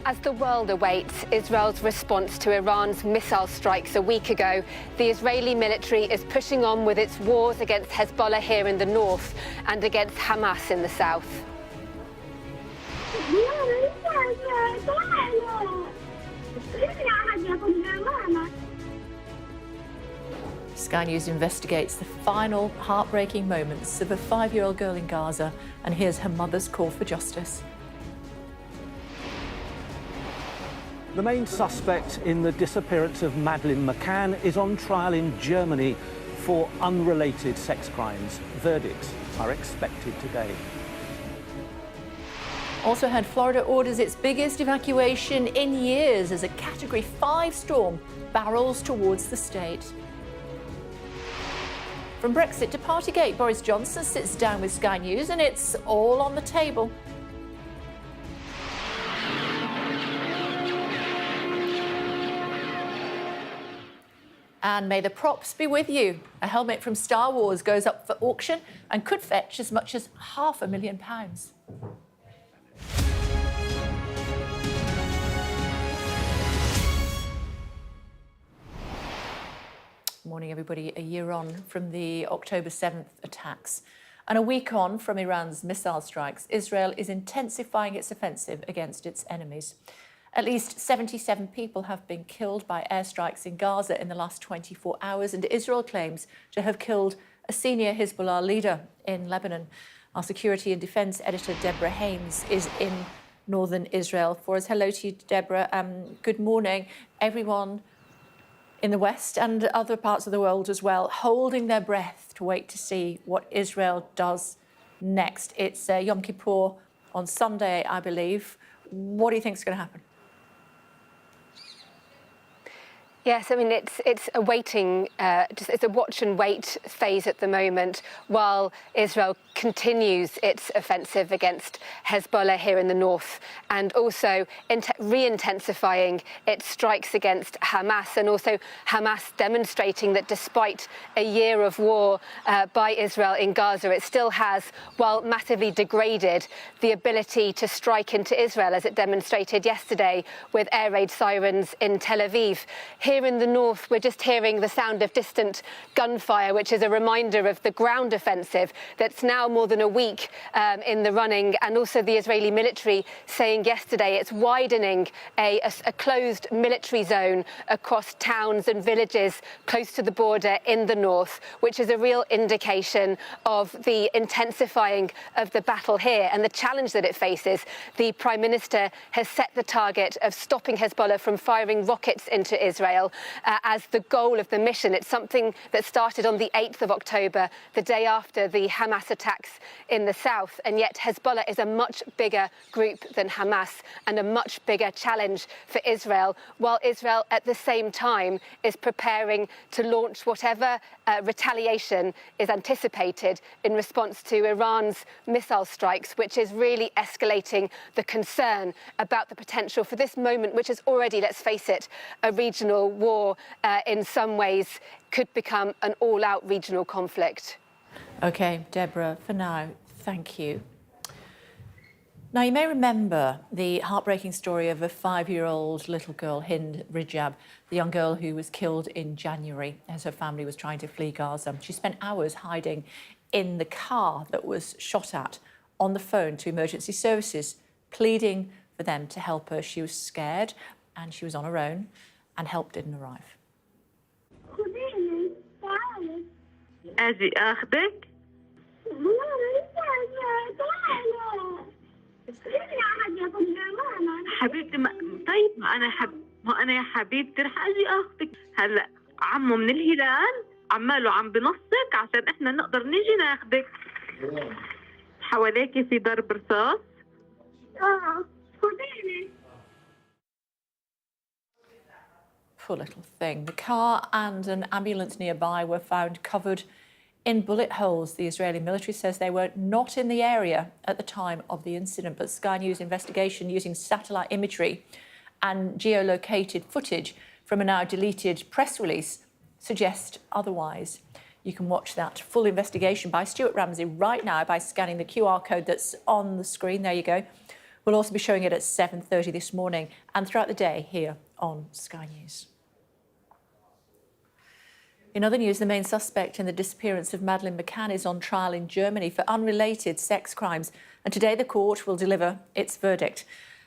As the world awaits Israel's response to Iran's missile strikes a week ago, the Israeli military is pushing on with its wars against Hezbollah here in the north and against Hamas in the south. Sky News investigates the final heartbreaking moments of a 5-year-old girl in Gaza, and here's her mother's call for justice. The main suspect in the disappearance of Madeleine McCann is on trial in Germany for unrelated sex crimes. Verdicts are expected today. Also heard Florida orders its biggest evacuation in years as a Category 5 storm barrels towards the state. From Brexit to Partygate, Boris Johnson sits down with Sky News and it's all on the table. And may the props be with you. A helmet from Star Wars goes up for auction and could fetch as much as £500,000. Morning, everybody. A year on from the October 7th attacks and a week on from Iran's missile strikes, Israel is intensifying its offensive against its enemies. At least 77 people have been killed by airstrikes in Gaza in the last 24 hours, and Israel claims to have killed a senior Hezbollah leader in Lebanon. Our security and defence editor, Deborah Haynes, is in northern Israel for us. Hello to you, Deborah. Good morning. Everyone in the West and other parts of the world as well, holding their breath to wait to see what Israel does next. It's Yom Kippur on Sunday, I believe. What do you think is going to happen? Yes, I mean, it's a waiting, it's a watch and wait phase at the moment while Israel continues its offensive against Hezbollah here in the north and also re-intensifying its strikes against Hamas, and also Hamas demonstrating that despite a year of war by Israel in Gaza, it still has, while massively degraded, the ability to strike into Israel, as it demonstrated yesterday with air raid sirens in Tel Aviv. Here in the north, we're just hearing the sound of distant gunfire, which is a reminder of the ground offensive that's now more than a week in the running, and also the Israeli military saying yesterday it's widening a closed military zone across towns and villages close to the border in the north, which is a real indication of the intensifying of the battle here and the challenge that it faces. The Prime Minister has set the target of stopping Hezbollah from firing rockets into Israel as the goal of the mission. It's something that started on the 8th of October, the day after the Hamas attacks in the south. And yet Hezbollah is a much bigger group than Hamas and a much bigger challenge for Israel, while Israel at the same time is preparing to launch whatever retaliation is anticipated in response to Iran's missile strikes, which is really escalating the concern about the potential for this moment, which is already, let's face it, a regional war in some ways, could become an all-out regional conflict. OK, Deborah, for now, thank you. Now, you may remember the heartbreaking story of a 5-year-old little girl, Hind Rijab, the young girl who was killed in January as her family was trying to flee Gaza. She spent hours hiding in the car that was shot at, on the phone to emergency services, pleading for them to help her. She was scared and she was on her own, and help didn't arrive. أجي أخذك حبيبتي طيب ما أنا يا حبيبتي رح أجي أخذك هلا عمو من الهلال عماله عم بنصك عشان إحنا نقدر نيجي ناخذك حواليكي في ضرب رصاص خديني. Poor little thing. The car and an ambulance nearby were found covered in bullet holes. The Israeli military says they were not in the area at the time of the incident, but Sky News investigation using satellite imagery and geolocated footage from a now deleted press release suggest otherwise. You can watch that full investigation by Stuart Ramsey right now by scanning the QR code that's on the screen. There you go. We'll also be showing it at 7:30 this morning and throughout the day here on Sky News. In other news, the main suspect in the disappearance of Madeleine McCann is on trial in Germany for unrelated sex crimes. And today the court will deliver its verdict.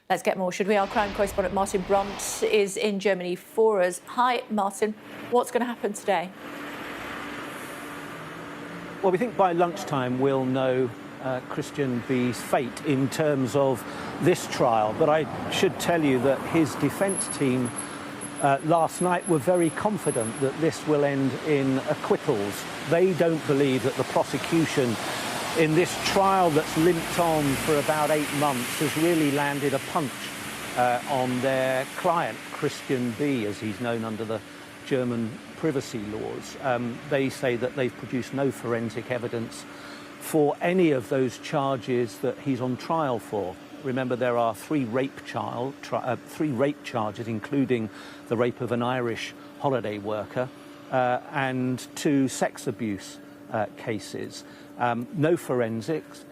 Let's get more, should we? Our crime correspondent Martin Brunt is in Germany for us. Hi, Martin. What's going to happen today? Well, we think by lunchtime we'll know Christian B's fate in terms of this trial. But I should tell you that his defence team last night were very confident that this will end in acquittals. They don't believe that the prosecution in this trial that's limped on for about 8 months has really landed a punch on their client, Christian B, as he's known under the German privacy laws. They say that they've produced no forensic evidence for any of those charges that he's on trial for. Remember, there are three rape charges, including the rape of an Irish holiday worker and 2 sex abuse cases. No forensics,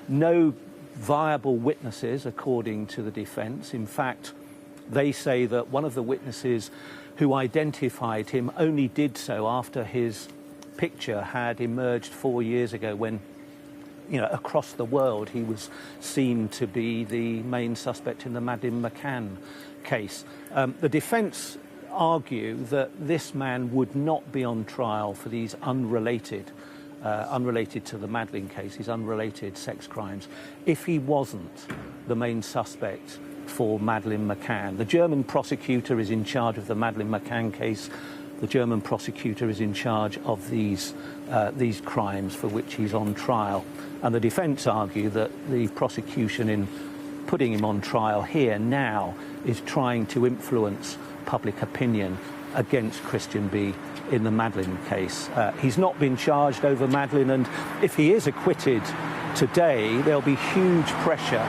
no viable witnesses, according to the defence. In fact, they say that one of the witnesses who identified him only did so after his picture had emerged 4 years ago when, you know, across the world he was seen to be the main suspect in the Madeleine McCann case. The defence argue that this man would not be on trial for these unrelated to the Madeleine case, these unrelated sex crimes, if he wasn't the main suspect for Madeleine McCann. The German prosecutor is in charge of the Madeleine McCann case. The German prosecutor is in charge of these crimes for which he's on trial. And the defence argue that the prosecution, in putting him on trial here now, is trying to influence public opinion against Christian B in the Madeleine case. He's not been charged over Madeleine, and if he is acquitted today, there'll be huge pressure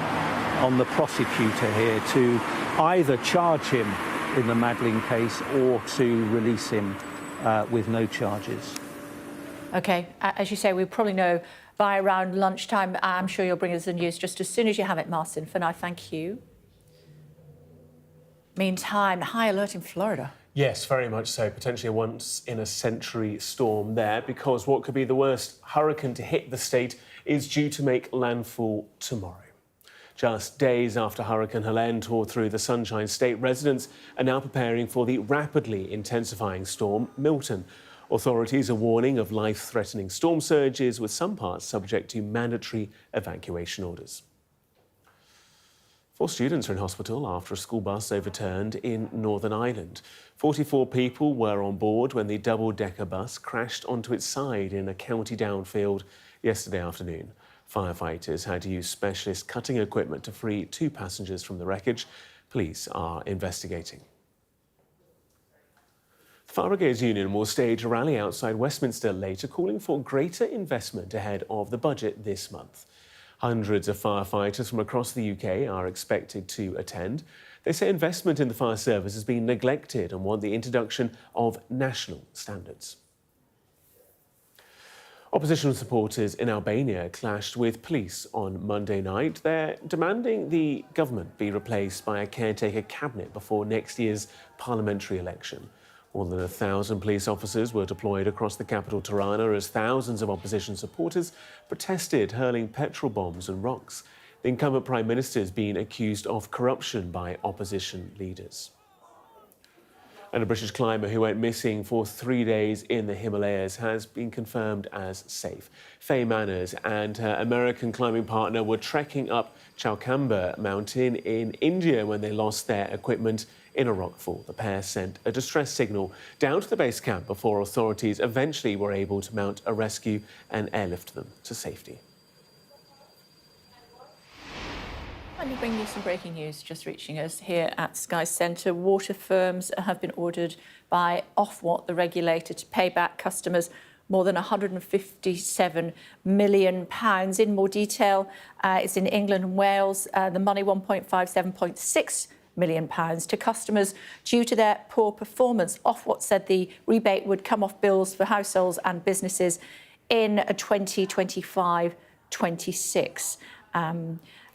on the prosecutor here to either charge him in the Madeleine case or to release him with no charges. OK, as you say, we'll probably know by around lunchtime. I'm sure you'll bring us the news just as soon as you have it, Martin. For now, thank you. Meantime, high alert in Florida. Yes, very much so. Potentially a once-in-a-century storm there, because what could be the worst hurricane to hit the state is due to make landfall tomorrow. Just days after Hurricane Helene tore through the Sunshine State, residents are now preparing for the rapidly intensifying storm Milton. Authorities are warning of life-threatening storm surges, with some parts subject to mandatory evacuation orders. 4 students are in hospital after a school bus overturned in Northern Ireland. 44 people were on board when the double-decker bus crashed onto its side in a County Down field yesterday afternoon. Firefighters had to use specialist cutting equipment to free 2 passengers from the wreckage. Police are investigating. The Fire Brigades Union will stage a rally outside Westminster later, calling for greater investment ahead of the budget this month. Hundreds of firefighters from across the UK are expected to attend. They say investment in the fire service has been neglected and want the introduction of national standards. Opposition supporters in Albania clashed with police on Monday night. They're demanding the government be replaced by a caretaker cabinet before next year's parliamentary election. More than 1,000 police officers were deployed across the capital, Tirana, as thousands of opposition supporters protested, hurling petrol bombs and rocks. The incumbent Prime Minister has been accused of corruption by opposition leaders. And a British climber who went missing for 3 days in the Himalayas has been confirmed as safe. Faye Manners and her American climbing partner were trekking up Chowkamba mountain in India when they lost their equipment in a rockfall. The pair sent a distress signal down to the base camp before authorities eventually were able to mount a rescue and airlift them to safety. Let me bring you some breaking news just reaching us here at Sky Centre. Water firms have been ordered by Ofwat, the regulator, to pay back customers more than £157 million. In more detail, it's in England and Wales. The money, £1.57.6 million to customers due to their poor performance. Ofwat said the rebate would come off bills for households and businesses in 2025-26.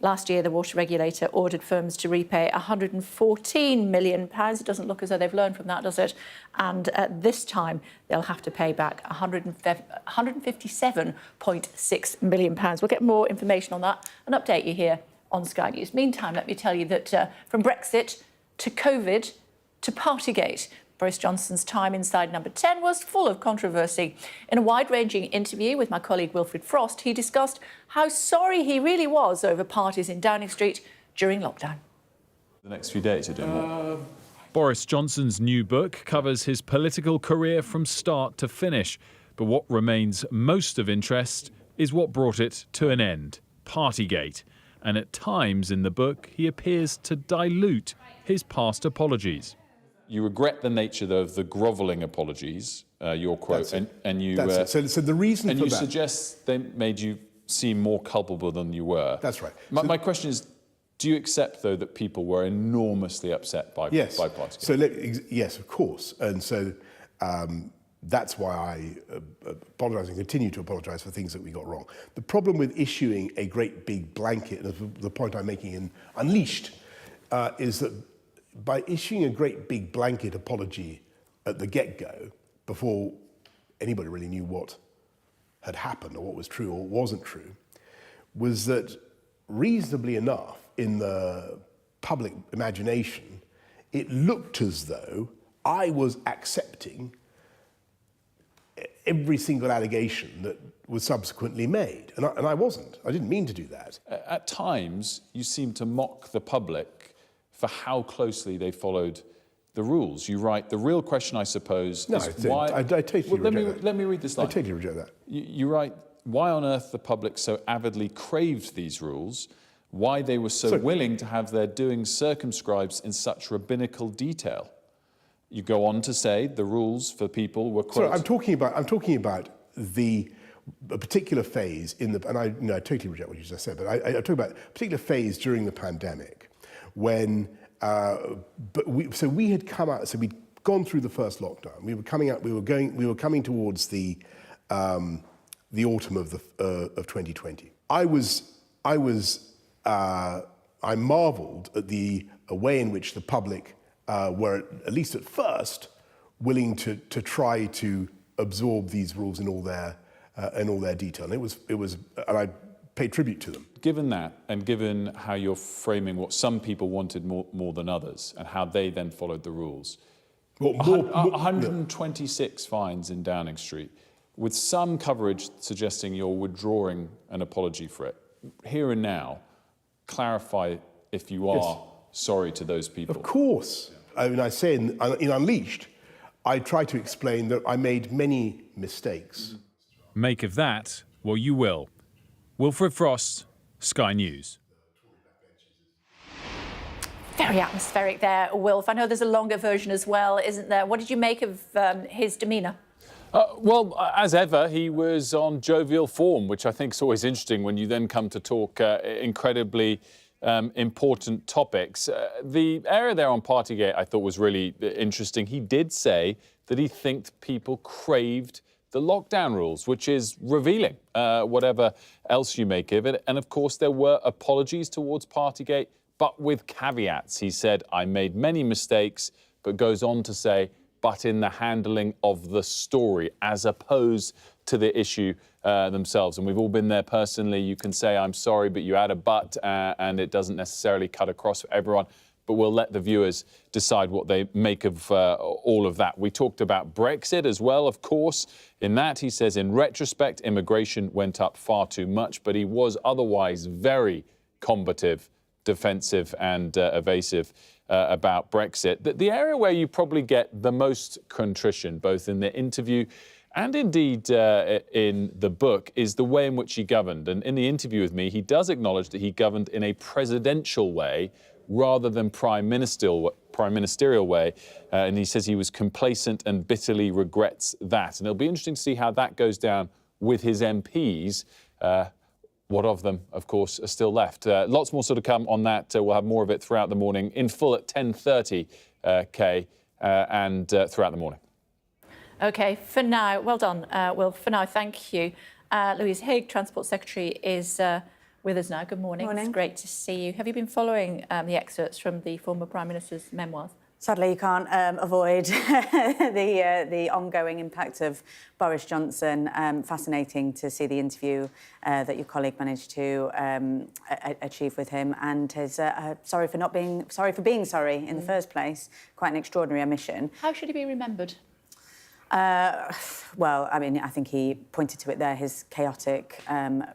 Last year, the water regulator ordered firms to repay £114 million. It doesn't look as though they've learned from that, does it? And this time, they'll have to pay back £157.6 million. We'll get more information on that and update you here on Sky News. Meantime, let me tell you that from Brexit to COVID to Partygate, Boris Johnson's time inside Number 10 was full of controversy. In a wide-ranging interview with my colleague Wilfred Frost, he discussed how sorry he really was over parties in Downing Street during lockdown. The next few days you're doing what? Boris Johnson's new book covers his political career from start to finish. But what remains most of interest is what brought it to an end, Partygate. And at times in the book, he appears to dilute his past apologies. You regret the nature of the grovelling apologies, your quote, and you. That's it. So the reason and for you that, suggest they made you seem more culpable than you were. That's right. My question is, do you accept though that people were enormously upset by Partygate? So yes, of course, and so that's why I apologise and continue to apologise for things that we got wrong. The problem with issuing a great big blanket, and the point I'm making in Unleashed, is that by issuing a great big blanket apology at the get-go, before anybody really knew what had happened or what was true or wasn't true, was that reasonably enough in the public imagination, it looked as though I was accepting every single allegation that was subsequently made. And I wasn't. I didn't mean to do that. At times, you seem to mock the public for how closely they followed the rules. You write, the real question, I suppose, is why... I totally reject that. Let me read this line. I totally reject that. You write, why on earth the public so avidly craved these rules, why they were so willing to have their doings circumscribed in such rabbinical detail. You go on to say the rules for people were, quote... So I'm talking about a particular phase in the... And I totally reject what you just said, but I talk about a particular phase during the pandemic when... we had come out... So we'd gone through the first lockdown. We were coming out... We were coming towards the autumn of 2020. I marvelled at the way in which the public were, at least at first, willing to try to absorb these rules in all their detail. And and I pay tribute to them. Given that, and given how you're framing what some people wanted more than others, and how they then followed the rules, 126 fines in Downing Street, with some coverage suggesting you're withdrawing an apology for it. Here and now, clarify if you are sorry to those people. Of course. I mean, I say in Unleashed, I try to explain that I made many mistakes. Make of that what you will. Wilfred Frost, Sky News. Very atmospheric there, Wilf. I know there's a longer version as well, isn't there? What did you make of his demeanour? Well, as ever, he was on jovial form, which I think is always interesting when you then come to talk incredibly important topics. The area there on Partygate I thought was really interesting. He did say that he thinks people craved the lockdown rules, which is revealing, whatever else you make of it. And of course, there were apologies towards Partygate, but with caveats. He said, I made many mistakes, but goes on to say, but in the handling of the story, as opposed to the issue themselves. And we've all been there personally. You can say, I'm sorry, but you add a but, and it doesn't necessarily cut across for everyone. But we'll let the viewers decide what they make of all of that. We talked about Brexit as well, of course. In that, he says, in retrospect, immigration went up far too much, but he was otherwise very combative, defensive and evasive about Brexit. The area where you probably get the most contrition, both in the interview and indeed in the book, is the way in which he governed. And in the interview with me, he does acknowledge that he governed in a presidential way rather than prime ministerial way. And he says he was complacent and bitterly regrets that. And it'll be interesting to see how that goes down with his MPs. What of them, of course, are still left. Lots more sort of come on that. We'll have more of it throughout the morning, in full at 10:30, and throughout the morning. OK, for now, well done, Will. For now, thank you. Louise Haigh, Transport Secretary, is with us now. Good morning. Morning. It's great to see you. Have you been following the excerpts from the former Prime Minister's memoirs? Sadly, you can't avoid the ongoing impact of Boris Johnson. Fascinating to see the interview that your colleague managed to achieve with him, and his sorry for being sorry in the first place. Quite an extraordinary omission. How should he be remembered? Well, I mean, I think he pointed to it there, his chaotic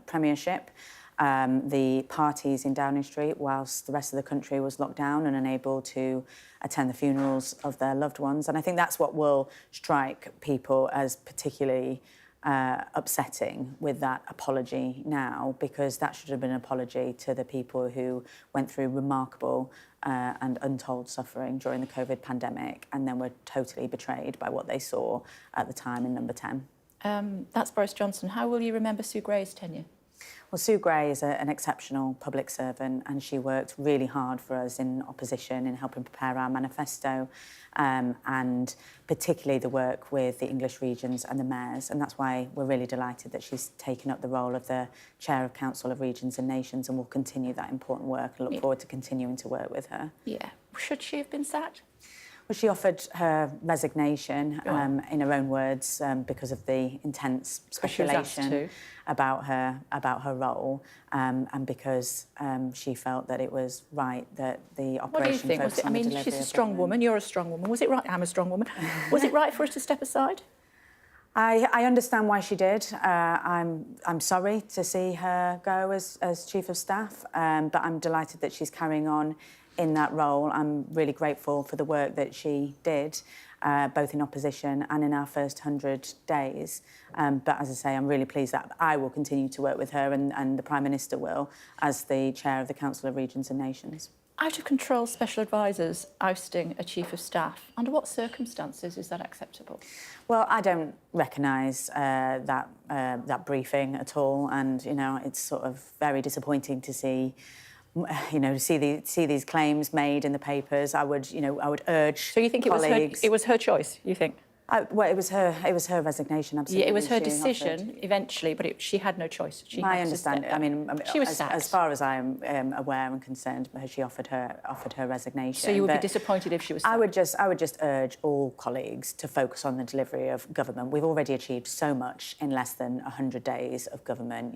premiership. The parties in Downing Street, whilst the rest of the country was locked down and unable to attend the funerals of their loved ones. And I think that's what will strike people as particularly upsetting with that apology now, because that should have been an apology to the people who went through remarkable and untold suffering during the COVID pandemic and then were totally betrayed by what they saw at the time in Number 10. That's Boris Johnson. How will you remember Sue Gray's tenure? Well, Sue Gray is an exceptional public servant, and she worked really hard for us in opposition in helping prepare our manifesto, and particularly the work with the English regions and the mayors. And that's why we're really delighted that she's taken up the role of the Chair of Council of Regions and Nations, and will continue that important work and look forward to continuing to work with her. Yeah. Should she have been sacked? Well, she offered her resignation, in her own words, because of the intense speculation about her role, and because she felt that it was right that the operation. What do you think? I mean, she's a strong woman. You're a strong woman. Was it right? I'm a strong woman. Was it right for her to step aside? I understand why she did. I'm sorry to see her go as Chief of Staff, but I'm delighted that she's carrying on in that role. I'm really grateful for the work that she did, both in opposition and in our first 100 days. But as I say, I'm really pleased that I will continue to work with her, and the Prime Minister will, as the Chair of the Council of Regions and Nations. Out of control special advisors ousting a Chief of Staff. Under what circumstances is that acceptable? Well, I don't recognise that briefing at all, and it's sort of very disappointing to see. See these claims made in the papers. I would urge. So you think colleagues... it was her choice? You think? Well, it was her resignation. Absolutely. Yeah, it was her decision eventually, but she had no choice. My understanding. I mean, she was sacked. As far as I am aware and concerned, she offered her resignation. So you would be disappointed if she was sacked? I would just urge all colleagues to focus on the delivery of government. We've already achieved so much in less than 100 days of government.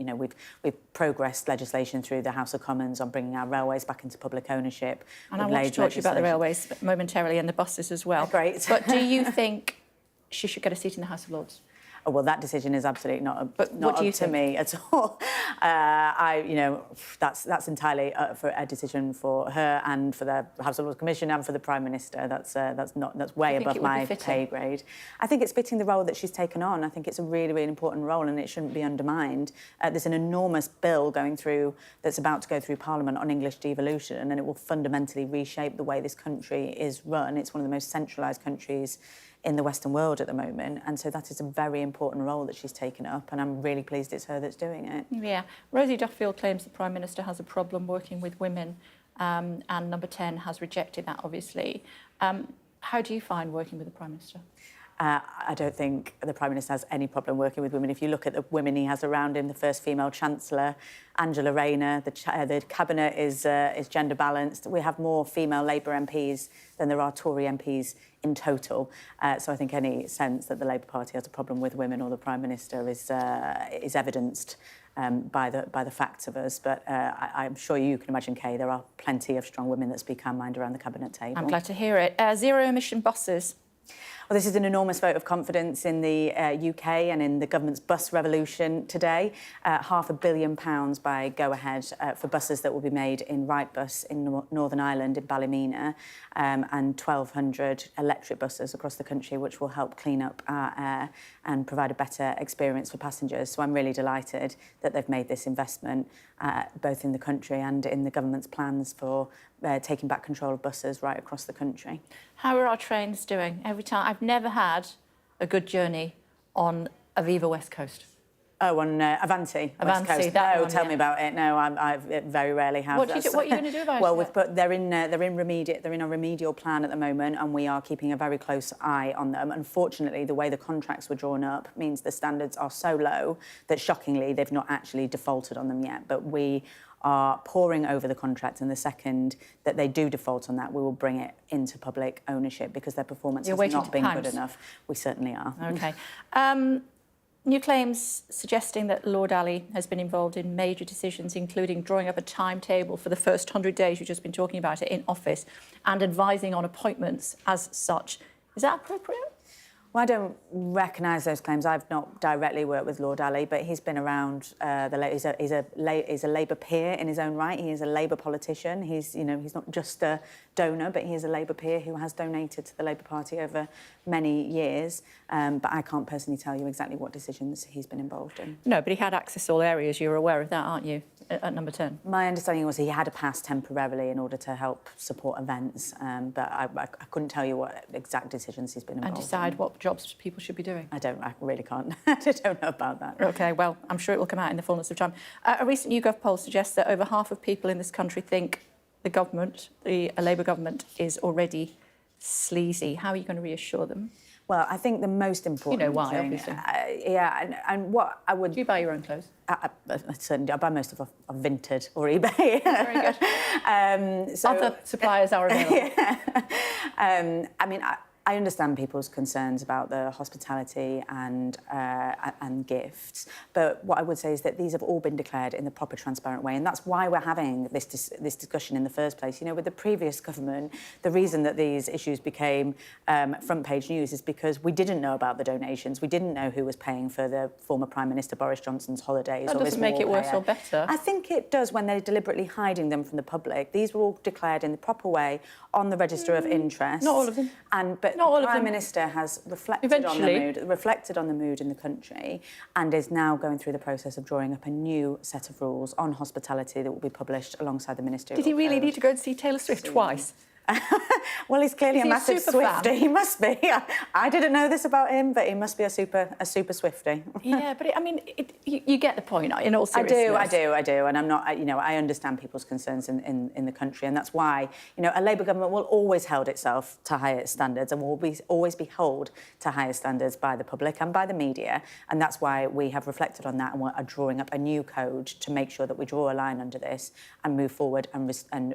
We've progressed legislation through the House of Commons on bringing our railways back into public ownership. And I want to talk to you about the railways momentarily and the buses as well. Great. But do you think she should get a seat in the House of Lords? Oh, well, that decision is absolutely not up to me at all. That's entirely for a decision for her and for the House of Lords Commission and for the Prime Minister. That's way above my pay grade. I think it's fitting the role that she's taken on. I think it's a really, really important role, and it shouldn't be undermined. There's an enormous bill going through that's about to go through Parliament on English devolution, and it will fundamentally reshape the way this country is run. It's one of the most centralised countries in the Western world at the moment, and so that is a very important role that she's taken up, and I'm really pleased it's her that's doing it. Yeah. Rosie Duffield claims the Prime Minister has a problem working with women, and Number 10 has rejected that, obviously. How do you find working with the Prime Minister? I don't think the Prime Minister has any problem working with women. If you look at the women he has around him, the first female Chancellor, Angela Rayner, the Cabinet is gender balanced. We have more female Labour MPs than there are Tory MPs in total. So I think any sense that the Labour Party has a problem with women or the Prime Minister is evidenced by the facts of us. But I'm sure you can imagine, Kay, there are plenty of strong women that speak our mind around the Cabinet table. I'm glad to hear it. Zero-emission buses. Well, this is an enormous vote of confidence in the UK and in the government's bus revolution today. £500 million by go-ahead for buses that will be made in Wrightbus in Northern Ireland, in Ballymena, and 1,200 electric buses across the country, which will help clean up our air and provide a better experience for passengers. So I'm really delighted that they've made this investment, both in the country and in the government's plans for taking back control of buses right across the country. How are our trains doing? Every time, I've never had a good journey on Aviva West Coast. Oh, on Avanti, West Avanti, Coast. that No, one, tell yeah. me about it. No, I very rarely have. What are you going to do about well, it? they're in a remedial plan at the moment, and we are keeping a very close eye on them. Unfortunately, the way the contracts were drawn up means the standards are so low that, shockingly, they've not actually defaulted on them yet. But we are poring over the contract, and the second that they do default on that, we will bring it into public ownership because their performance has not been good enough. We certainly are. OK. New claims suggesting that Lord Ali has been involved in major decisions, including drawing up a timetable for the first 100 days, you've just been talking about it, in office, and advising on appointments as such. Is that appropriate? Well, I don't recognise those claims. I've not directly worked with Lord Ali, but he's been around. He's a Labour peer in his own right. He is a Labour politician. He's not just a donor, but he is a Labour peer who has donated to the Labour Party over many years. But I can't personally tell you exactly what decisions he's been involved in. No, but he had access to all areas. You're aware of that, aren't you, at Number 10? My understanding was he had a pass temporarily in order to help support events, but I couldn't tell you what exact decisions he's been involved in. And decide what jobs people should be doing? I really can't. I don't know about that. OK, well, I'm sure it will come out in the fullness of time. A recent YouGov poll suggests that over half of people in this country think the government, a Labour government, is already sleazy. How are you going to reassure them? Well, I think the most important You know why, thing, obviously. and what I would... Do you buy your own clothes? I certainly do. I buy most of Vinted or eBay. Very good. Other suppliers are available. I mean, I understand people's concerns about the hospitality and gifts, but what I would say is that these have all been declared in the proper, transparent way, and that's why we're having this discussion in the first place. You know, with the previous government, the reason that these issues became front-page news is because we didn't know about the donations. We didn't know who was paying for the former Prime Minister Boris Johnson's holidays. That doesn't make it worse or better. I think it does when they're deliberately hiding them from the public. These were all declared in the proper way on the Register of Interest. Not all of them. But the Prime Minister has reflected on the mood in the country and is now going through the process of drawing up a new set of rules on hospitality that will be published alongside the Ministerial Did he really Code. need to go and see Taylor Swift twice? Well, he's clearly a massive Swiftie. He must be. I didn't know this about him, but he must be a super Swiftie. Yeah, but you get the point. In all seriousness, I do, and I'm not. I understand people's concerns in the country, and that's why a Labour government will always hold itself to higher standards, and will always be held to higher standards by the public and by the media, and that's why we have reflected on that and are drawing up a new code to make sure that we draw a line under this and move forward and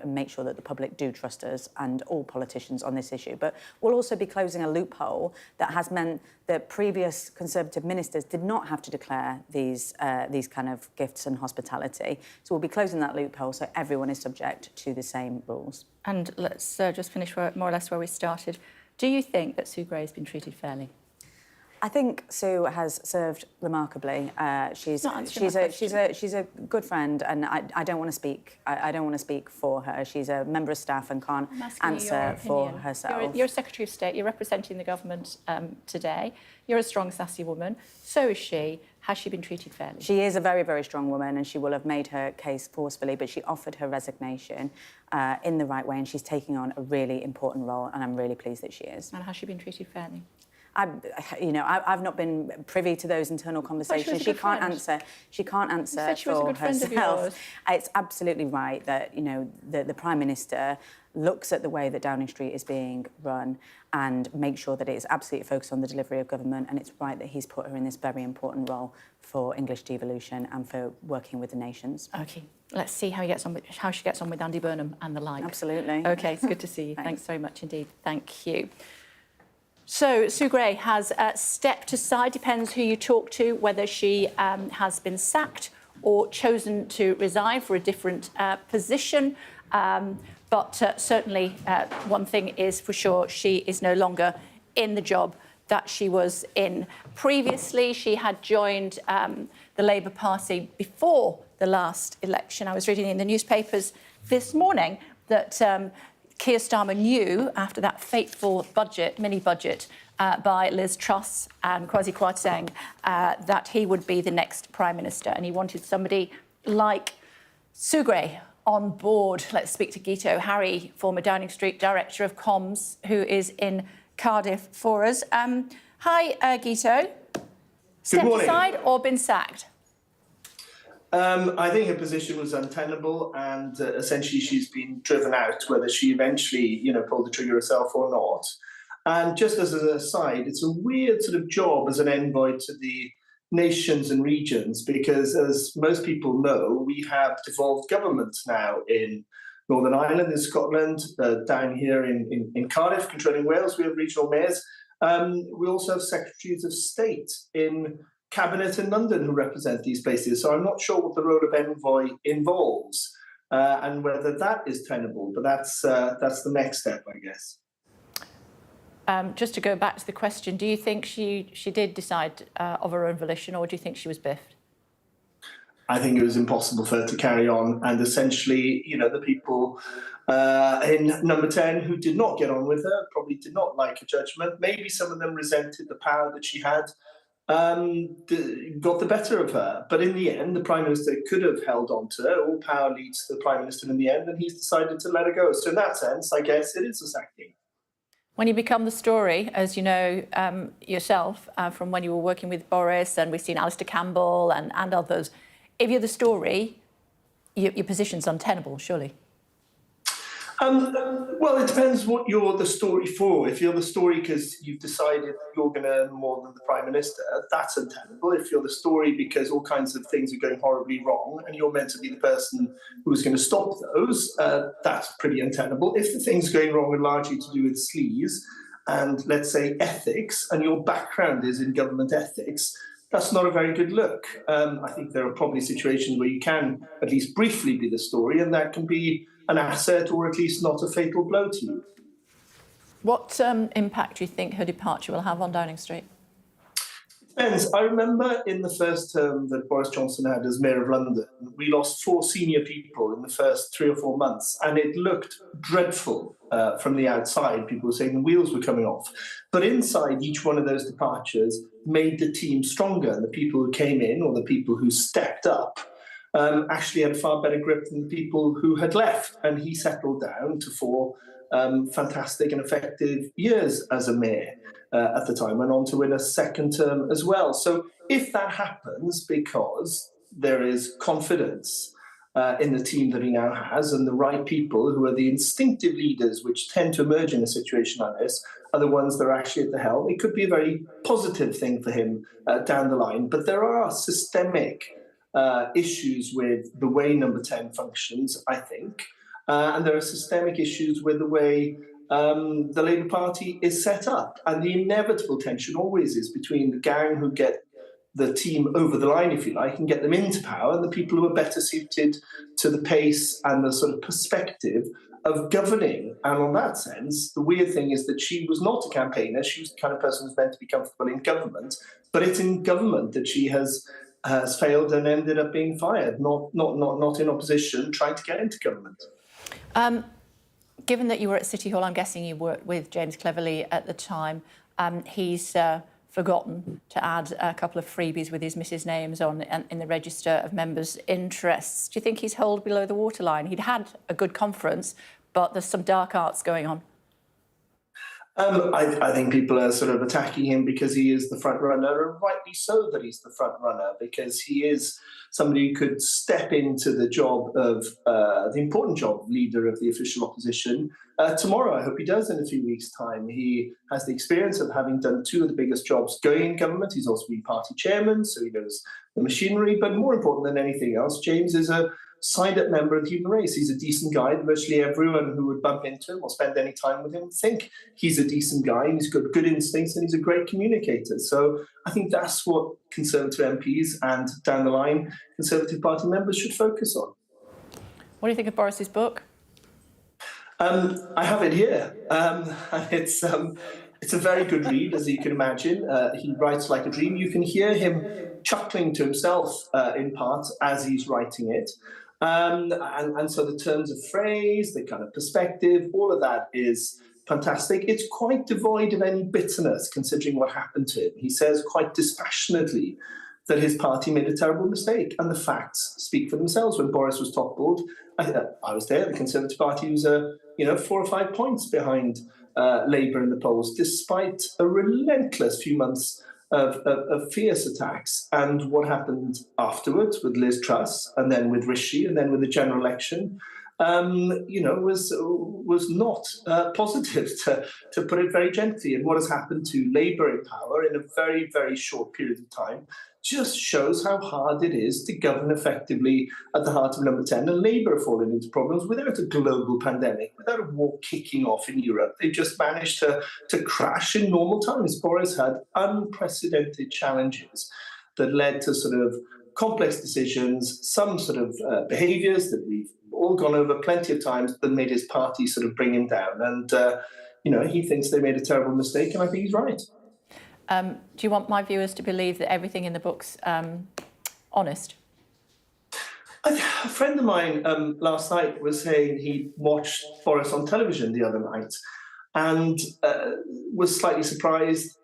make sure that the public do trust us and all politicians on this issue. But we'll also be closing a loophole that has meant that previous Conservative ministers did not have to declare these kind of gifts and hospitality. So we'll be closing that loophole so everyone is subject to the same rules. And let's just finish more or less where we started. Do you think that Sue Gray has been treated fairly? I think Sue has served remarkably. She's a good friend, and I don't want to speak. I don't want to speak for her. She's a member of staff and can't answer for herself. You're Secretary of State. You're representing the government today. You're a strong, sassy woman. So is she. Has she been treated fairly? She is a very, very strong woman, and she will have made her case forcefully. But she offered her resignation in the right way, and she's taking on a really important role. And I'm really pleased that she is. And has she been treated fairly? I've not been privy to those internal conversations. She can't answer. She can't answer for herself. It's absolutely right that the Prime Minister looks at the way that Downing Street is being run and makes sure that it is absolutely focused on the delivery of government. And it's right that he's put her in this very important role for English devolution and for working with the nations. OK, let's see how she gets on with Andy Burnham and the like. Absolutely. OK, it's good to see you. Thanks very much indeed. Thank you. So Sue Gray has stepped aside. Depends who you talk to, whether she has been sacked or chosen to resign for a different position. But certainly one thing is for sure, she is no longer in the job that she was in previously. She had joined the Labour Party before the last election. I was reading in the newspapers this morning that Keir Starmer knew, after that fateful mini-budget by Liz Truss and Kwasi Kwarteng, that he would be the next Prime Minister, and he wanted somebody like Sue Gray on board. Let's speak to Guito Harry, former Downing Street Director of Comms, who is in Cardiff for us. Hi, Guito. Stepped aside or been sacked? I think her position was untenable, and essentially she's been driven out, whether she eventually, pulled the trigger herself or not. And just as an aside, it's a weird sort of job as an envoy to the nations and regions, because as most people know, we have devolved governments now in Northern Ireland, in Scotland, down here in Cardiff, controlling Wales, we have regional mayors. We also have secretaries of state in cabinet in London who represent these places. So I'm not sure what the role of envoy involves and whether that is tenable, but that's the next step, I guess. Just to go back to the question, do you think she did decide of her own volition, or do you think she was biffed? I think it was impossible for her to carry on, and essentially, the people in number 10 who did not get on with her probably did not like her judgment. Maybe some of them resented the power that she had, got the better of her. But in the end, the Prime Minister could have held on to her. All power leads to the Prime Minister in the end, and he's decided to let her go. So in that sense, I guess it is a sacking. When you become the story, as you know yourself, from when you were working with Boris, and we've seen Alistair Campbell and others, if you're the story, your position's untenable, surely. Well, it depends what you're the story for. If you're the story because you've decided you're going to earn more than the Prime Minister, that's untenable. If you're the story because all kinds of things are going horribly wrong and you're meant to be the person who's going to stop those, that's pretty untenable. If the things going wrong are largely to do with sleaze and, let's say, ethics, and your background is in government ethics, that's not a very good look. I think there are probably situations where you can at least briefly be the story, and that can be an asset, or at least not a fatal blow to you. What impact do you think her departure will have on Downing Street? It depends. I remember in the first term that Boris Johnson had as Mayor of London, we lost 4 senior people in the first 3 or 4 months, and it looked dreadful from the outside. People were saying the wheels were coming off. But inside, each one of those departures made the team stronger, and the people who came in, or the people who stepped up, actually had a far better grip than the people who had left. And he settled down to 4 fantastic and effective years as a mayor at the time, went on to win a second term as well. So if that happens because there is confidence in the team that he now has, and the right people who are the instinctive leaders which tend to emerge in a situation like this are the ones that are actually at the helm, it could be a very positive thing for him down the line. But there are systemic issues with the way number 10 functions, I think. And there are systemic issues with the way the Labour Party is set up. And the inevitable tension always is between the gang who get the team over the line, if you like, and get them into power, and the people who are better suited to the pace and the sort of perspective of governing. And on that sense, the weird thing is that she was not a campaigner. She was the kind of person who's meant to be comfortable in government, but it's in government that she has failed and ended up being fired, not in opposition, trying to get into government. Given that you were at City Hall, I'm guessing you worked with James Cleverly at the time. He's forgotten to add a couple of freebies with his missus' names on in the register of members' interests. Do you think he's held below the waterline? He'd had a good conference, but there's some dark arts going on. I think people are sort of attacking him because he is the front runner, and rightly so that he's the front runner, because he is somebody who could step into the job of the important job of leader of the official opposition tomorrow. I hope he does in a few weeks' time. He has the experience of having done 2 of the biggest jobs going in government. He's also been party chairman, so he knows the machinery. But more important than anything else, James is a signed-up member of the human race. He's a decent guy. Virtually everyone who would bump into him or spend any time with him would think he's a decent guy, and he's got good instincts, and he's a great communicator. So I think that's what Conservative MPs and, down the line, Conservative Party members should focus on. What do you think of Boris's book? I have it here. And it's a very good read, as you can imagine. He writes like a dream. You can hear him chuckling to himself in part as he's writing it. And so the turns of phrase, the kind of perspective, all of that is fantastic. It's quite devoid of any bitterness, considering what happened to him. He says quite dispassionately that his party made a terrible mistake, and the facts speak for themselves. When Boris was toppled, I was there. The Conservative Party was 4 or 5 points behind Labour in the polls, despite a relentless few months of fierce attacks. And what happened afterwards with Liz Truss, and then with Rishi, and then with the general election, was not positive, to put it very gently. And what has happened to Labour in power in a very, very short period of time just shows how hard it is to govern effectively at the heart of number 10. And Labour have fallen into problems without a global pandemic, without a war kicking off in Europe. They just managed to crash in normal times. Boris had unprecedented challenges that led to sort of complex decisions, some sort of behaviours that we've all gone over plenty of times, that made his party sort of bring him down. And, he thinks they made a terrible mistake, and I think he's right. Do you want my viewers to believe that everything in the book's honest? A friend of mine last night was saying he watched Boris on television the other night and was slightly surprised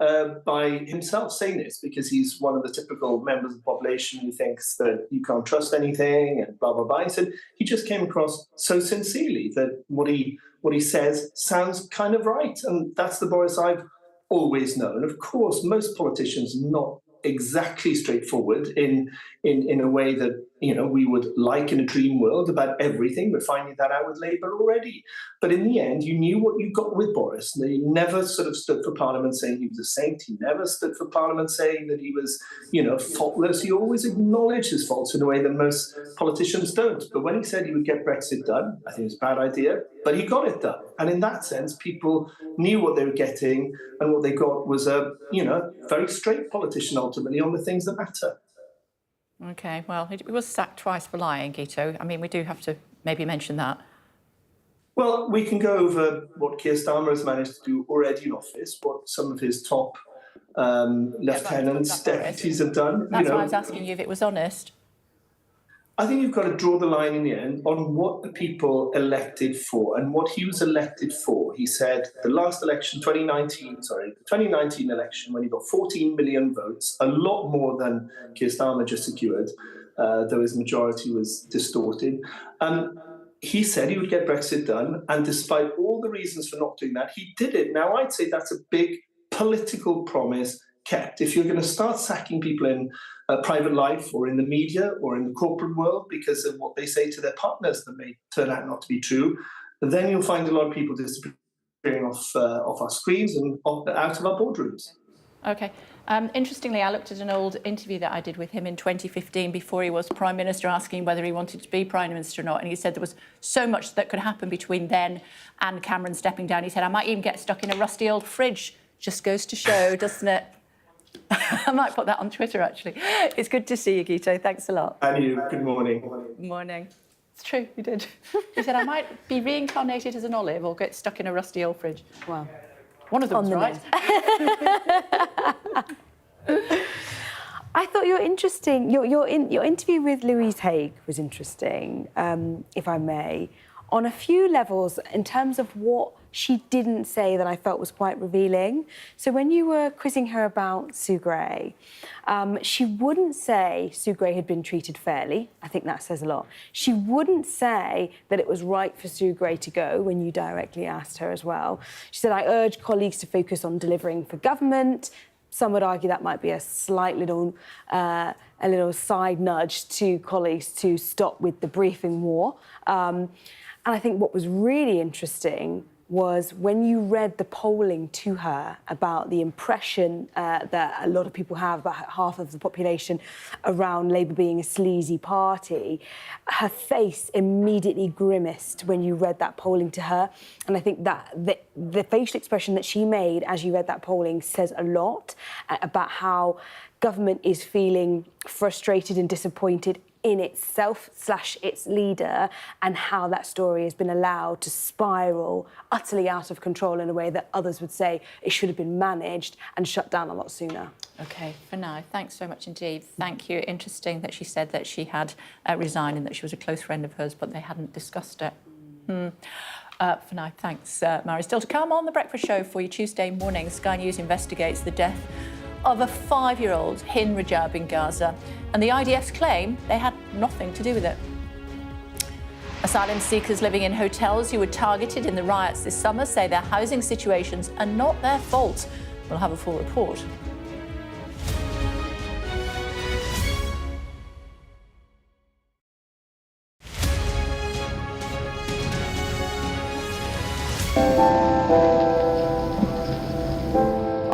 by himself saying this, because he's one of the typical members of the population who thinks that you can't trust anything and blah, blah, blah. He said he just came across so sincerely that what he says sounds kind of right. And that's the Boris I've always known. Of course, most politicians are not exactly straightforward in a way that we would like in a dream world about everything. We're finding that out with Labour already. But in the end, you knew what you got with Boris. He never sort of stood for Parliament saying he was a saint. He never stood for Parliament saying that he was, faultless. He always acknowledged his faults in a way that most politicians don't. But when he said he would get Brexit done, I think it was a bad idea, but he got it done. And in that sense, people knew what they were getting, and what they got was a, very straight politician ultimately on the things that matter. OK, well, he was sacked twice for lying, Guito. I mean, we do have to maybe mention that. Well, we can go over what Keir Starmer has managed to do already in office, what some of his top lieutenants, deputies have done. That's why I was asking you if it was honest. I think you've got to draw the line in the end on what the people elected for and what he was elected for. He said the last election, the 2019 election, when he got 14 million votes, a lot more than Keir Starmer just secured, though his majority was distorted. He said he would get Brexit done, and despite all the reasons for not doing that, he did it. Now, I'd say that's a big political promise kept. If you're going to start sacking people in private life or in the media or in the corporate world because of what they say to their partners that may turn out not to be true, then you'll find a lot of people disappearing off our screens and out of our boardrooms. OK. Interestingly, I looked at an old interview that I did with him in 2015 before he was Prime Minister, asking whether he wanted to be Prime Minister or not. And he said there was so much that could happen between then and Cameron stepping down. He said, I might even get stuck in a rusty old fridge. Just goes to show, doesn't it? I might put that on Twitter, actually. It's good to see you, Guito. Thanks a lot. And you. Good morning. Good morning. It's true, you did. He said, I might be reincarnated as an olive or get stuck in a rusty old fridge. Wow. One of them's right. I thought your interview with Louise Haigh was interesting, if I may, on a few levels in terms of what she didn't say that I felt was quite revealing. So when you were quizzing her about Sue Gray, she wouldn't say Sue Gray had been treated fairly. I think that says a lot. She wouldn't say that it was right for Sue Gray to go when you directly asked her as well. She said, I urge colleagues to focus on delivering for government. Some would argue that might be a slight little side nudge to colleagues to stop with the briefing war. And I think what was really interesting was when you read the polling to her about the impression that a lot of people have, about half of the population, around Labour being a sleazy party, her face immediately grimaced when you read that polling to her. And I think that the facial expression that she made as you read that polling says a lot about how government is feeling frustrated and disappointed in itself / its leader, and how that story has been allowed to spiral utterly out of control in a way that others would say it should have been managed and shut down a lot sooner. OK, for now, thanks so much indeed. Thank you. Interesting that she said that she had resigned and that she was a close friend of hers, but they hadn't discussed it. For now, thanks, Mary. Still to come on The Breakfast Show for you Tuesday morning, Sky News investigates the death of a 5-year-old Hin Rajab in Gaza, and the IDF's claim they had nothing to do with it. Asylum seekers living in hotels who were targeted in the riots this summer say their housing situations are not their fault. We'll have a full report.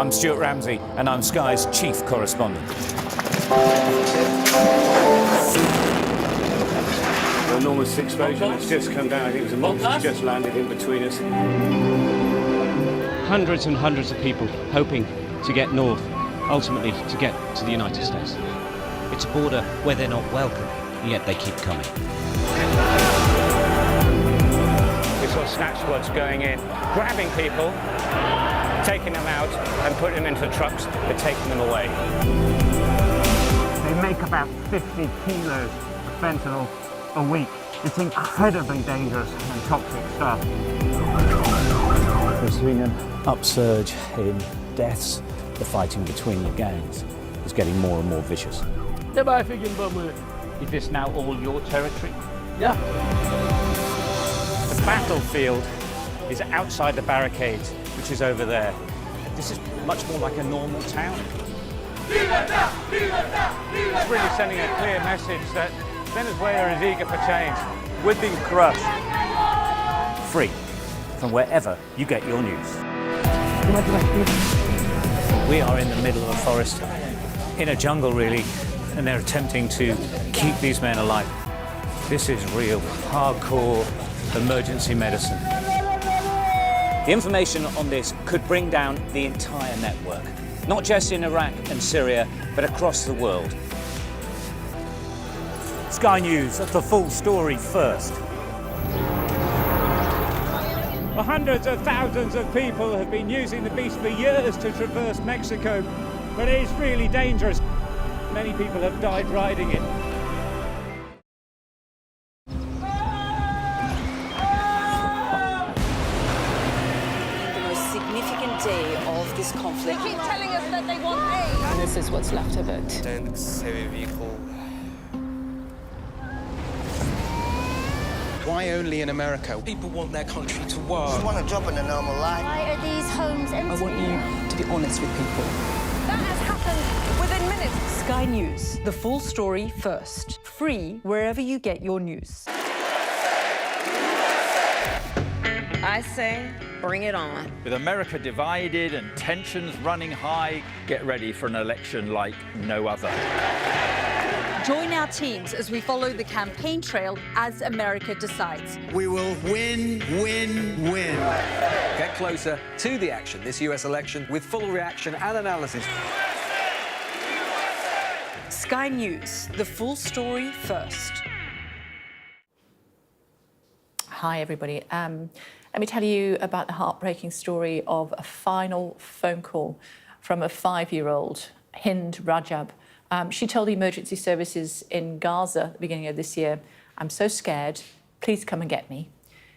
I'm Stuart Ramsey, and I'm Sky's chief correspondent. An enormous explosion that's just come down. I think it was a monster just landed in between us. Hundreds and hundreds of people hoping to get north, ultimately to get to the United States. It's a border where they're not welcome, yet they keep coming. We saw snatch squads going in, grabbing people, taking them out and putting them into trucks and taking them away. They make about 50 kilos of fentanyl a week. It's incredibly dangerous and toxic stuff. There's been an upsurge in deaths. The fighting between the gangs is getting more and more vicious. Is this now all your territory? Yeah. The battlefield is outside the barricades, which is over there. This is much more like a normal town. It's really sending a clear message that Venezuela is eager for change. We've been crushed. Free from wherever you get your news. We are in the middle of a forest, in a jungle really, and they're attempting to keep these men alive. This is real, hardcore emergency medicine. The information on this could bring down the entire network, not just in Iraq and Syria, but across the world. Sky News, the full story first. Well, hundreds of thousands of people have been using the beast for years to traverse Mexico, but it is really dangerous. Many people have died riding it. The most significant day of this conflict. They keep telling us that they want aid. And this is what's left of it. Heavy vehicle. Why only in America? People want their country to work. Just want a job in a normal life. Why are these homes empty? I want you to be honest with people. That has happened within minutes. Sky News, the full story first. Free wherever you get your news. I say, bring it on. With America divided and tensions running high, get ready for an election like no other. Join our teams as we follow the campaign trail as America decides. We will win, win, win. Get closer to the action this US election with full reaction and analysis. Sky News, the full story first. Hi, everybody. Let me tell you about the heartbreaking story of a final phone call from a 5-year-old, Hind Rajab. She told the emergency services in Gaza at the beginning of this year, "I'm so scared, please come and get me."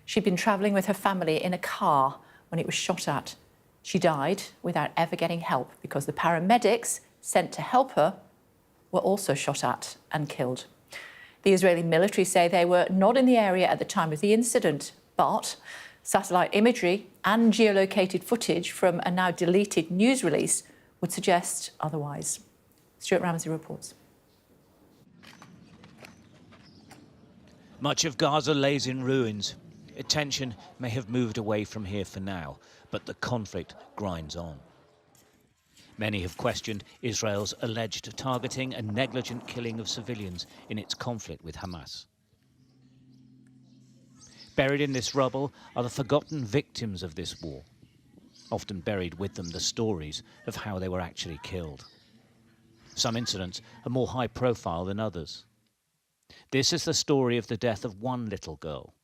She'd been travelling with her family in a car when it was shot at. She died without ever getting help because the paramedics sent to help her were also shot at and killed. The Israeli military say they were not in the area at the time of the incident, but satellite imagery and geolocated footage from a now deleted news release would suggest otherwise. Stuart Ramsey reports. Much of Gaza lays in ruins. Attention may have moved away from here for now, but the conflict grinds on. Many have questioned Israel's alleged targeting and negligent killing of civilians in its conflict with Hamas. Buried in this rubble are the forgotten victims of this war. Often buried with them the stories of how they were actually killed. Some incidents are more high profile than others. This is the story of the death of one little girl.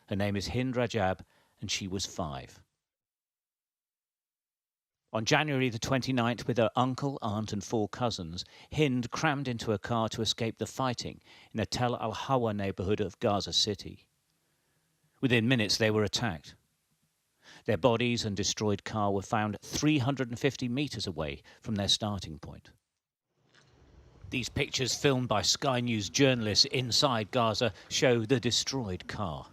Her name is Hind Rajab, and she was 5. On January the 29th, with her uncle, aunt and 4 cousins, Hind crammed into a car to escape the fighting in the Tel Al-Hawa neighborhood of Gaza City. Within minutes, they were attacked. Their bodies and destroyed car were found 350 meters away from their starting point. These pictures, filmed by Sky News journalists inside Gaza, show the destroyed car.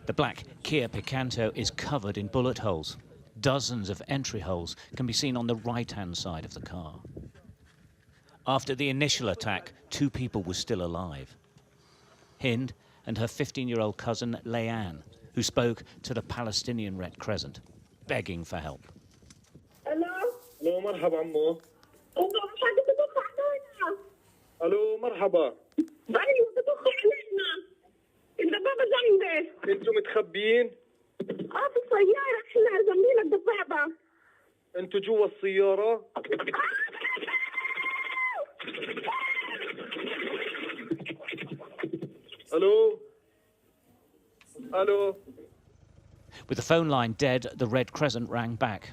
The black Kia Picanto is covered in bullet holes. Dozens of entry holes can be seen on the right-hand side of the car. After the initial attack, 2 people were still alive. Hind and her 15-year-old cousin, Leanne, who spoke to the Palestinian Red Crescent, begging for help. الو مرحبا عمو. الو مرحبا. ايوه بتدخل علينا الدبابه جنبك. انتم متخبيين؟ في السياره احنا جنبينا الدبابه. انتم جوا السياره؟ الو الو. With the phone line dead, the Red Crescent rang back.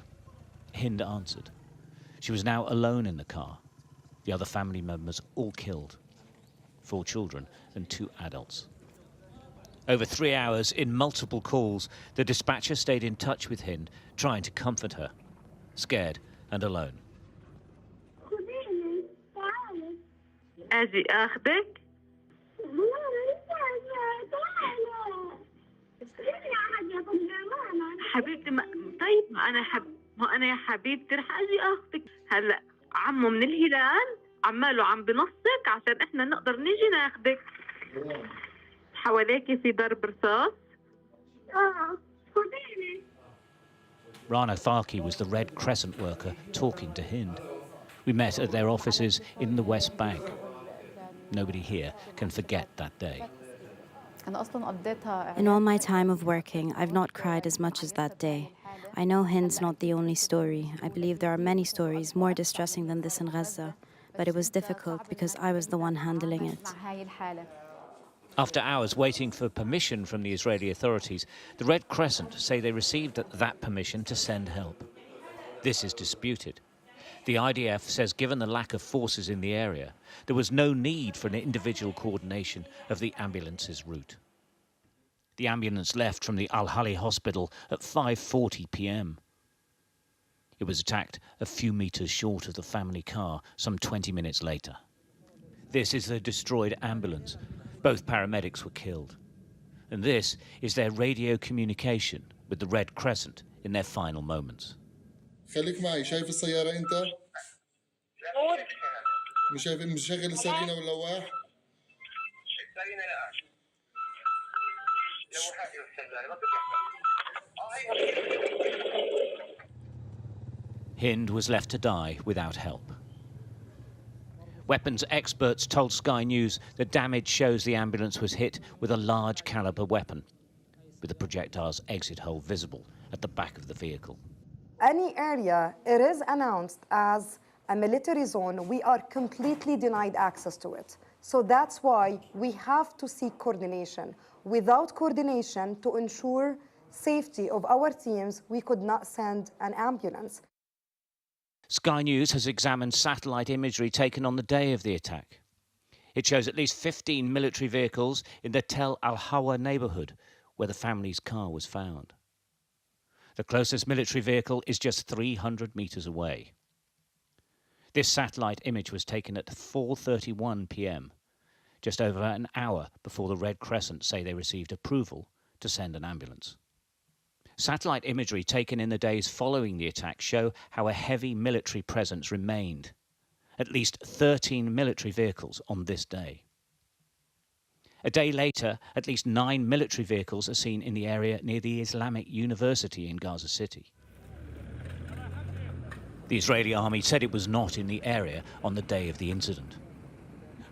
Hind answered. She was now alone in the car. The other family members all killed. 4 children and 2 adults. Over 3 hours, in multiple calls, the dispatcher stayed in touch with Hind, trying to comfort her, scared and alone. أجي أخذك؟ حبيبتي طيب ما أنا يا حبيبتي رح أجي أخذك. هلا عمو من الهلال عماله عم بنصك عشان إحنا نقدر نيجي ناخذك. حواليكي في ضرب رصاص؟ خديني. Rana Farki was the Red Crescent worker talking to Hind. We met at their offices in the West Bank. Nobody here can forget that day. In all my time of working, I've not cried as much as that day. I know Hind's not the only story. I believe there are many stories more distressing than this in Gaza, but it was difficult because I was the one handling it. After hours waiting for permission from the Israeli authorities, the Red Crescent say they received that permission to send help. This is disputed. The IDF says given the lack of forces in the area, there was no need for an individual coordination of the ambulance's route. The ambulance left from the Al-Hali hospital at 5:40 p.m. It was attacked a few meters short of the family car some 20 minutes later. This is the destroyed ambulance. Both paramedics were killed. And this is their radio communication with the Red Crescent in their final moments. خليك معي. شايف السيارة أنت؟ مش شايف مشغل السرينة واللواح؟ Hind was left to die without help. Weapons experts told Sky News the damage shows the ambulance was hit with a large caliber weapon, with the projectile's exit hole visible at the back of the vehicle. Any area it is announced as a military zone, we are completely denied access to it. So that's why we have to seek coordination. Without coordination to ensure safety of our teams, we could not send an ambulance. Sky News has examined satellite imagery taken on the day of the attack. It shows at least 15 military vehicles in the Tel Al-Hawa neighborhood, where the family's car was found. The closest military vehicle is just 300 meters away. This satellite image was taken at 4:31 p.m., just over an hour before the Red Crescent say they received approval to send an ambulance. Satellite imagery taken in the days following the attack show how a heavy military presence remained. At least 13 military vehicles on this day. A day later, at least 9 military vehicles are seen in the area near the Islamic University in Gaza City. The Israeli army said it was not in the area on the day of the incident.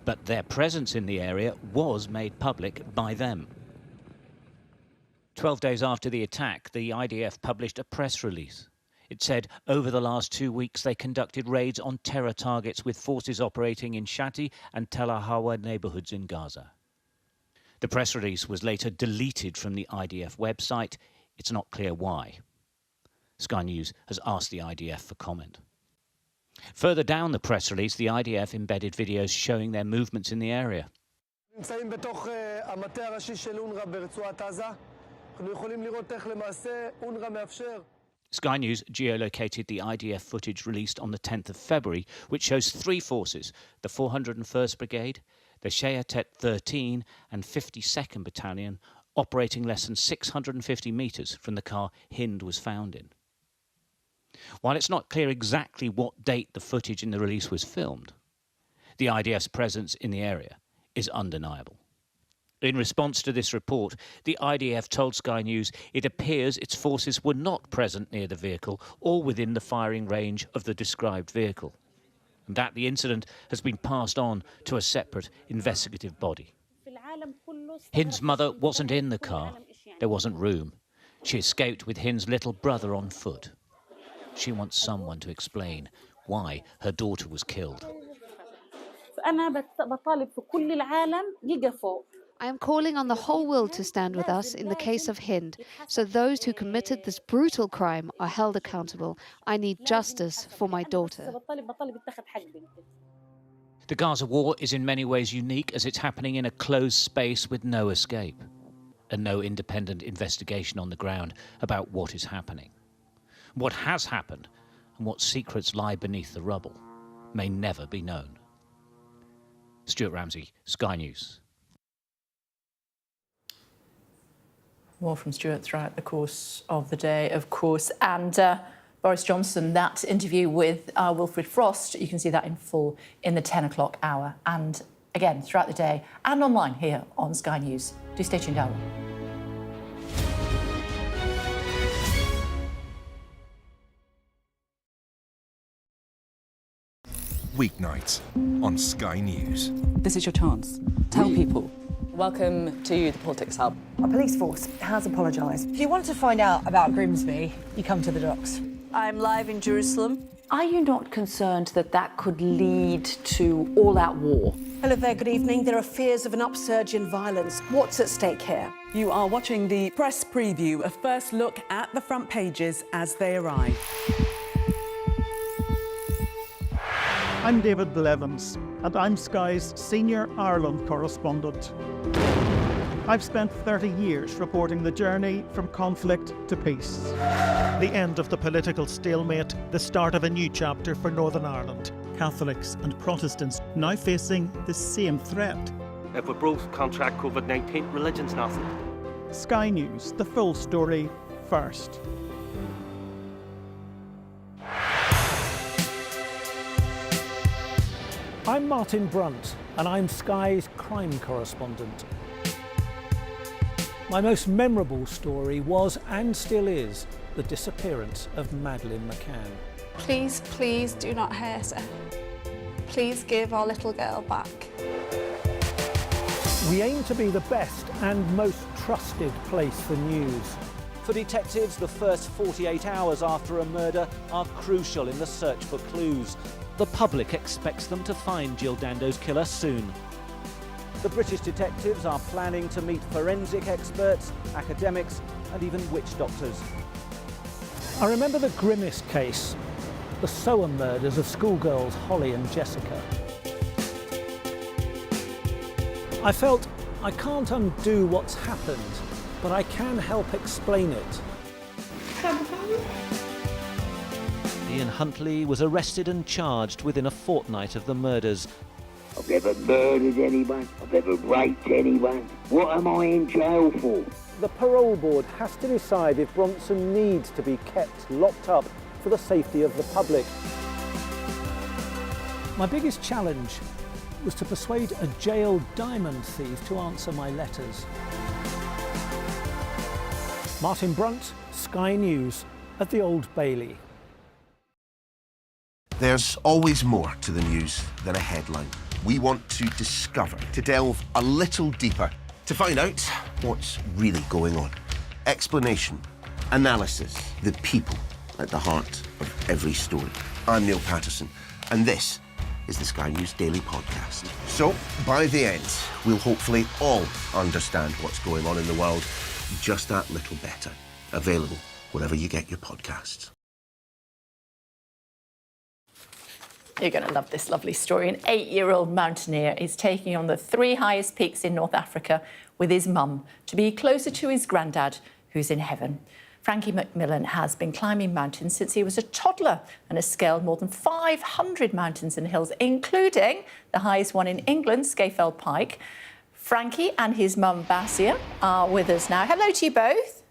But their presence in the area was made public by them. 12 days after the attack, the IDF published a press release. It said over the last 2 weeks they conducted raids on terror targets with forces operating in Shati and Tel Al-Hawa neighborhoods in Gaza. The press release was later deleted from the IDF website. It's not clear why. Sky News has asked the IDF for comment. Further down the press release, the IDF embedded videos showing their movements in the area. נמצאים בתוך המטה הראשי של אונר"א ברצועת עזה. אנחנו יכולים לראות איך למעשה אונר"א מאפשר. Sky News geolocated the IDF footage released on the 10th of February, which shows 3 forces, the 401st Brigade, the Shayatet 13 and 52nd Battalion, operating less than 650 metres from the car Hind was found in. While it's not clear exactly what date the footage in the release was filmed, the IDF's presence in the area is undeniable. In response to this report, the IDF told Sky News it appears its forces were not present near the vehicle or within the firing range of the described vehicle, and that the incident has been passed on to a separate investigative body. Hind's mother wasn't in the car. There wasn't room. She escaped with Hind's little brother on foot. She wants someone to explain why her daughter was killed. I am calling on the whole world to stand with us in the case of Hind, so those who committed this brutal crime are held accountable. I need justice for my daughter. The Gaza war is in many ways unique as it's happening in a closed space with no escape and no independent investigation on the ground about what is happening. What has happened and what secrets lie beneath the rubble may never be known. Stuart Ramsey, Sky News. More from Stuart throughout the course of the day, of course. And Boris Johnson, that interview with Wilfred Frost, you can see that in full in the 10 o'clock hour. And again, throughout the day and online here on Sky News. Do stay tuned out. Weeknights on Sky News. This is your chance. Tell people. Welcome to the Politics Hub. Our police force has apologised. If you want to find out about Grimsby, you come to the docks. I'm live in Jerusalem. Are you not concerned that that could lead to all-out war? Hello there, good evening. There are fears of an upsurge in violence. What's at stake here? You are watching the press preview, a first look at the front pages as they arrive. I'm David Blevins, and I'm Sky's senior Ireland correspondent. I've spent 30 years reporting the journey from conflict to peace. The end of the political stalemate, the start of a new chapter for Northern Ireland. Catholics and Protestants now facing the same threat. If we both contract COVID-19, religion's nothing. Sky News, the full story first. I'm Martin Brunt, and I'm Sky's crime correspondent. My most memorable story was, and still is, the disappearance of Madeleine McCann. Please, please do not hurt her. Please give our little girl back. We aim to be the best and most trusted place for news. For detectives, the first 48 hours after a murder are crucial in the search for clues. The public expects them to find Jill Dando's killer soon. The British detectives are planning to meet forensic experts, academics, and even witch doctors. I remember the grimmest case, the Soham murders of schoolgirls Holly and Jessica. I felt I can't undo what's happened, but I can help explain it. Ian Huntley was arrested and charged within a fortnight of the murders. I've never murdered anyone. I've never raped anyone. What am I in jail for? The parole board has to decide if Bronson needs to be kept locked up for the safety of the public. My biggest challenge was to persuade a jailed diamond thief to answer my letters. Martin Brunt, Sky News, at the Old Bailey. There's always more to the news than a headline. We want to discover, to delve a little deeper, to find out what's really going on. Explanation, analysis, the people at the heart of every story. I'm Neil Patterson, and this is the Sky News Daily Podcast. So, by the end, we'll hopefully all understand what's going on in the world just that little better. Available wherever you get your podcasts. You're going to love this lovely story. An 8-year-old mountaineer is taking on the 3 highest peaks in North Africa with his mum to be closer to his granddad, who's in heaven. Frankie McMillan has been climbing mountains since he was a toddler and has scaled more than 500 mountains and hills, including the highest one in England, Scafell Pike. Frankie and his mum, Basia, are with us now. Hello to you both.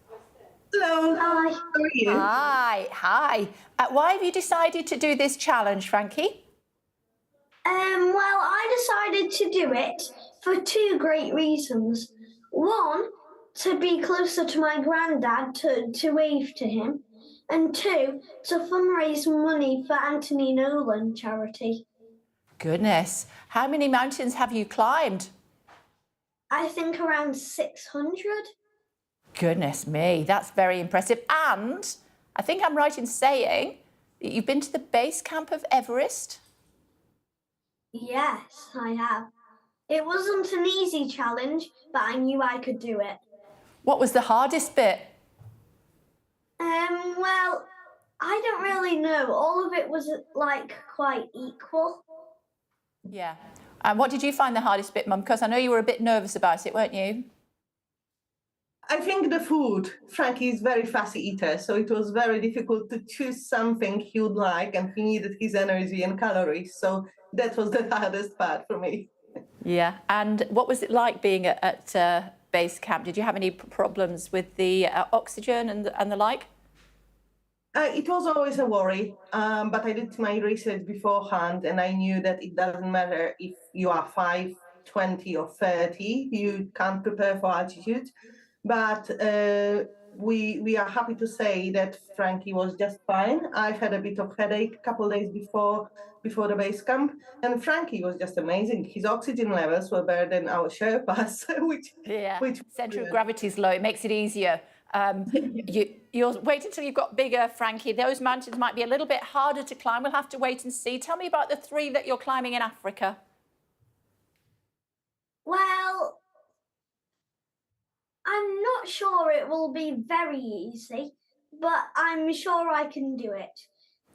Hello. Hi. How are you? Hi. Why have you decided to do this challenge, Frankie? Well, I decided to do it for 2 great reasons. One, to be closer to my granddad, to wave to him, and two, to fundraise money for Anthony Nolan charity. Goodness. How many mountains have you climbed? I think around 600. Goodness me, that's very impressive. And I think I'm right in saying that you've been to the base camp of Everest? Yes, I have. It wasn't an easy challenge, but I knew I could do it. What was the hardest bit? Well, I don't really know. All of it was quite equal. Yeah. And what did you find the hardest bit, Mum? Because I know you were a bit nervous about it, weren't you? I think the food. Frankie is very fussy eater, so it was very difficult to choose something he would like, and he needed his energy and calories. So that was the hardest part for me. Yeah. And what was it like being at base camp? Did you have any problems with the oxygen and the like? It was always a worry, but I did my research beforehand, and I knew that it doesn't matter if you are 5, 20 or 30, you can't prepare for altitude. But we are happy to say that Frankie was just fine. I've had a bit of headache a couple of days before the base camp, and Frankie was just amazing. His oxygen levels were better than our Sherpas, which centre of gravity is low. It makes it easier. You'll wait until you've got bigger, Frankie. Those mountains might be a little bit harder to climb. We'll have to wait and see. Tell me about the 3 that you're climbing in Africa. Well, I'm not sure it will be very easy, but I'm sure I can do it.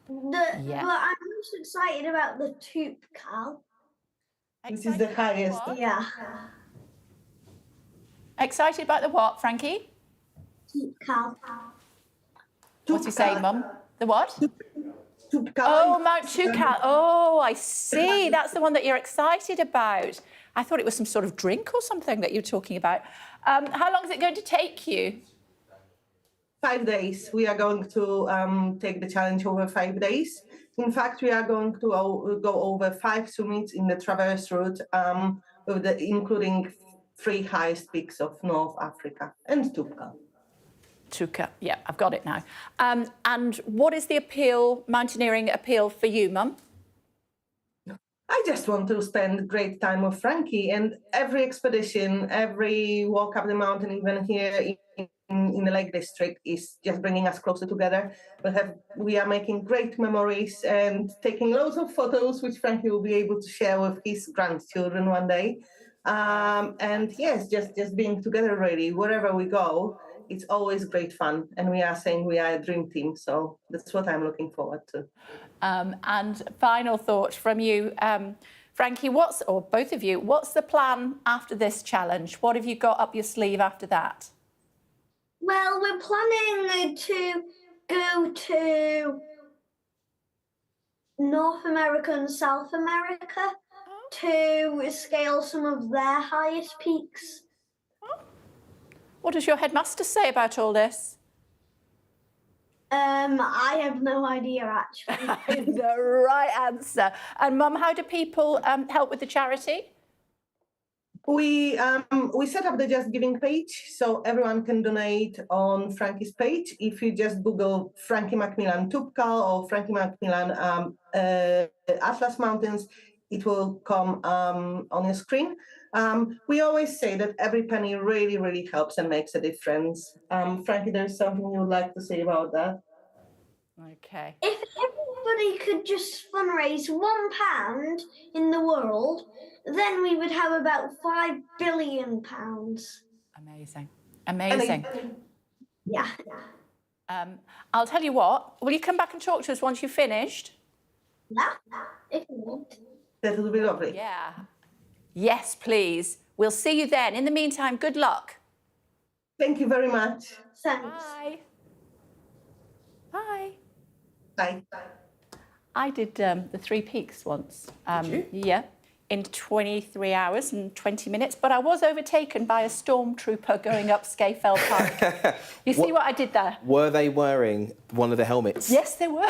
But I'm most excited about the Toubkal. Which is the highest. Yeah. Excited about the what, Frankie? Toubkal. What's he saying, Mum? The what? Toubkal. Oh, Mount Toubkal. Oh, I see. That's the one that you're excited about. I thought it was some sort of drink or something that you're talking about. How long is it going to take you? 5 days. We are going to take the challenge over 5 days. In fact, we are going to go over 5 summits in the traverse route, including 3 highest peaks of North Africa and Toubkal. Toubkal, yeah, I've got it now. And what is the mountaineering appeal for you, Mum? I just want to spend great time with Frankie, and every expedition, every walk up the mountain, even here in the Lake District, is just bringing us closer together. We are making great memories and taking loads of photos, which Frankie will be able to share with his grandchildren one day. And yes, just being together really, wherever we go, it's always great fun. And we are saying we are a dream team, so that's what I'm looking forward to. And final thought from you, Frankie, or both of you, what's the plan after this challenge? What have you got up your sleeve after that? Well, we're planning to go to North America and South America to scale some of their highest peaks. What does your headmaster say about all this? I have no idea, actually. The right answer. And Mum, how do people help with the charity? We set up the Just Giving page, so everyone can donate on Frankie's page. If you just Google Frankie Macmillan Toubkal or Frankie Macmillan Atlas Mountains, it will come on your screen. We always say that every penny really, really helps and makes a difference. Frankie, there's something you would like to say about that? Okay. If everybody could just fundraise £1 in the world, then we would have about £5 billion. Amazing. Amazing. Yeah. I'll tell you what, will you come back and talk to us once you've finished? Yeah, if you want. That will be lovely. Yeah. Yes, please. We'll see you then. In the meantime, good luck. Thank you very much. Thanks. Bye. Bye. Bye. I did the 3 peaks once. Did you? Yeah. in 23 hours and 20 minutes, but I was overtaken by a stormtrooper going up Scafell Park. You see what I did there? Were they wearing one of the helmets? Yes, they were.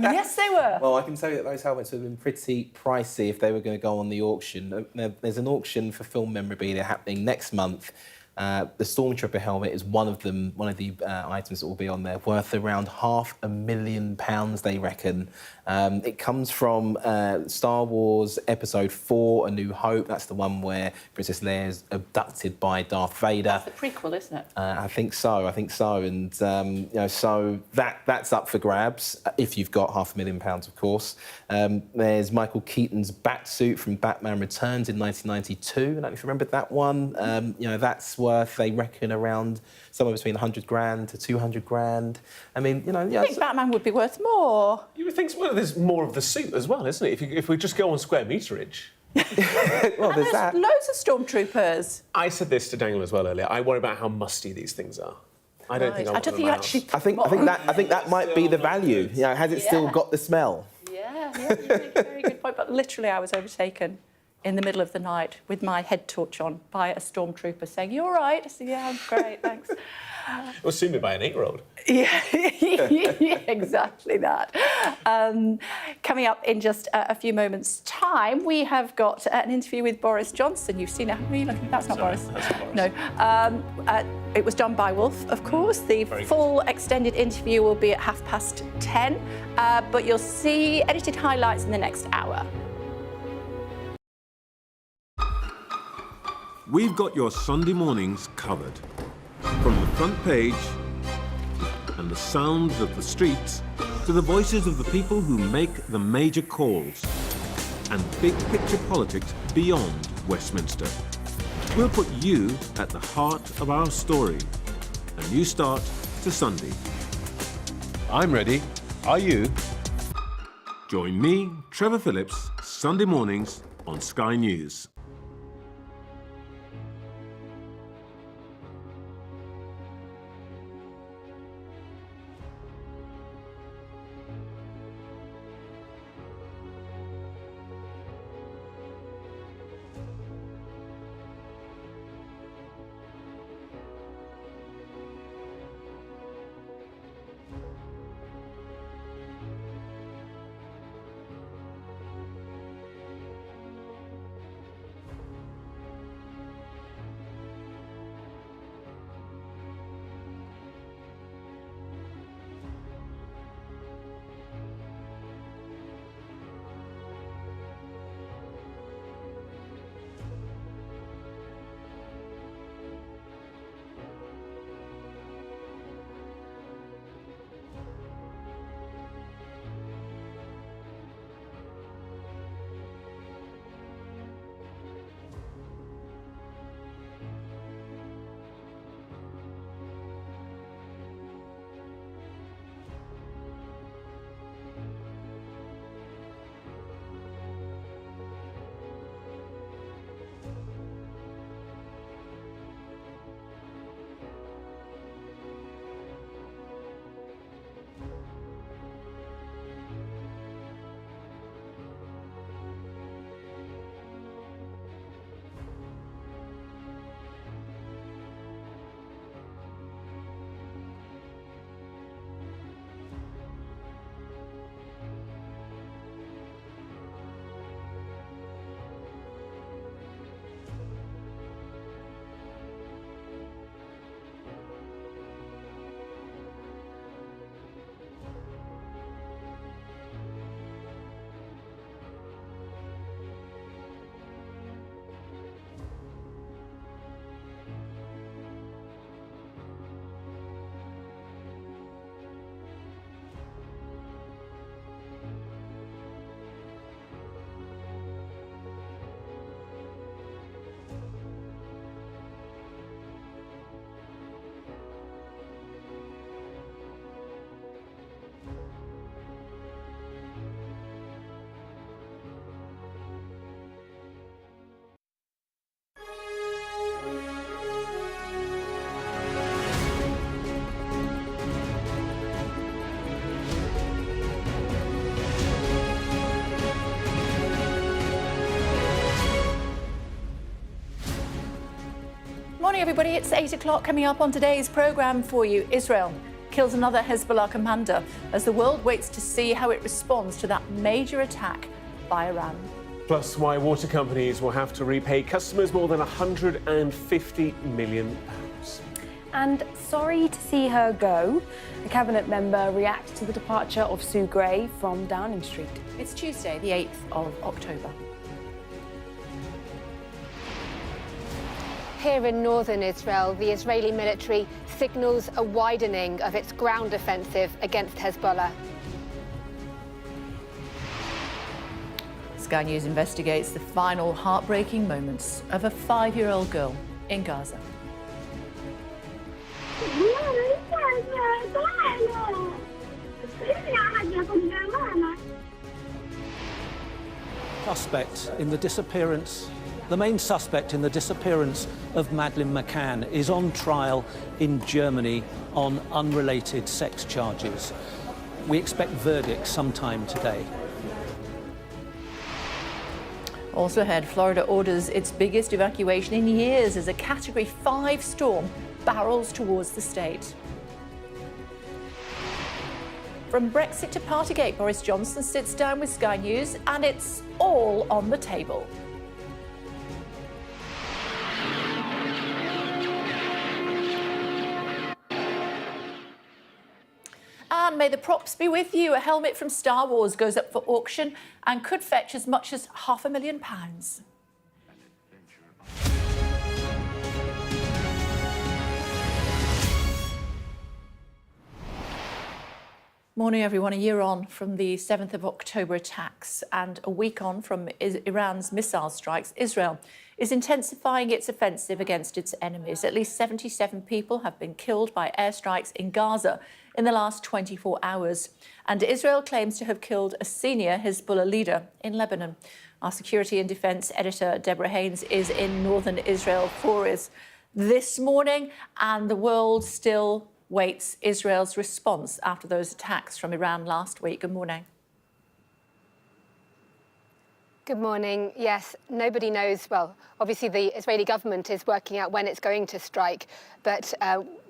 Yes, they were. Well, I can tell you that those helmets would have been pretty pricey if they were going to go on the auction. There's an auction for film memorabilia happening next month. The Stormtrooper helmet is one of them, one of the items that will be on there, worth around £500,000, they reckon. It comes from Star Wars Episode 4, A New Hope. That's the one where Princess Leia is abducted by Darth Vader. That's the prequel, isn't it? I think so. And you know, so that's up for grabs if you've got £500,000, of course. There's Michael Keaton's Batsuit from Batman Returns in 1992. I don't know if you remember that one. You know, that's worth, they reckon, around somewhere between 100 grand to 200 grand. I mean, you know, I think Batman would be worth more. You would think so. Well, there's more of the suit as well, isn't it? If we just go on square meterage. Well, there's that. Loads of stormtroopers. I said this to Daniel as well earlier. I worry about how musty these things are. I don't think I want them in my house. I think that might be the value. You know, has it still got the smell? Yeah, you make a very good point. But literally, I was overtaken in the middle of the night with my head torch on by a stormtrooper saying, "You all right?" I said, "Yeah, I'm great, thanks." Well, soon by an 8-year-old. Yeah, exactly that. Coming up in just a few moments' time, we have got an interview with Boris Johnson. You've seen it, haven't you? That's not Boris. That's not Boris. No. It was done by Wolf, of course. The full extended interview will be at 10:30, but you'll see edited highlights in the next hour. We've got your Sunday mornings covered. From the front page and the sounds of the streets to the voices of the people who make the major calls and big picture politics beyond Westminster. We'll put you at the heart of our story. A new start to Sunday. I'm ready. Are you? Join me, Trevor Phillips, Sunday mornings on Sky News. everybody. It's 8 o'clock. Coming up on today's programme for you, Israel kills another Hezbollah commander as the world waits to see how it responds to that major attack by Iran. Plus, why water companies will have to repay customers more than £150 million. And sorry to see her go. A cabinet member reacts to the departure of Sue Gray from Downing Street. It's Tuesday, the 8th of October. Here in northern Israel, the Israeli military signals a widening of its ground offensive against Hezbollah. Sky News investigates the final heartbreaking moments of a 5-year-old girl in Gaza. The main suspect in the disappearance of Madeleine McCann is on trial in Germany on unrelated sex charges. We expect verdicts sometime today. Also ahead, Florida orders its biggest evacuation in years as a Category 5 storm barrels towards the state. From Brexit to Partygate, Boris Johnson sits down with Sky News and it's all on the table. And may the props be with you. A helmet from Star Wars goes up for auction and could fetch as much as £500,000. Morning, everyone. A year on from the 7th of October attacks and a week on from Iran's missile strikes, Israel is intensifying its offensive against its enemies. At least 77 people have been killed by airstrikes in Gaza in the last 24 hours. And Israel claims to have killed a senior Hezbollah leader in Lebanon. Our security and defence editor, Deborah Haynes, is in northern Israel for us this morning, and the world still waits Israel's response after those attacks from Iran last week. Good morning. Good morning. Yes, nobody knows. Well, obviously the Israeli government is working out when it's going to strike, but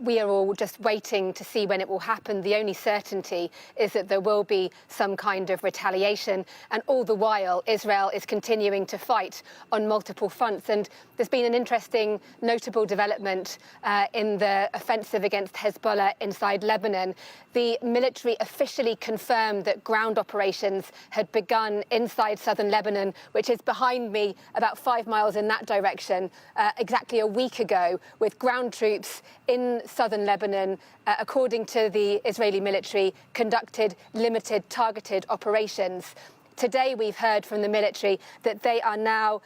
we are all just waiting to see when it will happen. The only certainty is that there will be some kind of retaliation, and all the while Israel is continuing to fight on multiple fronts. And there's been an interesting, notable development in the offensive against Hezbollah inside Lebanon. The military officially confirmed that ground operations had begun inside southern Lebanon, which is behind me about 5 miles in that direction, exactly a week ago, with ground troops in southern Lebanon, according to the Israeli military, conducted limited targeted operations. Today we've heard from the military that they are now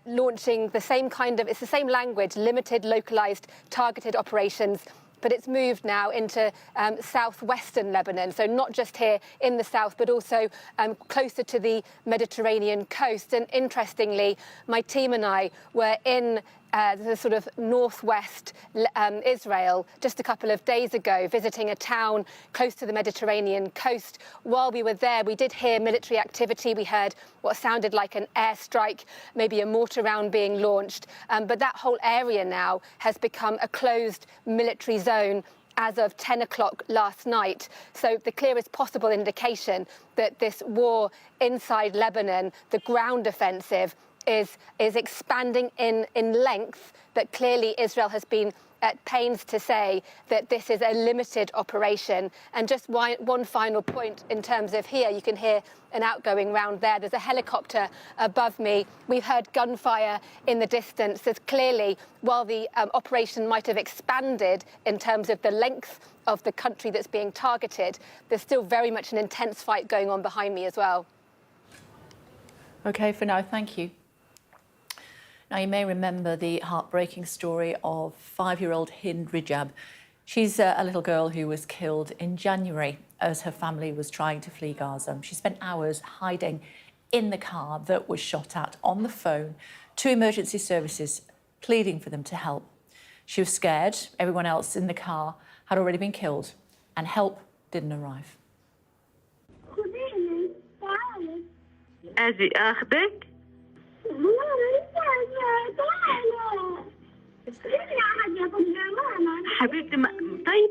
launching the same kind of, it's the same language, limited, localized, targeted operations, but it's moved now into southwestern Lebanon, so not just here in the south, but also closer to the Mediterranean coast. And interestingly, my team and I were in the sort of northwest Israel just a couple of days ago, visiting a town close to the Mediterranean coast. While we were there, we did hear military activity. We heard what sounded like an airstrike, maybe a mortar round being launched. But that whole area now has become a closed military zone as of 10 o'clock last night. So the clearest possible indication that this war inside Lebanon, the ground offensive, is expanding in length, but clearly Israel has been at pains to say that this is a limited operation. And just one final point in terms of here, you can hear an outgoing round there. There's a helicopter above me. We've heard gunfire in the distance. There's clearly, while the operation might have expanded in terms of the length of the country that's being targeted, there's still very much an intense fight going on behind me as well. OK, for now, thank you. Now, you may remember the heartbreaking story of 5-year-old Hind Rijab. She's a little girl who was killed in January as her family was trying to flee Gaza. She spent hours hiding in the car that was shot at, on the phone to emergency services, pleading for them to help. She was scared. Everyone else in the car had already been killed, and help didn't arrive. حبيبتي طيب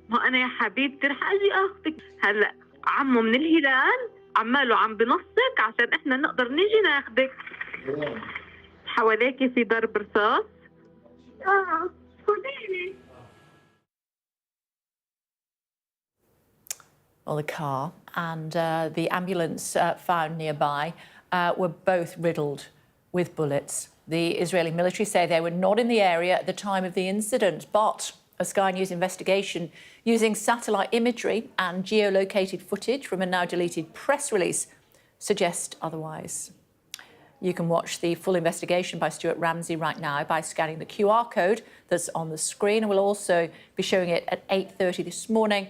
ما انا يا حبيبتي رح اجي اخذك هلا. عمو من الهلال عماله عم بنصك عشان احنا نقدر نيجي ناخذك. حواليكي في ضرب رصاص؟ خذيني. Well, the car and the ambulance found nearby were both riddled with bullets. The Israeli military say they were not in the area at the time of the incident, but a Sky News investigation using satellite imagery and geolocated footage from a now-deleted press release suggests otherwise. You can watch the full investigation by Stuart Ramsey right now by scanning the QR code that's on the screen, and we'll also be showing it at 8:30 this morning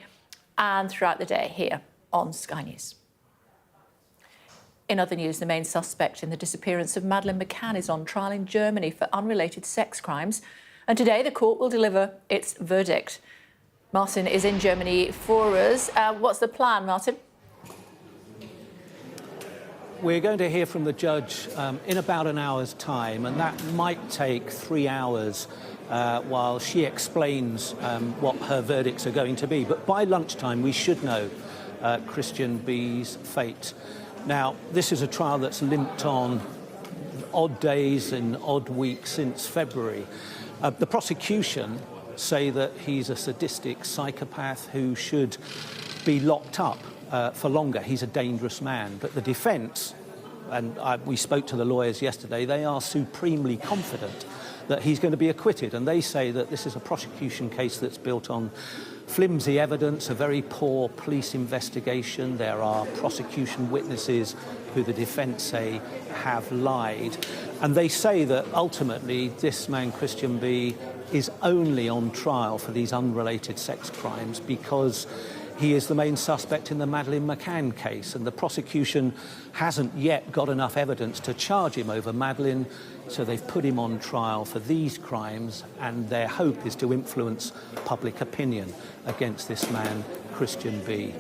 and throughout the day here on Sky News. In other news, the main suspect in the disappearance of Madeleine McCann is on trial in Germany for unrelated sex crimes. And today the court will deliver its verdict. Martin is in Germany for us. What's the plan, Martin? We're going to hear from the judge in about an hour's time, and that might take 3 hours while she explains what her verdicts are going to be. But by lunchtime, we should know Christian B's fate. Now, this is a trial that's limped on odd days and odd weeks since February. The prosecution say that he's a sadistic psychopath who should be locked up for longer. He's a dangerous man. But the defence, and we spoke to the lawyers yesterday, they are supremely confident that he's going to be acquitted. And they say that this is a prosecution case that's built on flimsy evidence, a very poor police investigation. There are prosecution witnesses who the defence say have lied. And they say that ultimately this man, Christian B, is only on trial for these unrelated sex crimes because he is the main suspect in the Madeleine McCann case, and the prosecution hasn't yet got enough evidence to charge him over Madeleine, so they've put him on trial for these crimes, and their hope is to influence public opinion against this man, Christian B.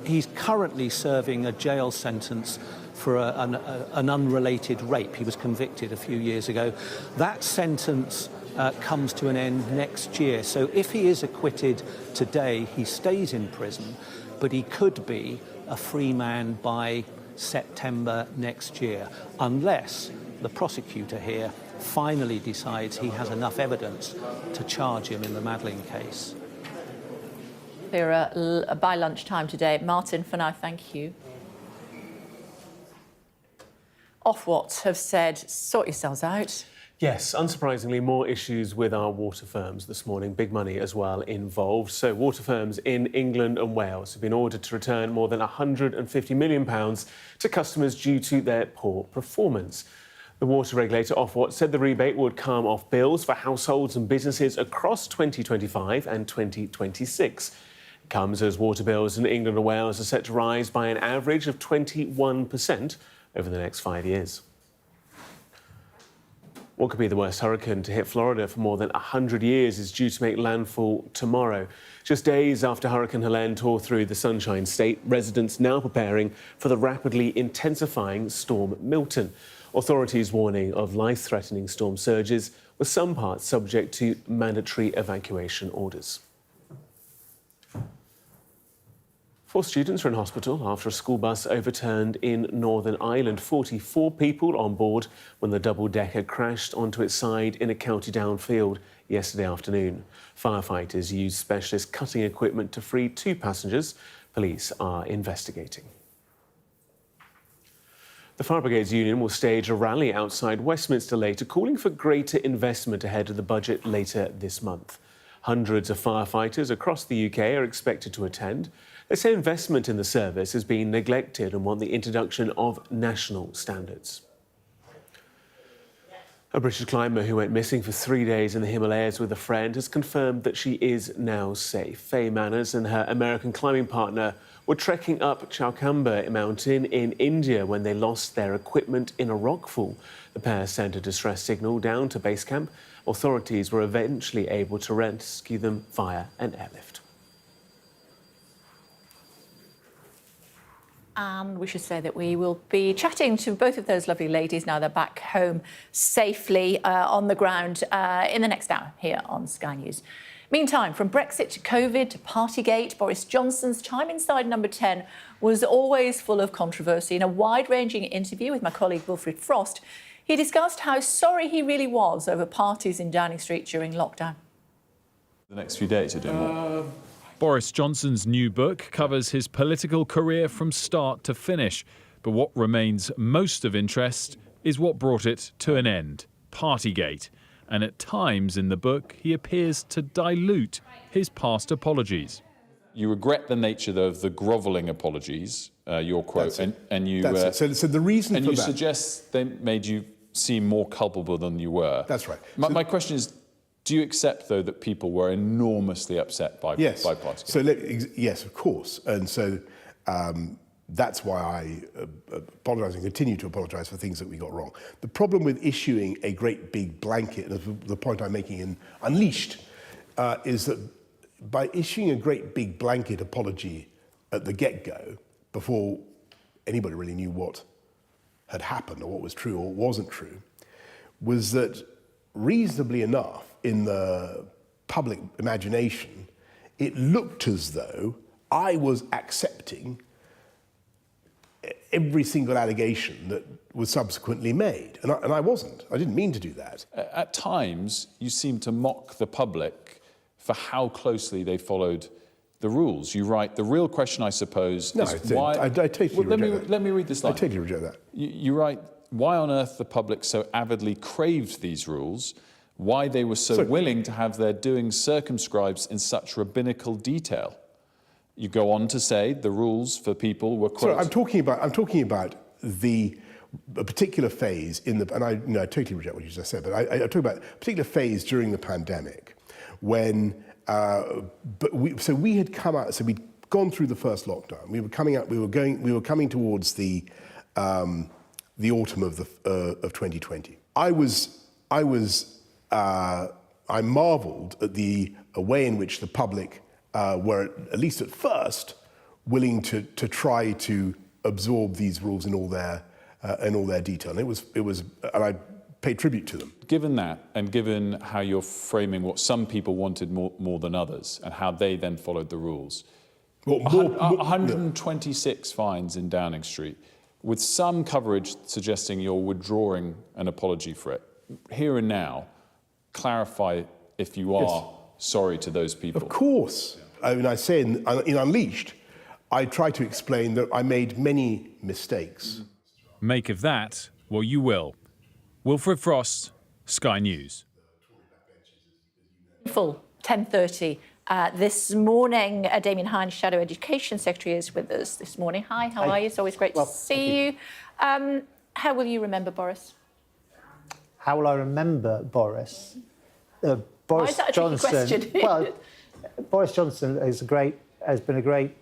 He's currently serving a jail sentence for an unrelated rape. He was convicted a few years ago. That sentence comes to an end next year. So if he is acquitted today, he stays in prison, but he could be a free man by September next year, unless the prosecutor here finally decides he has enough evidence to charge him in the Madeleine case. Clear by lunchtime today. Martin, for now, thank you. Ofwat have said, sort yourselves out. Yes, unsurprisingly, more issues with our water firms this morning. Big money as well involved. So water firms in England and Wales have been ordered to return more than £150 million to customers due to their poor performance. The water regulator, Ofwat, said the rebate would come off bills for households and businesses across 2025 and 2026. It comes as water bills in England and Wales are set to rise by an average of 21% over the next 5 years. What could be the worst hurricane to hit Florida for more than 100 years is due to make landfall tomorrow. Just days after Hurricane Helene tore through the Sunshine State, residents now preparing for the rapidly intensifying Storm Milton. Authorities warning of life-threatening storm surges, with some parts subject to mandatory evacuation orders. 4 students are in hospital after a school bus overturned in Northern Ireland. 44 people on board when the double-decker crashed onto its side in a County Down field yesterday afternoon. Firefighters used specialist cutting equipment to free 2 passengers. Police are investigating. The Fire Brigades Union will stage a rally outside Westminster later, calling for greater investment ahead of the budget later this month. Hundreds of firefighters across the UK are expected to attend. They say investment in the service has been neglected and want the introduction of national standards. A British climber who went missing for 3 days in the Himalayas with a friend has confirmed that she is now safe. Faye Manners and her American climbing partner were trekking up Chowkamba mountain in India when they lost their equipment in a rockfall. The pair sent a distress signal down to base camp. Authorities were eventually able to rescue them via an airlift. And we should say that we will be chatting to both of those lovely ladies now they're back home safely on the ground in the next hour here on Sky News. Meantime, from Brexit to COVID to Partygate, Boris Johnson's time inside Number 10 was always full of controversy. In a wide-ranging interview with my colleague Wilfred Frost, he discussed how sorry he really was over parties in Downing Street during lockdown. The next few days you're doing what? Boris Johnson's new book covers his political career from start to finish. But what remains most of interest is what brought it to an end, Partygate. And at times in the book, he appears to dilute his past apologies. You regret the nature of the grovelling apologies, your quote, and you... That's it. So the reason and for you that... suggest they made you seem more culpable than you were. That's right. My question is, do you accept, though, that people were enormously upset by Partygate? So yes, of course. And so that's why I apologise and continue to apologise for things that we got wrong. The problem with issuing a great big blanket, and the point I'm making in Unleashed, is that by issuing a great big blanket apology at the get-go, before anybody really knew what had happened or what was true or wasn't true, was that reasonably enough, in the public imagination, it looked as though I was accepting every single allegation that was subsequently made. And I wasn't. I didn't mean to do that. At times, you seem to mock the public for how closely they followed the rules. You write, the real question, I suppose, is why... I totally reject that. Let me read this line. I totally reject that. You write, why on earth the public so avidly craved these rules, why they were so willing to have their doings circumscribed in such rabbinical detail. You go on to say the rules for people were, quote... So I'm talking about a particular phase in the... And I totally reject what you just said, but I talk about a particular phase during the pandemic when... we had come out... So we'd gone through the first lockdown. We were coming out... We were coming towards the autumn of 2020. I marvelled at the way in which the public were, at least at first, willing to try to absorb these rules in all their detail. And and I pay tribute to them. Given that, and given how you're framing what some people wanted more than others, and how they then followed the rules, 126 fines in Downing Street, with some coverage suggesting you're withdrawing an apology for it. Here and now, clarify if you are sorry to those people. Of course. I mean, I say in Unleashed, I try to explain that I made many mistakes. Make of that what you will. Wilfred Frost, Sky News. Full 10:30 this morning. Damien Hines, Shadow Education Secretary, is with us this morning. Hi, how are you? It's always great to see you. How will you remember Boris? How will I remember Boris? Boris Why is that a Johnson. Tricky question? Well, Boris Johnson has been a great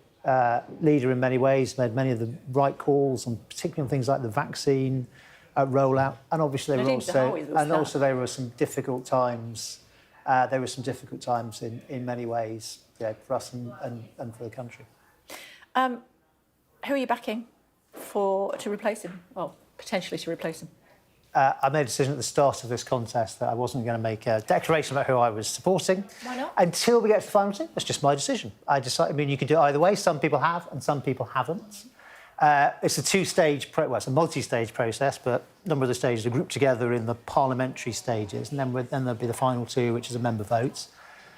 leader in many ways. Made many of the right calls, particularly on things like the vaccine rollout. And obviously, there were some difficult times. There were some difficult times in many ways, for us and for the country. Who are you backing to replace him? Well, potentially to replace him. I made a decision at the start of this contest that I wasn't going to make a declaration about who I was supporting. Why not? Until we get to the final thing. That's just my decision. You can do it either way. Some people have and some people haven't. It's a it's a multi-stage process, but a number of the stages are grouped together in the parliamentary stages, and then there'll be the final two, which is a member vote.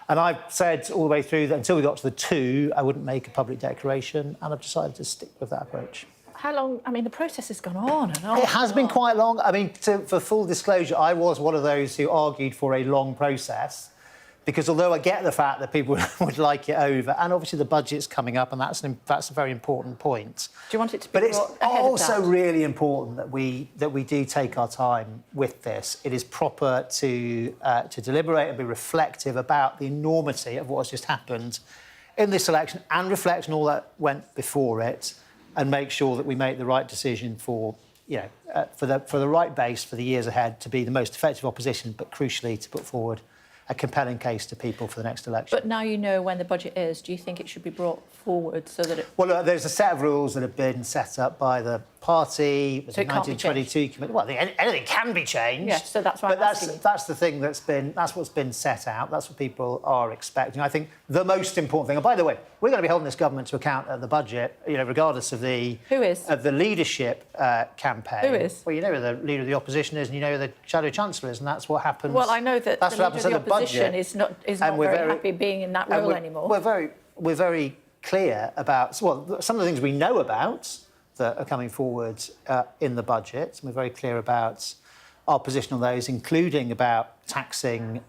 And I've said all the way through that until we got to the two, I wouldn't make a public declaration, and I've decided to stick with that approach. How long? I mean, the process has gone on and on. It has been quite long. I mean, for full disclosure, I was one of those who argued for a long process, because although I get the fact that people would like it over, and obviously the budget's coming up, and that's a very important point. Do you want it to be? But it's also of that? really important that we do take our time with this. It is proper to deliberate and be reflective about the enormity of what has just happened in this election, and reflect on all that went before it, and make sure that we make the right decision for the right base for the years ahead to be the most effective opposition, but crucially to put forward a compelling case to people for the next election. But now you know when the budget is, do you think it should be brought forward so that it... Well, look, there's a set of rules that have been set up by the party. So it can't be 1922 committee. Well, anything can be changed. Yes, so that's why But that's the thing that's what's been set out. That's what people are expecting. I think the most important thing. And by the way, we're going to be holding this government to account at the budget. You know, regardless of the leadership campaign. Who is? Well, you know who the leader of the opposition is, and you know who the shadow chancellor is, and that's what happens. Well, I know that that's the what leader happens of the at opposition budget. is not very happy being in that role anymore. We're very clear about some of the things we know about that are coming forward in the budget. We're very clear about our position on those, including about taxing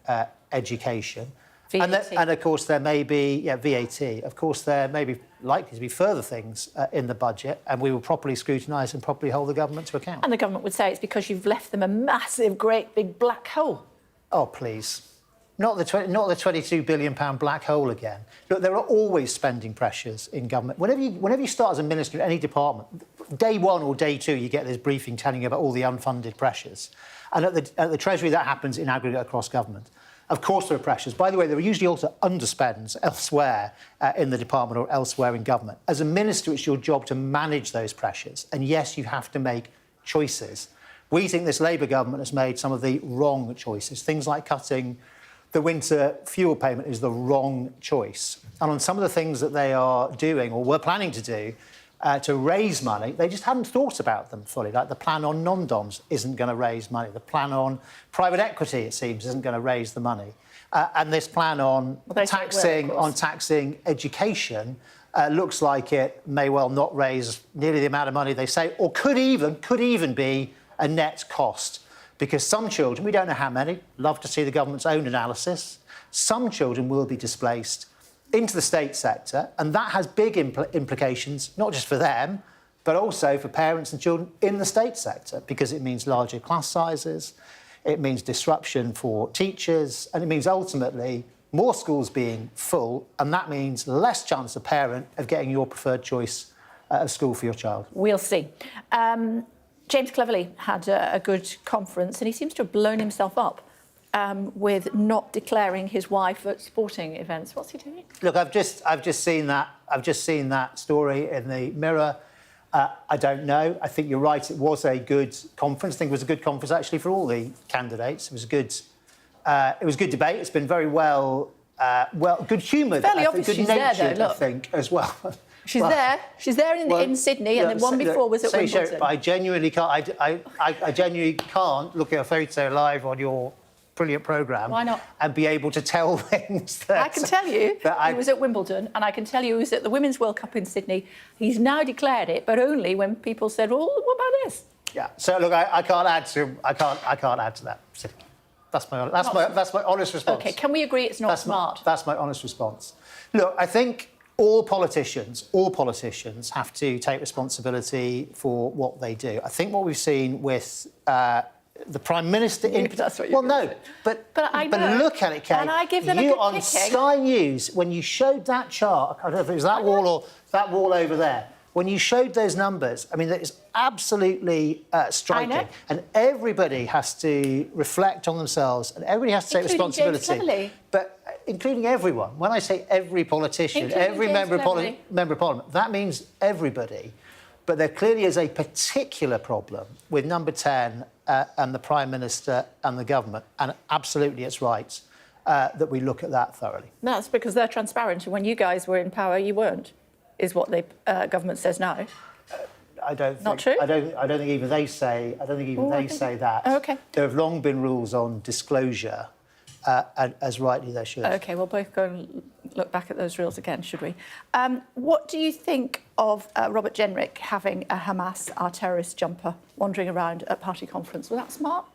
education. VAT. And of course, there may be VAT. Of course, there may be likely to be further things in the budget, and we will properly scrutinise and properly hold the government to account. And the government would say it's because you've left them a massive, great big black hole. Oh, please. Not the £22 billion black hole again. Look, there are always spending pressures in government. Whenever you start as a minister in any department, day one or day two, you get this briefing telling you about all the unfunded pressures. And at the Treasury, that happens in aggregate across government. Of course there are pressures. By the way, there are usually also underspends elsewhere in the department or elsewhere in government. As a minister, it's your job to manage those pressures. And yes, you have to make choices. We think this Labour government has made some of the wrong choices. Things like cutting the winter fuel payment is the wrong choice. And on some of the things that they are doing or were planning to do to raise money, they just hadn't thought about them fully. Like the plan on non-doms isn't going to raise money. The plan on private equity, it seems, isn't going to raise the money. And this plan on taxing education looks like it may well not raise nearly the amount of money they say, or could even be a net cost. Because some children, we don't know how many, love to see the government's own analysis, some children will be displaced into the state sector, and that has big implications, not just for them, but also for parents and children in the state sector, because it means larger class sizes, it means disruption for teachers, and it means ultimately more schools being full, and that means less chance a parent of getting your preferred choice of school for your child. We'll see. James Cleverly had a good conference, and he seems to have blown himself up with not declaring his wife at sporting events. What's he doing? Look, I've just seen that. I've just seen that story in the Mirror. I don't know. I think you're right. It was a good conference. I think it was a good conference actually for all the candidates. It was a good. It was a good debate. It's been very well, good humoured. Fairly obvious she's there, though. Look. I think as well. She's there. She's there in Sydney, and the one before was at Wimbledon. I genuinely can't. I genuinely can't look at a photo live on your brilliant programme. Why not? And be able to tell things that I can tell you he was at Wimbledon, and I can tell you he was at the Women's World Cup in Sydney. He's now declared it, but only when people said, "Oh, what about this?" Yeah. So look, I can't add to. I can't add to that. That's my honest response. Okay. Can we agree it's not smart? That's my honest response. Look, I think all politicians have to take responsibility for what they do. I think what we've seen with the Prime Minister in... That's what you're but know. Look at it, Kate. And I give them you a good on kicking. Sky News, when you showed that chart, I don't know if it was that wall or that wall over there, when you showed those numbers, I mean, that is absolutely striking. And everybody has to reflect on themselves and everybody has to take responsibility. But including everyone. When I say every politician, every member of Parliament, that means everybody. But there clearly is a particular problem with number 10 and the Prime Minister and the government. And absolutely it's right that we look at that thoroughly. That's because they're transparent. And when you guys were in power, you weren't, is what the government says now. I don't Not think, true? I don't think even they say. I don't think even they say that. Oh, OK. There have long been rules on disclosure, as rightly they should. OK, we'll both go and look back at those rules again, should we? What do you think of Robert Jenrick having a Hamas, our terrorist jumper, wandering around at party conference? Was that smart?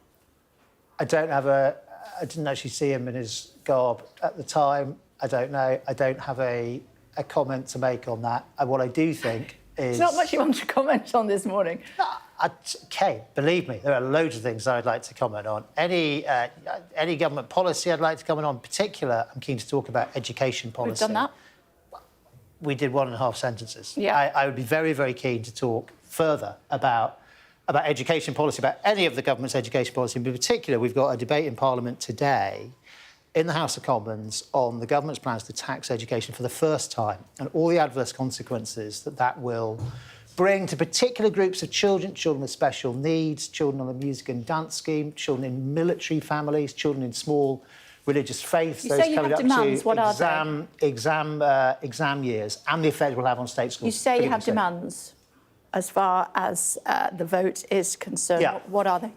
I didn't actually see him in his garb at the time. I don't know. I don't have a comment to make on that. And what I do think is... There's not much you want to comment on this morning. OK, believe me, there are loads of things I'd like to comment on. Any government policy I'd like to comment on. In particular, I'm keen to talk about education policy. We've done that. We did 1.5 sentences. Yeah. I would be very, very keen to talk further about education policy, about any of the government's education policy. In particular, we've got a debate in Parliament today in the House of Commons on the government's plans to tax education for the first time and all the adverse consequences that that will bring to particular groups of children, children with special needs, children on the music and dance scheme, children in military families, children in small religious faiths, You say you have demands. What are they? Exam years, and the effect it will have on state schools. You say you have demands as far as the vote is concerned. Yeah. What are they?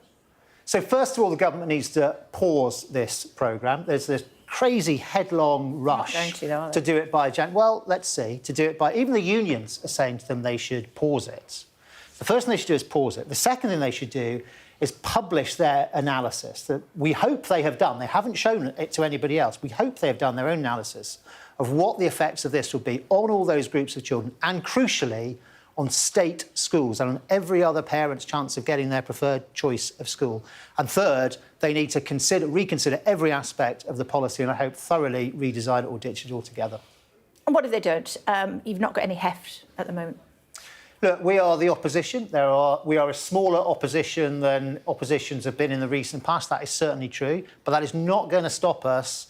So first of all, the government needs to pause this programme. There's this crazy headlong rush to do it by January. Well, let's see, to do it by... Even the unions are saying to them they should pause it. The first thing they should do is pause it. The second thing they should do is publish their analysis that we hope they have done. They haven't shown it to anybody else. We hope they have done their own analysis of what the effects of this will be on all those groups of children and, crucially, on state schools and on every other parent's chance of getting their preferred choice of school. And third, they need to reconsider every aspect of the policy and, I hope, thoroughly redesign it or ditch it altogether. And what if they don't? You've not got any heft at the moment. Look, we are the opposition. We are a smaller opposition than oppositions have been in the recent past. That is certainly true. But that is not going to stop us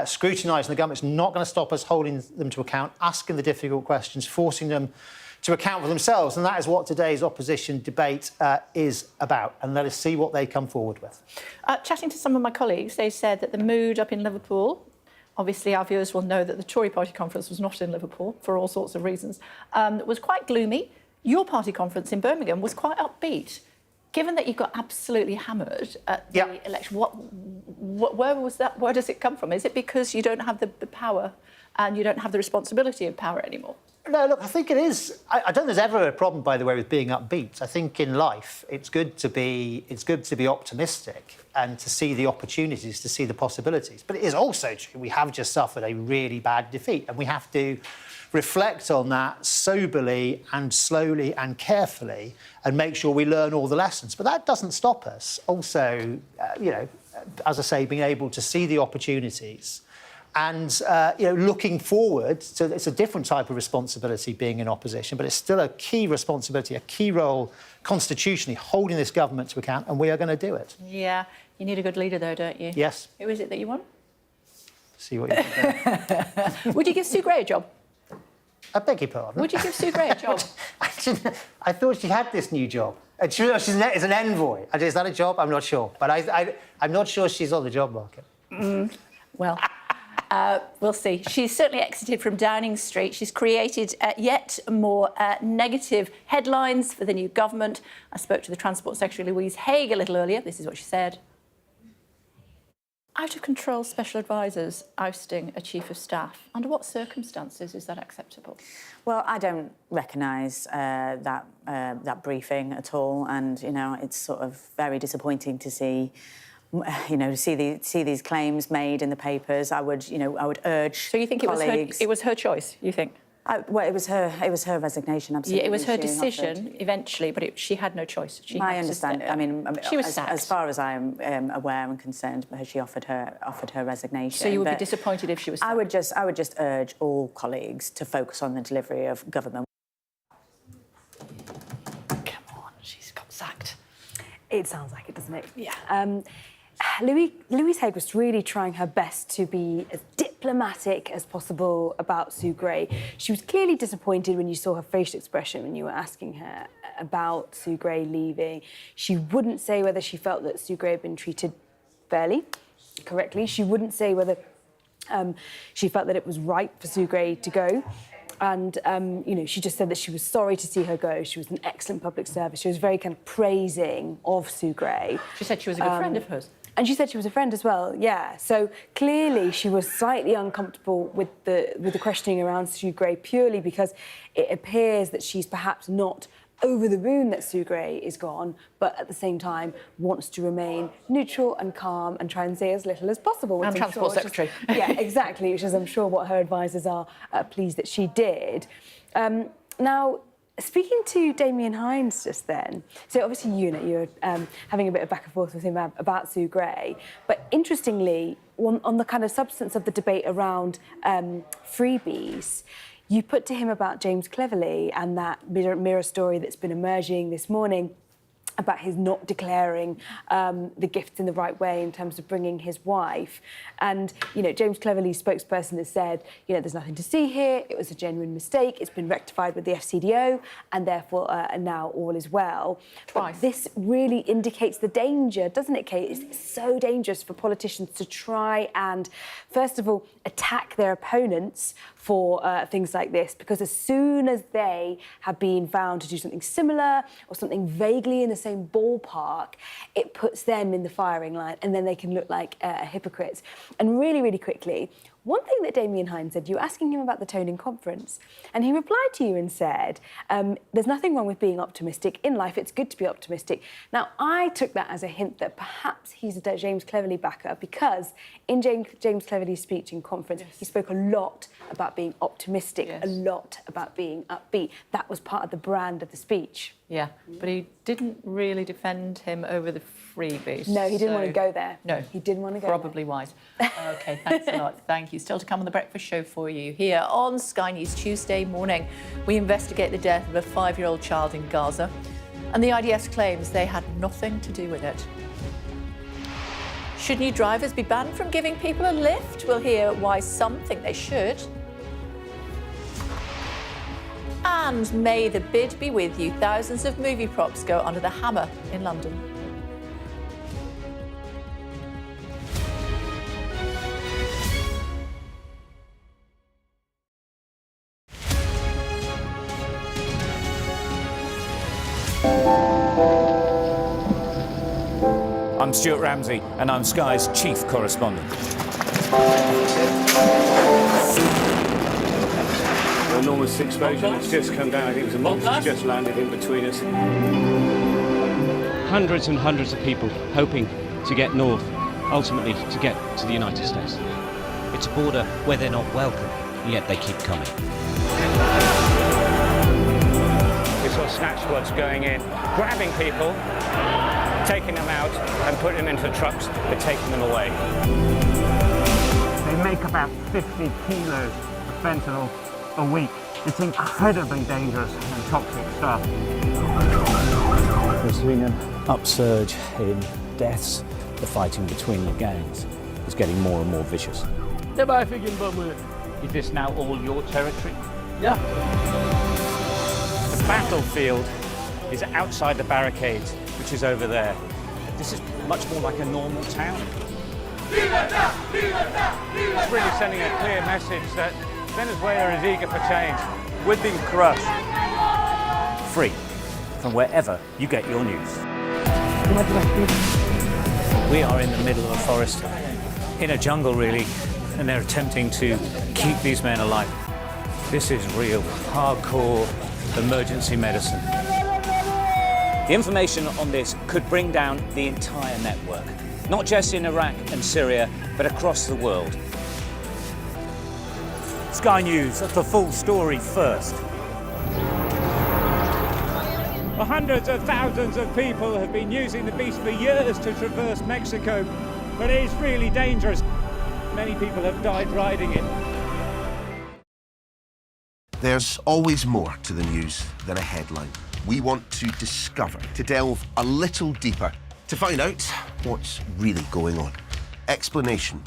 scrutinising the government. It's not going to stop us holding them to account, asking the difficult questions, forcing them to account for themselves. And that is what today's opposition debate is about. And let us see what they come forward with. Chatting to some of my colleagues, they said that the mood up in Liverpool, obviously our viewers will know that the Tory party conference was not in Liverpool for all sorts of reasons, was quite gloomy. Your party conference in Birmingham was quite upbeat. Given that you got absolutely hammered at the election, where was that? Where does it come from? Is it because you don't have the power and you don't have the responsibility of power anymore? No, look, I think it is. I don't think there's ever a problem, by the way, with being upbeat. I think in life it's good to be optimistic and to see the opportunities, to see the possibilities. But it is also true we have just suffered a really bad defeat, and we have to reflect on that soberly and slowly and carefully and make sure we learn all the lessons. But that doesn't stop us also, as I say, being able to see the opportunities and, looking forward to... It's a different type of responsibility being in opposition, but it's still a key responsibility, a key role constitutionally, holding this government to account, and we are going to do it. Yeah. You need a good leader, though, don't you? Yes. Who is it that you want? See what you can do. Would you give Sue Gray a job? I beg your pardon? Would you give Sue Gray a job? I thought she had this new job. She's an envoy. Is that a job? I'm not sure. But I'm not sure she's on the job market. Well, we'll see. She's certainly exited from Downing Street. She's created yet more negative headlines for the new government. I spoke to the Transport Secretary Louise Haigh a little earlier. This is what she said. Out-of-control special advisers ousting a chief of staff. Under what circumstances is that acceptable? Well, I don't recognise that briefing at all, and it's sort of very disappointing to see. To see these claims made in the papers. I would urge. So you think colleagues... it was her choice? You think? Well, it was her resignation. Absolutely. Yeah, it was her decision eventually, but she had no choice. I understand. I mean, she was sacked. As far as I am aware and concerned, she offered her resignation. So you would be disappointed if she was sacked? I would just urge all colleagues to focus on the delivery of government. Come on, she's got sacked. It sounds like it, doesn't it? Yeah. Louise Haigh was really trying her best to be as diplomatic as possible about Sue Gray. She was clearly disappointed when you saw her facial expression when you were asking her about Sue Gray leaving. She wouldn't say whether she felt that Sue Gray had been treated fairly, correctly. She wouldn't say whether she felt that it was right for Sue Gray to go. And, she just said that she was sorry to see her go. She was an excellent public service. She was very kind of praising of Sue Gray. She said she was a good friend of hers. And she said she was a friend as well, yeah. So clearly she was slightly uncomfortable with the questioning around Sue Gray purely because it appears that she's perhaps not over the moon that Sue Gray is gone, but at the same time wants to remain neutral and calm and try and say as little as possible. And Transport Secretary. Yeah, exactly, which is, I'm sure, what her advisors are pleased that she did. Now, speaking to Damien Hines just then, so obviously you're having a bit of back and forth with him about Sue Gray, but interestingly, on the kind of substance of the debate around freebies, you put to him about James Cleverly and that mirror story that's been emerging this morning about his not declaring the gifts in the right way in terms of bringing his wife. And, you know, James Cleverly's spokesperson has said, you know, there's nothing to see here, it was a genuine mistake, it's been rectified with the FCDO, and therefore now all is well. Twice. But this really indicates the danger, doesn't it, Kate? It's so dangerous for politicians to try and, first of all, attack their opponents for things like this, because as soon as they have been found to do something similar or something vaguely in the same ballpark, it puts them in the firing line, and then they can look like hypocrites. And really, really quickly, one thing that Damien Hines said, you were asking him about the tone in conference, and he replied to you and said, there's nothing wrong with being optimistic. In life, it's good to be optimistic. Now, I took that as a hint that perhaps he's a James Cleverly backer, because in James Cleverly's speech in conference, he spoke a lot about being optimistic, a lot about being upbeat. That was part of the brand of the speech. Yeah, but he didn't really defend him over the freebies. No, he didn't want to go there. No. He didn't want to go Probably wise. OK, thanks a lot. Thank you. Still to come on The Breakfast Show for you here on Sky News Tuesday morning. We investigate the death of a 5-year-old child in Gaza, and the IDF claims they had nothing to do with it. Should new drivers be banned from giving people a lift? We'll hear why some think they should. And may the bid be with you. Thousands of movie props go under the hammer in London. I'm Stuart Ramsey, and I'm Sky's chief correspondent. An enormous explosion that's just come down. I think it was a monster just landed in between us. Hundreds and hundreds of people hoping to get north, ultimately to get to the United States. It's a border where they're not welcome, yet they keep coming. We saw snatch squads going in, grabbing people, taking them out and putting them into trucks and taking them away. They make about 50 kilos of fentanyl a week. It's incredibly dangerous and toxic stuff. There's been an upsurge in deaths. The fighting between the gangs is getting more and more vicious. Is this now all your territory? Yeah. The battlefield is outside the barricades, which is over there. This is much more like a normal town. It's really sending a clear message that Venezuela is eager for change. We've been crushed. Free from wherever you get your news. We are in the middle of a forest, in a jungle really, and they're attempting to keep these men alive. This is real, hardcore emergency medicine. The information on this could bring down the entire network, not just in Iraq and Syria, but across the world. Sky News, the full story first. Hundreds of thousands of people have been using the beast for years to traverse Mexico, but it is really dangerous. Many people have died riding it. There's always more to the news than a headline. We want to discover, to delve a little deeper, to find out what's really going on. Explanation,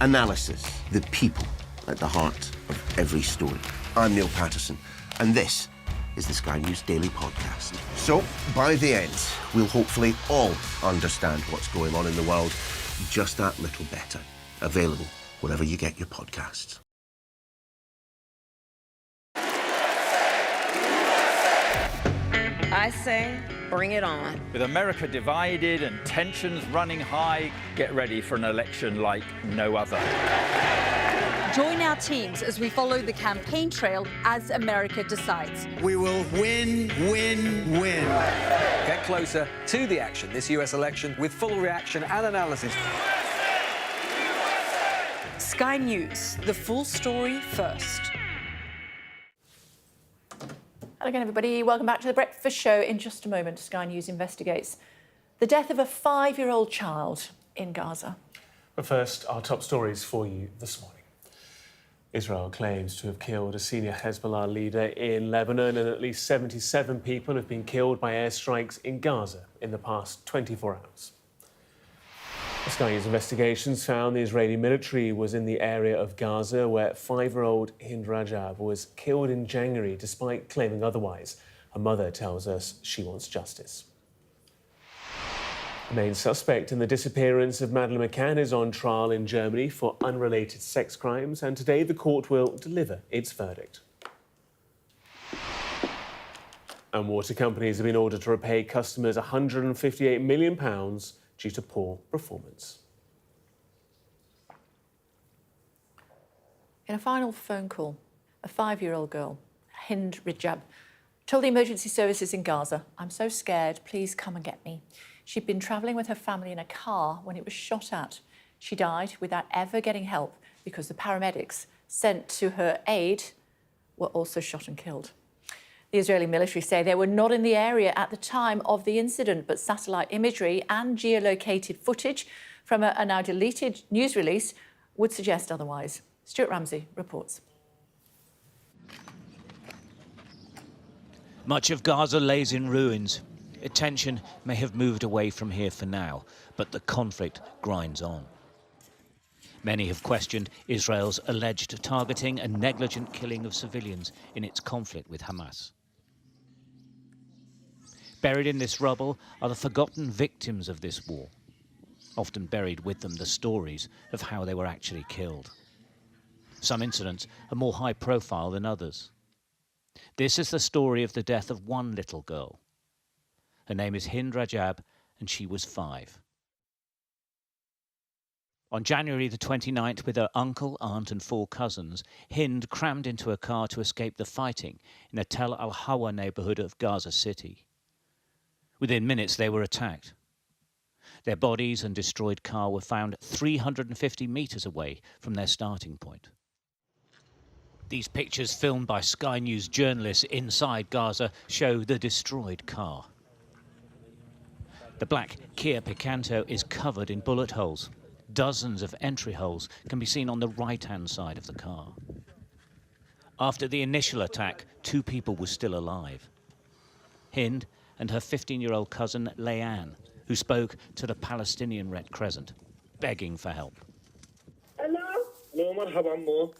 analysis, the people at the heart of every story. I'm Neil Patterson, and this is the Sky News Daily Podcast. So, by the end, we'll hopefully all understand what's going on in the world just that little better. Available wherever you get your podcasts. I say, bring it on. With America divided and tensions running high, get ready for an election like no other. Join our teams as we follow the campaign trail as America decides. We will win, win, win. Get closer to the action this US election with full reaction and analysis. Sky News, the full story first. Hello again, everybody. Welcome back to The Breakfast Show. In just a moment, Sky News investigates the death of a 5-year-old child in Gaza. But first, our top stories for you this morning. Israel claims to have killed a senior Hezbollah leader in Lebanon, and at least 77 people have been killed by airstrikes in Gaza in the past 24 hours. Sky News investigations found the Israeli military was in the area of Gaza where 5-year-old Hind Rajab was killed in January despite claiming otherwise. Her mother tells us she wants justice. The main suspect in the disappearance of Madeleine McCann is on trial in Germany for unrelated sex crimes, and today the court will deliver its verdict. And water companies have been ordered to repay customers £158 million due to poor performance. In a final phone call, a 5-year-old girl, Hind Rajab, told the emergency services in Gaza, "I'm so scared, please come and get me." She'd been travelling with her family in a car when it was shot at. She died without ever getting help because the paramedics sent to her aid were also shot and killed. The Israeli military say they were not in the area at the time of the incident, but satellite imagery and geolocated footage from a now deleted news release would suggest otherwise. Stuart Ramsey reports. Much of Gaza lays in ruins. Attention may have moved away from here for now, but the conflict grinds on. Many have questioned Israel's alleged targeting and negligent killing of civilians in its conflict with Hamas. Buried in this rubble are the forgotten victims of this war. Often buried with them the stories of how they were actually killed. Some incidents are more high profile than others. This is the story of the death of one little girl. Her name is Hind Rajab, and she was 5. On January the 29th, with her uncle, aunt and 4 cousins, Hind crammed into a car to escape the fighting in the Tel Al-Hawa neighbourhood of Gaza City. Within minutes, they were attacked. Their bodies and destroyed car were found 350 metres away from their starting point. These pictures, filmed by Sky News journalists inside Gaza, show the destroyed car. The black Kia Picanto is covered in bullet holes. Dozens of entry holes can be seen on the right-hand side of the car. After the initial attack, 2 people were still alive. Hind and her 15-year-old cousin, Leanne, who spoke to the Palestinian Red Crescent, begging for help. Hello? Hello, مرحبا عمو.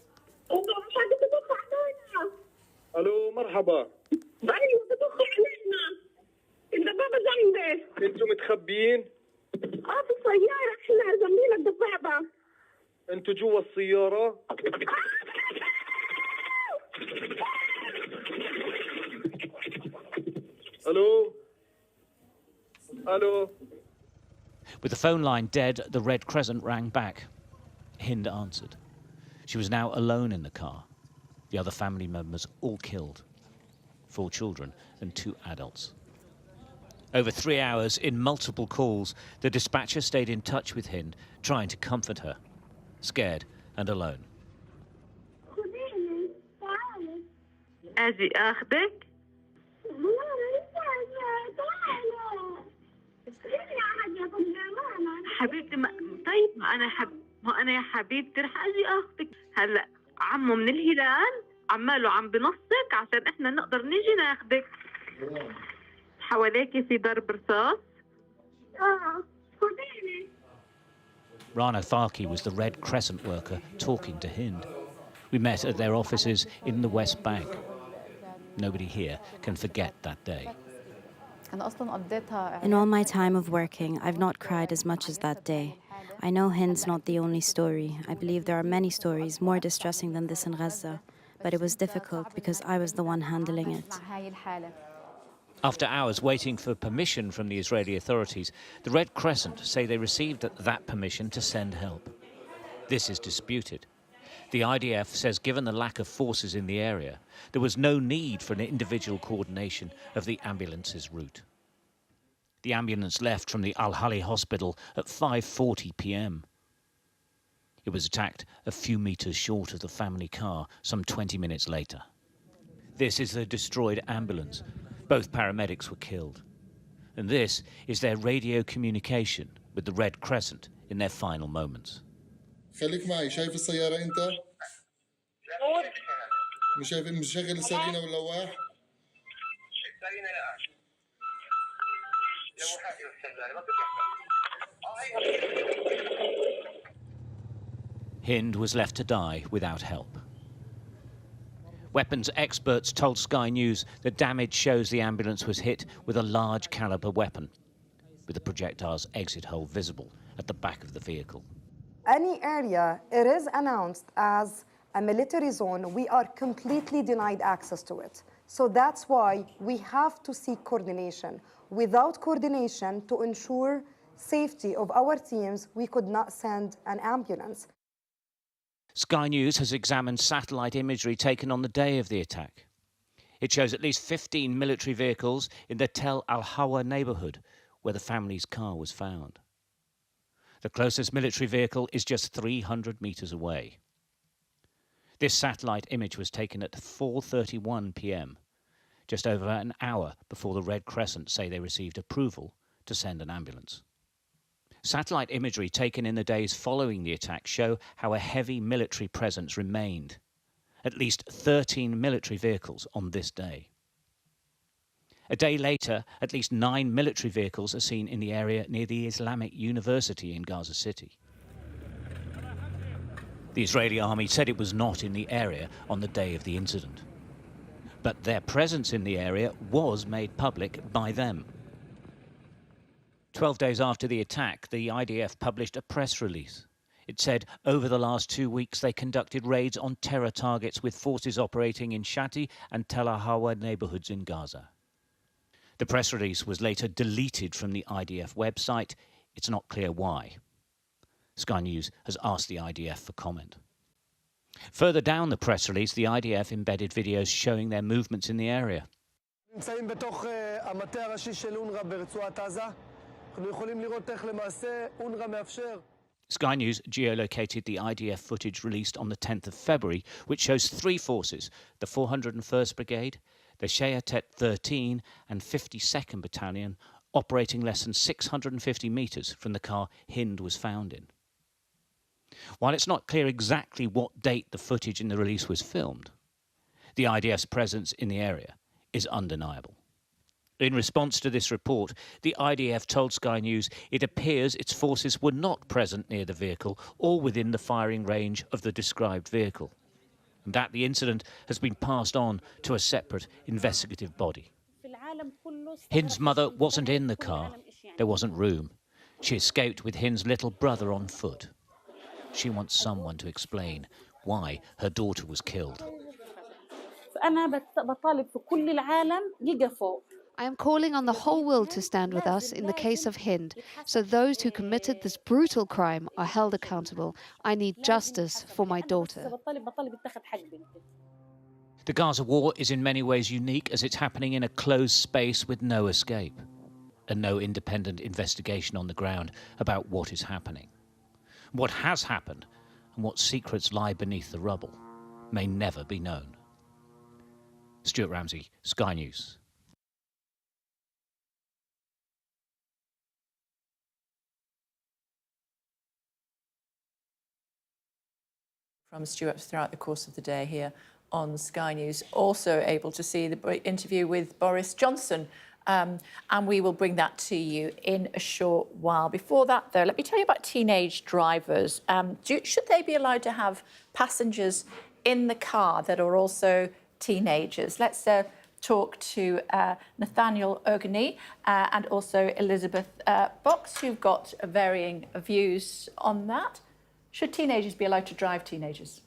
الو مرحبا. ايوه بتدخل علينا. الدبابة جنبي. انتوا متخبيين؟ في السيارة احنا جنبينا الدبابة. انتوا جوا السيارة؟ الو؟ الو؟ With the phone line dead, the Red Crescent rang back. Hind answered. She was now alone in the car. The other family members all killed. 4 children and 2 adults. Over 3 hours, in multiple calls, the dispatcher stayed in touch with Hind, trying to comfort her, scared and alone. أجي أخذك؟ حبيبتي طيب أنا يا حبيبتي رح أجي أخذك. هلا عمو من الهلال عماله عم بنصك عشان إحنا نقدر نيجي ناخذك. حواليكي في ضرب رصاص؟ خديني. Rana Farki was the Red Crescent worker talking to Hind. We met at their offices in the West Bank. Nobody here can forget that day. In all my time of working, I've not cried as much as that day. I know Hind's not the only story. I believe there are many stories more distressing than this in Gaza. But it was difficult because I was the one handling it. After hours waiting for permission from the Israeli authorities, the Red Crescent say they received that permission to send help. This is disputed. The IDF says given the lack of forces in the area, there was no need for an individual coordination of the ambulance's route. The ambulance left from the Al-Hali hospital at 5:40 p.m. It was attacked a few metres short of the family car some 20 minutes later. This is the destroyed ambulance. Both paramedics were killed. And this is their radio communication with the Red Crescent in their final moments. خليك معي شايف السيارة أنت؟ مش مشغل سرينا ولا واحد Hind was left to die without help. Weapons experts told Sky News that damage shows the ambulance was hit with a large caliber weapon, with the projectile's exit hole visible at the back of the vehicle. Any area it is announced as a military zone, we are completely denied access to it. So that's why we have to seek coordination. Without coordination to ensure safety of our teams, we could not send an ambulance. Sky News has examined satellite imagery taken on the day of the attack. It shows at least 15 military vehicles in the Tel Al-Hawa neighbourhood, where the family's car was found. The closest military vehicle is just 300 metres away. This satellite image was taken at 4:31 p.m, just over an hour before the Red Crescent say they received approval to send an ambulance. Satellite imagery taken in the days following the attack show how a heavy military presence remained. At least 13 military vehicles on this day. A day later, at least 9 military vehicles are seen in the area near the Islamic University in Gaza City. The Israeli army said it was not in the area on the day of the incident. But their presence in the area was made public by them. 12 days after the attack, the IDF published a press release. It said over the last 2 weeks they conducted raids on terror targets with forces operating in Shati and Tel Al-Hawa neighbourhoods in Gaza. The press release was later deleted from the IDF website. It's not clear why. Sky News has asked the IDF for comment. Further down the press release, the IDF embedded videos showing their movements in the area. נמצאים בתוך המטה הראשי של אונר"א ברצועת עזה. אנחנו יכולים לראות איך למעשה אונר"א מאפשר. Sky News geolocated the IDF footage released on the 10th of February, which shows 3 forces, the 401st Brigade, the Shayatet 13 and 52nd Battalion, operating less than 650 metres from the car Hind was found in. While it's not clear exactly what date the footage in the release was filmed, the IDF's presence in the area is undeniable. In response to this report, the IDF told Sky News it appears its forces were not present near the vehicle or within the firing range of the described vehicle, and that the incident has been passed on to a separate investigative body. Hind's mother wasn't in the car. There wasn't room. She escaped with Hind's little brother on foot. She wants someone to explain why her daughter was killed. I am calling on the whole world to stand with us in the case of Hind, so those who committed this brutal crime are held accountable. I need justice for my daughter. The Gaza war is in many ways unique as it's happening in a closed space with no escape and no independent investigation on the ground about what is happening. What has happened and what secrets lie beneath the rubble may never be known. Stuart Ramsey, Sky News. From Stuart throughout the course of the day here on Sky News. Also able to see the interview with Boris Johnson, and we will bring that to you in a short while. Before that, though, let me tell you about teenage drivers. Should they be allowed to have passengers in the car that are also teenagers? Let's talk to Nathaniel Ogany and also Elizabeth Box, who've got varying views on that. Should teenagers be allowed to drive teenagers?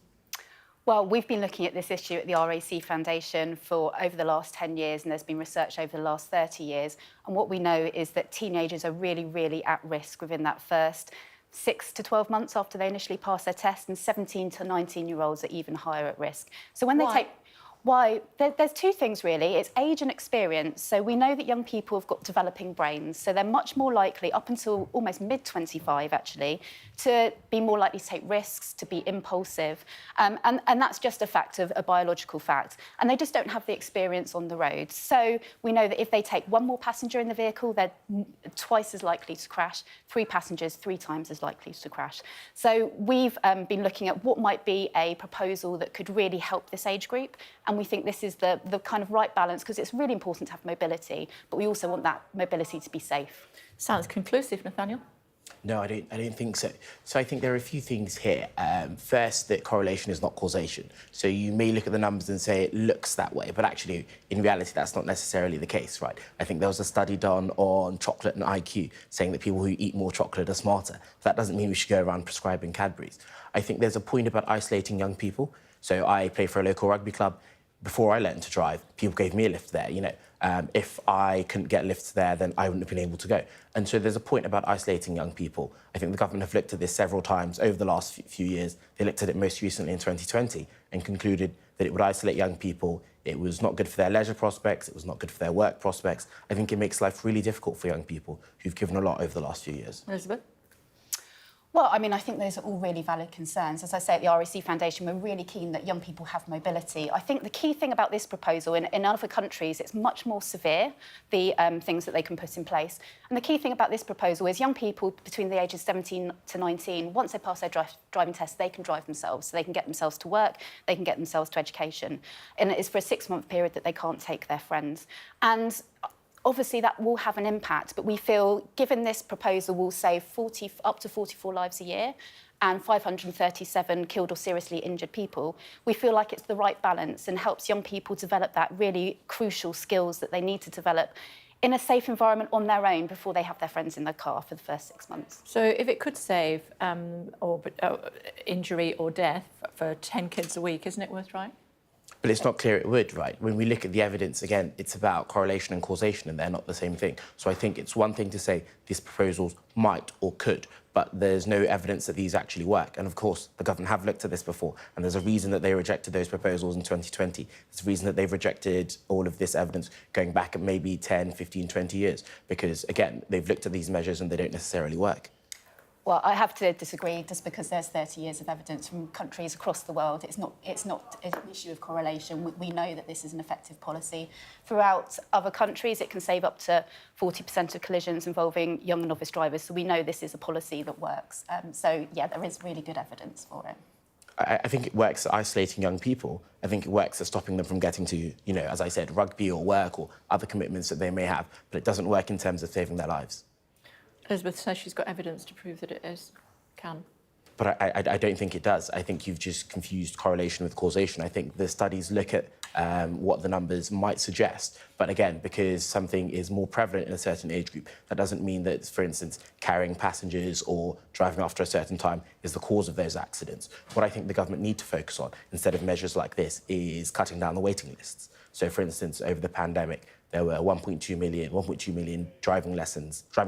Well, we've been looking at this issue at the RAC Foundation for over the last 10 years, and there's been research over the last 30 years. And what we know is that teenagers are really, really at risk within that first 6 to 12 months after they initially pass their test, and 17 to 19-year-olds are even higher at risk. So when they take... Why? There's two things, really. It's age and experience. So we know that young people have got developing brains, so they're much more likely, up until almost mid-25, actually, to be more likely to take risks, to be impulsive. And that's just a fact of a biological fact. And they just don't have the experience on the road. So we know that if they take one more passenger in the vehicle, they're twice as likely to crash. 3 passengers, 3 times as likely to crash. So we've been looking at what might be a proposal that could really help this age group. And we think this is the kind of right balance, because it's really important to have mobility, but we also want that mobility to be safe. Sounds conclusive, Nathaniel. No, I don't think so. So I think there are a few things here. First, that correlation is not causation. So you may look at the numbers and say it looks that way, but actually, in reality, that's not necessarily the case, right? I think there was a study done on chocolate and IQ saying that people who eat more chocolate are smarter. That doesn't mean we should go around prescribing Cadbury's. I think there's a point about isolating young people. So I play for a local rugby club. Before I learned to drive, people gave me a lift there, you know. If I couldn't get lifts there, then I wouldn't have been able to go. And so there's a point about isolating young people. I think the government have looked at this several times over the last few years. They looked at it most recently in 2020 and concluded that it would isolate young people. It was not good for their leisure prospects. It was not good for their work prospects. I think it makes life really difficult for young people who've given a lot over the last few years. Elizabeth? Well, I mean, I think those are all really valid concerns. As I say, at the RAC Foundation, we're really keen that young people have mobility. I think the key thing about this proposal, in other countries, it's much more severe, the things that they can put in place. And the key thing about this proposal is young people between the ages 17 to 19, once they pass their driving test, they can drive themselves. So they can get themselves to work, they can get themselves to education. And it's for a 6-month period that they can't take their friends. And obviously, that will have an impact, but we feel, given this proposal will save up to 44 lives a year and 537 killed or seriously injured people, we feel like it's the right balance and helps young people develop that really crucial skills that they need to develop in a safe environment on their own before they have their friends in the car for the first 6 months. So if it could save injury or death for 10 kids a week, isn't it worth trying? But it's not clear it would, right? When we look at the evidence, again, it's about correlation and causation, and they're not the same thing. So I think it's one thing to say these proposals might or could, but there's no evidence that these actually work. And of course, the government have looked at this before, and there's a reason that they rejected those proposals in 2020. There's a reason that they've rejected all of this evidence going back at maybe 10, 15, 20 years, because, again, they've looked at these measures and they don't necessarily work. Well, I have to disagree, just because there's 30 years of evidence from countries across the world. It's not an issue of correlation. We know that this is an effective policy. Throughout other countries, it can save up to 40% of collisions involving young novice drivers. So we know this is a policy that works. So, yeah, there is really good evidence for it. I think it works at isolating young people. I think it works at stopping them from getting to, you know, as I said, rugby or work or other commitments that they may have. But it doesn't work in terms of saving their lives. Elizabeth says she's got evidence to prove that it can. But I don't think it does. I think you've just confused correlation with causation. I think the studies look at what the numbers might suggest. But again, because something is more prevalent in a certain age group, that doesn't mean that, for instance, carrying passengers or driving after a certain time is the cause of those accidents. What I think the government need to focus on, instead of measures like this, is cutting down the waiting lists. So, for instance, over the pandemic, there were 1.2 million driving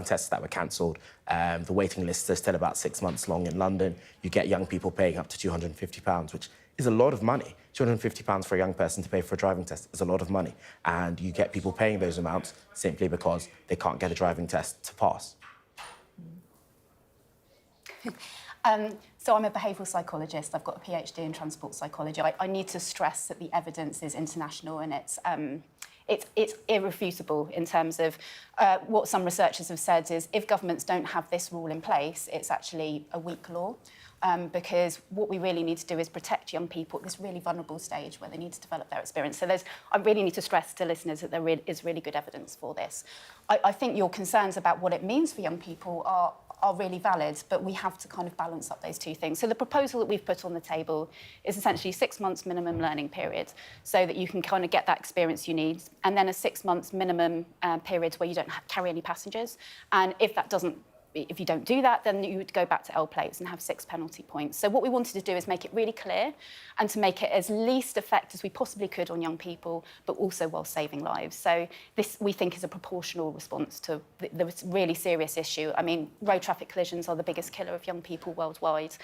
tests that were cancelled. The waiting lists are still about 6 months long in London. You get young people paying up to £250, which is a lot of money. £250 for a young person to pay for a driving test is a lot of money. And you get people paying those amounts simply because they can't get a driving test to pass. So I'm a behavioural psychologist. I've got a PhD in transport psychology. I need to stress that the evidence is international and it's irrefutable in terms of what some researchers have said is if governments don't have this rule in place, it's actually a weak law. Because what we really need to do is protect young people at this really vulnerable stage where they need to develop their experience. So I really need to stress to listeners that there is really good evidence for this. I think your concerns about what it means for young people are really valid, but we have to kind of balance up those two things. So the proposal that we've put on the table is essentially 6 months minimum learning period so that you can kind of get that experience you need, and then a 6 months minimum period where you don't carry any passengers. And if you don't do that, then you would go back to L plates and have 6 penalty points. So what we wanted to do is make it really clear and to make it as least effect as we possibly could on young people, but also while saving lives. So this, we think, is a proportional response to the really serious issue. I mean, road traffic collisions are the biggest killer of young people worldwide.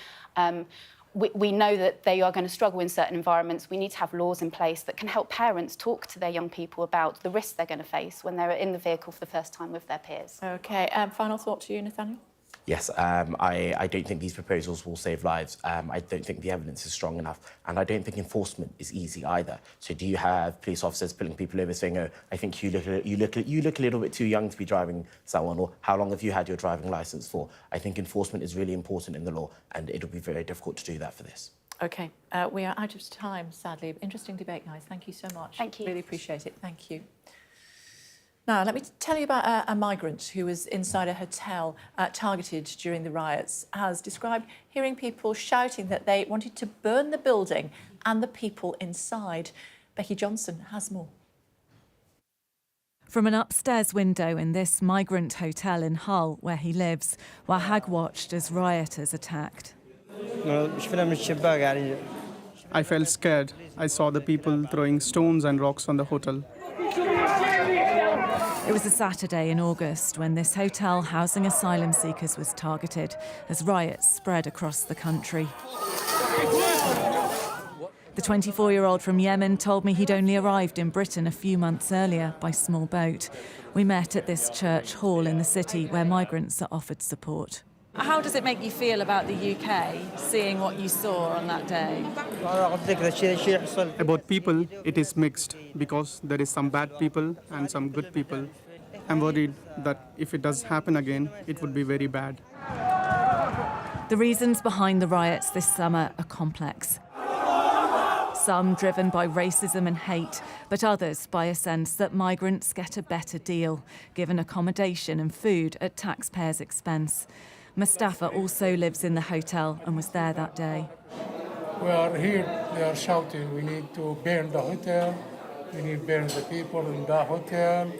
We know that they are going to struggle in certain environments. We need to have laws in place that can help parents talk to their young people about the risks they're going to face when they're in the vehicle for the first time with their peers. OK, final thought to you, Nathaniel? Yes, I don't think these proposals will save lives. I don't think the evidence is strong enough, and I don't think enforcement is easy either. So do you have police officers pulling people over saying, oh, I think you look a little bit too young to be driving someone, or how long have you had your driving licence for? I think enforcement is really important in the law, and it'll be very difficult to do that for this. OK, we are out of time, sadly. Interesting debate, guys. Thank you so much. Thank you. Really appreciate it. Thank you. Now, let me tell you about a migrant who was inside a hotel targeted during the riots, has described hearing people shouting that they wanted to burn the building and the people inside. Becky Johnson has more. From an upstairs window in this migrant hotel in Hull, where he lives, Wahag watched as rioters attacked. I felt scared. I saw the people throwing stones and rocks on the hotel. It was a Saturday in August when this hotel housing asylum seekers was targeted as riots spread across the country. The 24-year-old from Yemen told me he'd only arrived in Britain a few months earlier by small boat. We met at this church hall in the city where migrants are offered support. How does it make you feel about the UK, seeing what you saw on that day? About people, it is mixed because there is some bad people and some good people. I'm worried that if it does happen again, it would be very bad. The reasons behind the riots this summer are complex. Some driven by racism and hate, but others by a sense that migrants get a better deal, given accommodation and food at taxpayers' expense. Mustafa also lives in the hotel and was there that day. We are here, they are shouting, we need to burn the hotel, we need to burn the people in the hotel.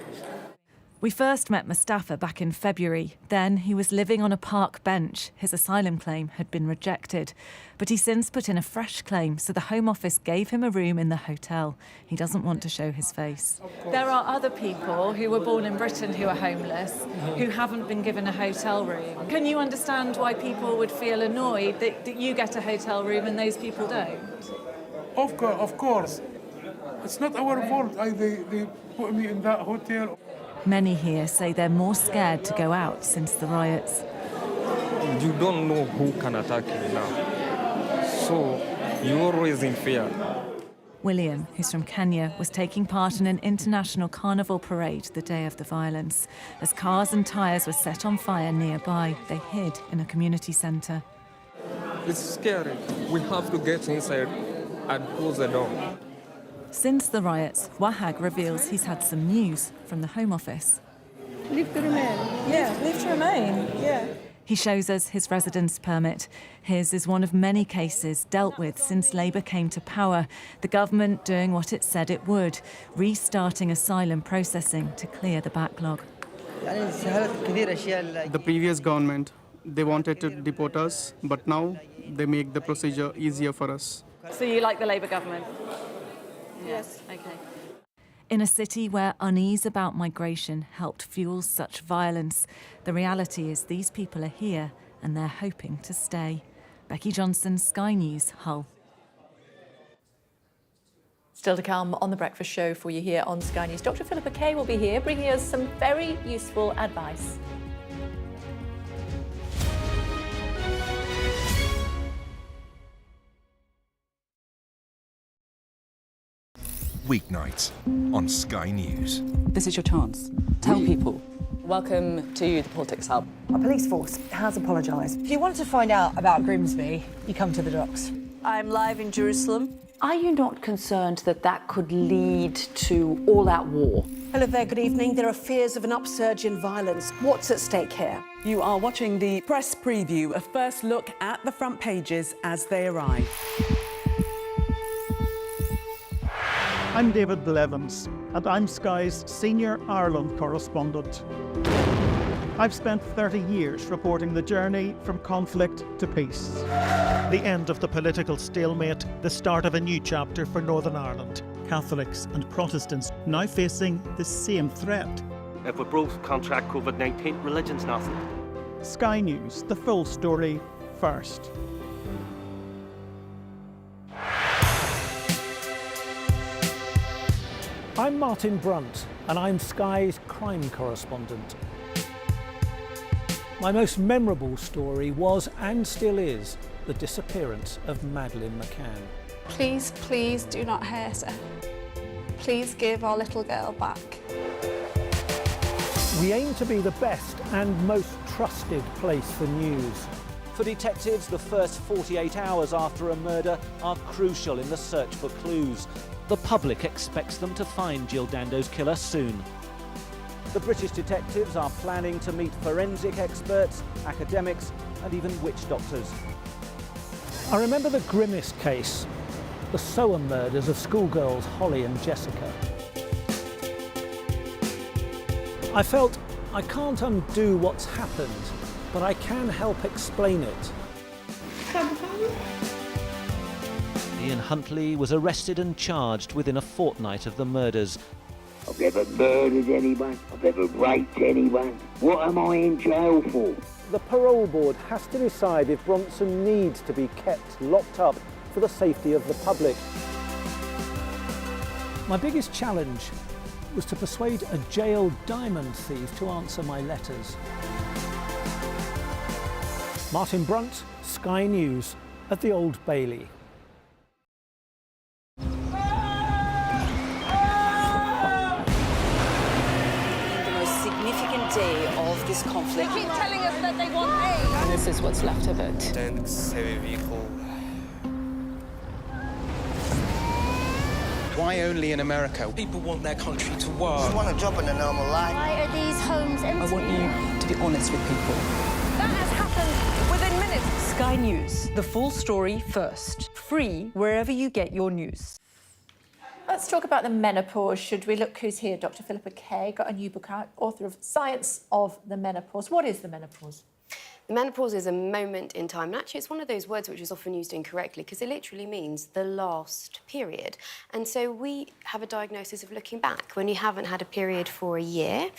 We first met Mustafa back in February. Then he was living on a park bench. His asylum claim had been rejected. But he's since put in a fresh claim, so the Home Office gave him a room in the hotel. He doesn't want to show his face. There are other people who were born in Britain who are homeless, who haven't been given a hotel room. Can you understand why people would feel annoyed that you get a hotel room and those people don't? Of course. It's not our fault. They put me in that hotel. Many here say they're more scared to go out since the riots. You don't know who can attack you now, so you're always in fear. William, who's from Kenya, was taking part in an international carnival parade the day of the violence. As cars and tyres were set on fire nearby, they hid in a community centre. It's scary. We have to get inside and close the door. Since the riots, Wahag reveals he's had some news from the Home Office. Leave to remain. Yeah, leave to remain, yeah. He shows us his residence permit. His is one of many cases dealt with since Labour came to power, the government doing what it said it would, restarting asylum processing to clear the backlog. The previous government, they wanted to deport us, but now they make the procedure easier for us. So you like the Labour government? Yes. OK. In a city where unease about migration helped fuel such violence, the reality is these people are here and they're hoping to stay. Becky Johnson, Sky News, Hull. Still to come on The Breakfast Show for you here on Sky News. Dr. Philippa Kay will be here bringing us some very useful advice. Weeknights on Sky News. This is your chance. Tell people. Welcome to the Politics Hub. Our police force has apologised. If you want to find out about Grimsby, you come to the docks. I'm live in Jerusalem. Are you not concerned that that could lead to all-out war? Hello there, good evening. There are fears of an upsurge in violence. What's at stake here? You are watching the press preview, a first look at the front pages as they arrive. I'm David Blevins, and I'm Sky's senior Ireland correspondent. I've spent 30 years reporting the journey from conflict to peace. The end of the political stalemate, the start of a new chapter for Northern Ireland. Catholics and Protestants now facing the same threat. If we both contract COVID-19, religion's nothing. Sky News, the full story first. I'm Martin Brunt, and I'm Sky's crime correspondent. My most memorable story was, and still is, the disappearance of Madeleine McCann. Please, please do not hurt her. Please give our little girl back. We aim to be the best and most trusted place for news. For detectives, the first 48 hours after a murder are crucial in the search for clues. The public expects them to find Jill Dando's killer soon. The British detectives are planning to meet forensic experts, academics, and even witch doctors. I remember the grimmest case, the Soham murders of schoolgirls Holly and Jessica. I felt I can't undo what's happened, but I can help explain it. Ian Huntley was arrested and charged within a fortnight of the murders. I've never murdered anyone. I've never raped anyone. What am I in jail for? The parole board has to decide if Bronson needs to be kept locked up for the safety of the public. My biggest challenge was to persuade a jailed diamond thief to answer my letters. Martin Brunt, Sky News, at the Old Bailey. Significant day of this conflict. They keep telling us that they want aid. And this is what's left of it. Why only in America? People want their country to work. Just want a job in a normal life. Why are these homes empty? I want you to be honest with people. That has happened within minutes. Sky News, the full story first. Free wherever you get your news. Let's talk about the menopause, should we? Look who's here. Dr. Philippa Kay, got a new book out, author of Science of the Menopause. What is the menopause? The menopause is a moment in time, and actually it's one of those words which is often used incorrectly because it literally means the last period. And so we have a diagnosis of looking back. When you haven't had a period for a year,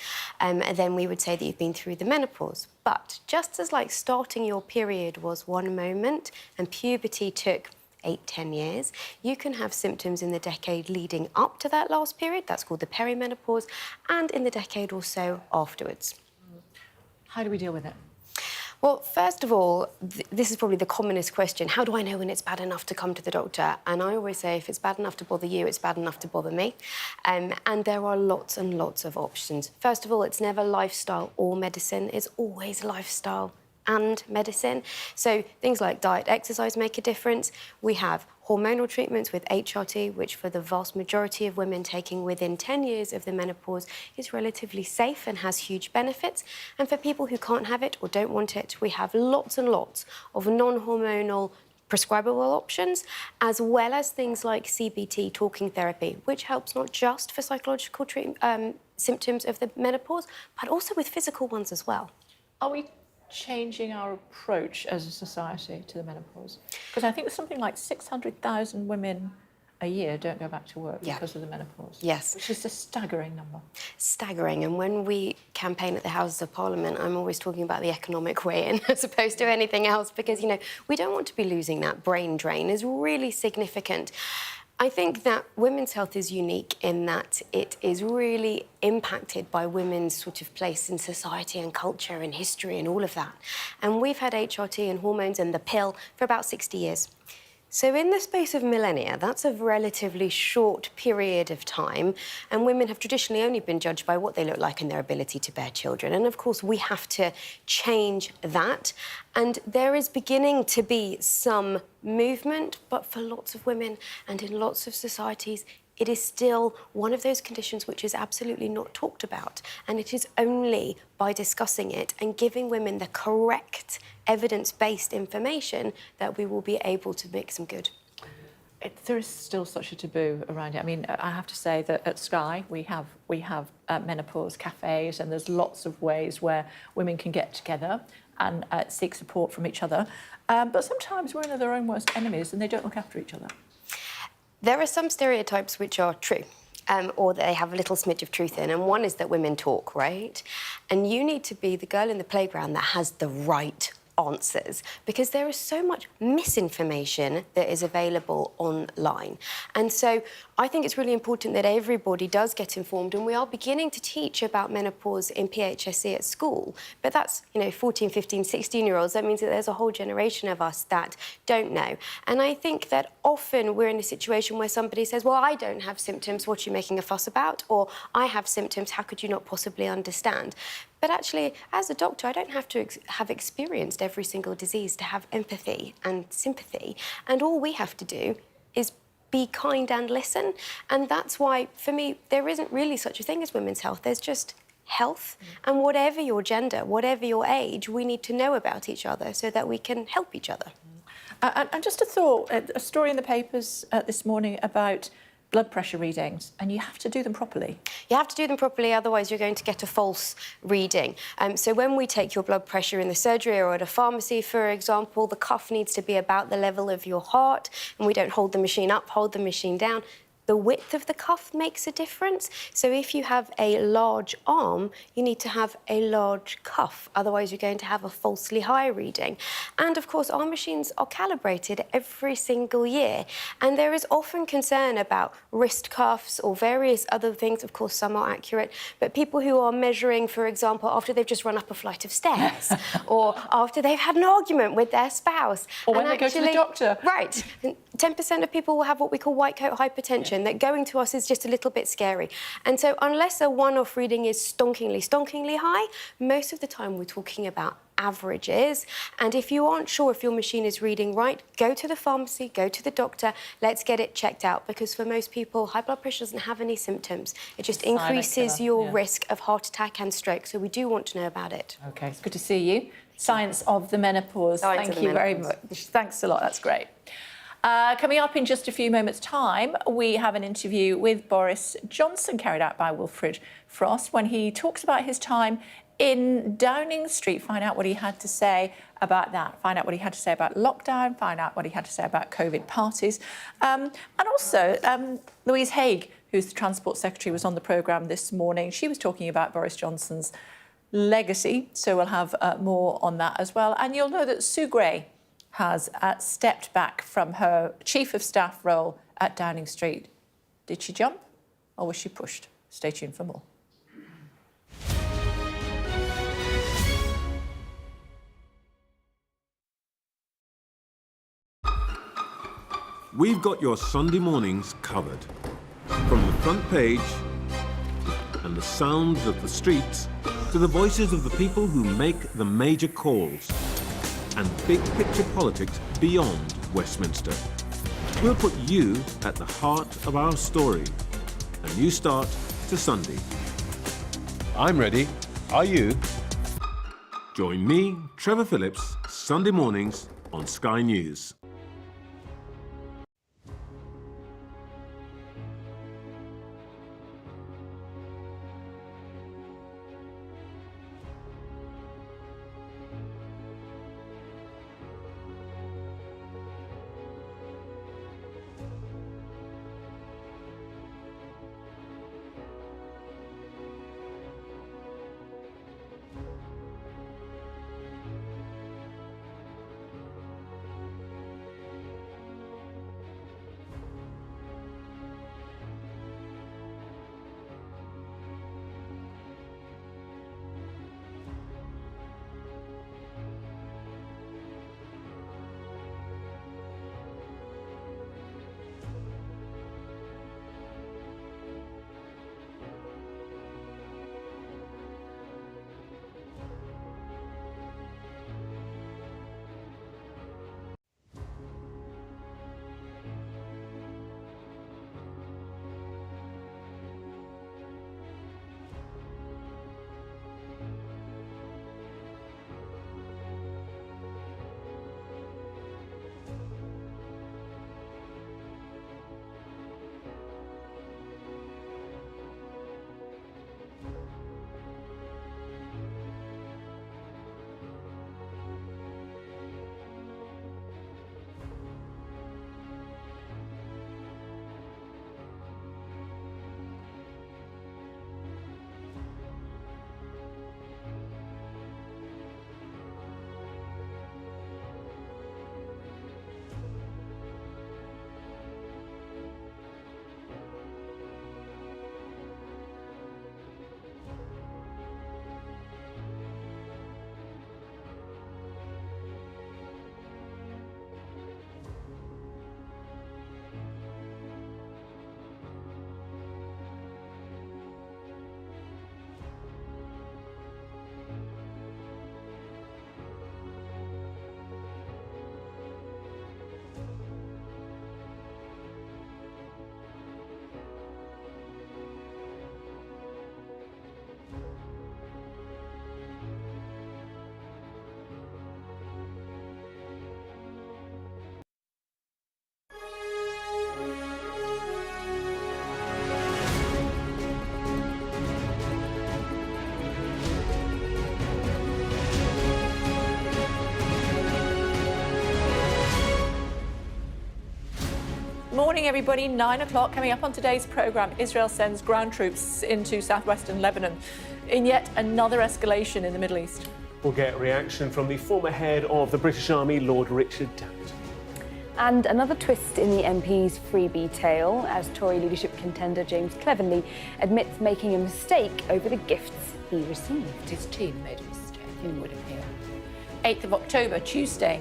then we would say that you've been through the menopause. But just as like starting your period was one moment and puberty took 8-10 years, you can have symptoms in the decade leading up to that last period, that's called the perimenopause, and in the decade or so afterwards. How do we deal with it? Well, first of all, this is probably the commonest question. How do I know when it's bad enough to come to the doctor? And I always say, if it's bad enough to bother you, it's bad enough to bother me. And there are lots and lots of options. First of all, it's never lifestyle or medicine. It's always lifestyle and medicine. So things like diet, exercise make a difference. We have hormonal treatments with HRT, which for the vast majority of women taking within 10 years of the menopause is relatively safe and has huge benefits. And for people who can't have it or don't want it, we have lots and lots of non-hormonal prescribable options, as well as things like CBT, talking therapy, which helps not just for psychological symptoms of the menopause, but also with physical ones as well. Are we changing our approach as a society to the menopause? Because I think there's something like 600,000 women a year don't go back to work because of the menopause. Yes. Which is a staggering number. Staggering. And when we campaign at the Houses of Parliament, I'm always talking about the economic way in as opposed to anything else because, you know, we don't want to be losing that brain drain. It's really significant. I think that women's health is unique in that it is really impacted by women's sort of place in society and culture and history and all of that. And we've had HRT and hormones and the pill for about 60 years. So in the space of millennia, that's a relatively short period of time, and women have traditionally only been judged by what they look like and their ability to bear children. And of course, we have to change that. And there is beginning to be some movement, but for lots of women and in lots of societies, it is still one of those conditions which is absolutely not talked about. And it is only by discussing it and giving women the correct evidence-based information that we will be able to make some good. There is still such a taboo around it. I mean, I have to say that at Sky, we have menopause cafes, and there's lots of ways where women can get together and seek support from each other. But sometimes women are their own worst enemies and they don't look after each other. There are some stereotypes which are true, or they have a little smidge of truth in, and one is that women talk, right? And you need to be the girl in the playground that has the right answers, because there is so much misinformation that is available online. And so I think it's really important that everybody does get informed, and we are beginning to teach about menopause in PHSE at school, but that's, 14, 15, 16-year-olds. That means that there's a whole generation of us that don't know. And I think that often we're in a situation where somebody says, well, I don't have symptoms, what are you making a fuss about? Or I have symptoms, how could you not possibly understand? But actually, as a doctor, I don't have to have experienced every single disease to have empathy and sympathy. And all we have to do is be kind and listen. And that's why, for me, there isn't really such a thing as women's health. There's just health. And whatever your gender, whatever your age, we need to know about each other so that we can help each other. And just a thought, a story in the papers this morning about blood pressure readings, and you have to do them properly. You have to do them properly, otherwise you're going to get a false reading. So when we take your blood pressure in the surgery or at a pharmacy, for example, the cuff needs to be about the level of your heart, and we don't hold the machine up, hold the machine down. The width of the cuff makes a difference. So if you have a large arm, you need to have a large cuff. Otherwise, you're going to have a falsely high reading. And of course, our machines are calibrated every single year. And there is often concern about wrist cuffs or various other things. Of course, some are accurate. But people who are measuring, for example, after they've just run up a flight of stairs or after they've had an argument with their spouse. Or when they go to the doctor. Right. 10% of people will have what we call white coat hypertension, that going to us is just a little bit scary. And so unless a one-off reading is stonkingly high, most of the time we're talking about averages. And if you aren't sure if your machine is reading right, go to the pharmacy, go to the doctor, let's get it checked out. Because for most people, high blood pressure doesn't have any symptoms. It just increases your risk of heart attack and stroke. So we do want to know about it. OK, it's good to see you. Science of the menopause. Thank you very much. Thanks a lot, that's great. Coming up in just a few moments' time, we have an interview with Boris Johnson carried out by Wilfred Frost when he talks about his time in Downing Street. Find out what he had to say about that. Find out what he had to say about lockdown. Find out what he had to say about COVID parties. And also, Louise Haigh, who's the Transport Secretary, was on the programme this morning. She was talking about Boris Johnson's legacy. So we'll have more on that as well. And you'll know that Sue Gray has stepped back from her Chief of Staff role at Downing Street. Did she jump or was she pushed? Stay tuned for more. We've got your Sunday mornings covered. From the front page and the sounds of the streets to the voices of the people who make the major calls and big picture politics beyond Westminster. We'll put you at the heart of our story. A new start to Sunday. I'm ready. Are you? Join me, Trevor Phillips, Sunday mornings on Sky News. Morning, everybody. 9 o'clock. Coming up on today's programme, Israel sends ground troops into southwestern Lebanon in yet another escalation in the Middle East. We'll get reaction from the former head of the British Army, Lord Richard Dowd. And another twist in the MP's freebie tale as Tory leadership contender James Cleverly admits making a mistake over the gifts he received. His team made a mistake, it would appear. 8th of October, Tuesday.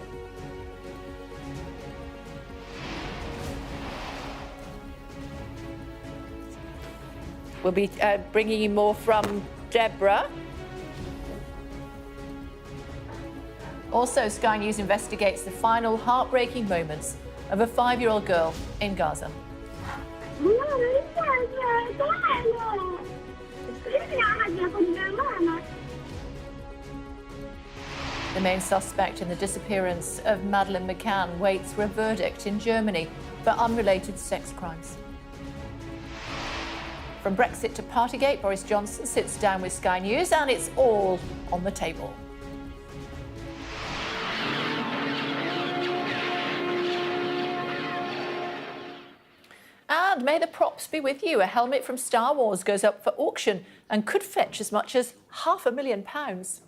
We'll be bringing you more from Deborah. Also, Sky News investigates the final heartbreaking moments of a 5-year-old girl in Gaza. The main suspect in the disappearance of Madeleine McCann waits for a verdict in Germany for unrelated sex crimes. From Brexit to Partygate, Boris Johnson sits down with Sky News, and it's all on the table. And may the props be with you. A helmet from Star Wars goes up for auction and could fetch as much as £500,000.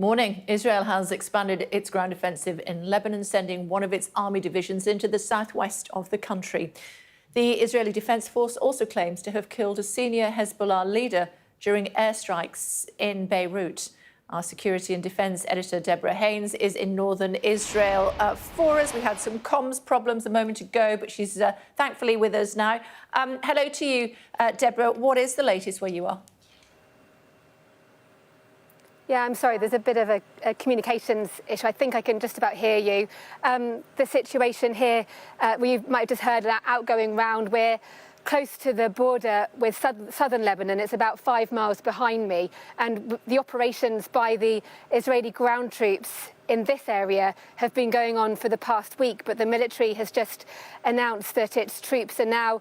Morning. Israel has expanded its ground offensive in Lebanon, sending one of its army divisions into the southwest of the country. The Israeli Defense Force also claims to have killed a senior Hezbollah leader during airstrikes in Beirut. Our security and defence editor, Deborah Haynes, is in northern Israel for us. We had some comms problems a moment ago, but she's thankfully with us now. Hello to you, Deborah. What is the latest where you are? Yeah, I'm sorry, there's a bit of a communications issue. I think I can just about hear you. The situation here, we might have just heard an outgoing round. We're close to the border with southern Lebanon. It's about 5 miles behind me. And the operations by the Israeli ground troops in this area have been going on for the past week, but the military has just announced that its troops are now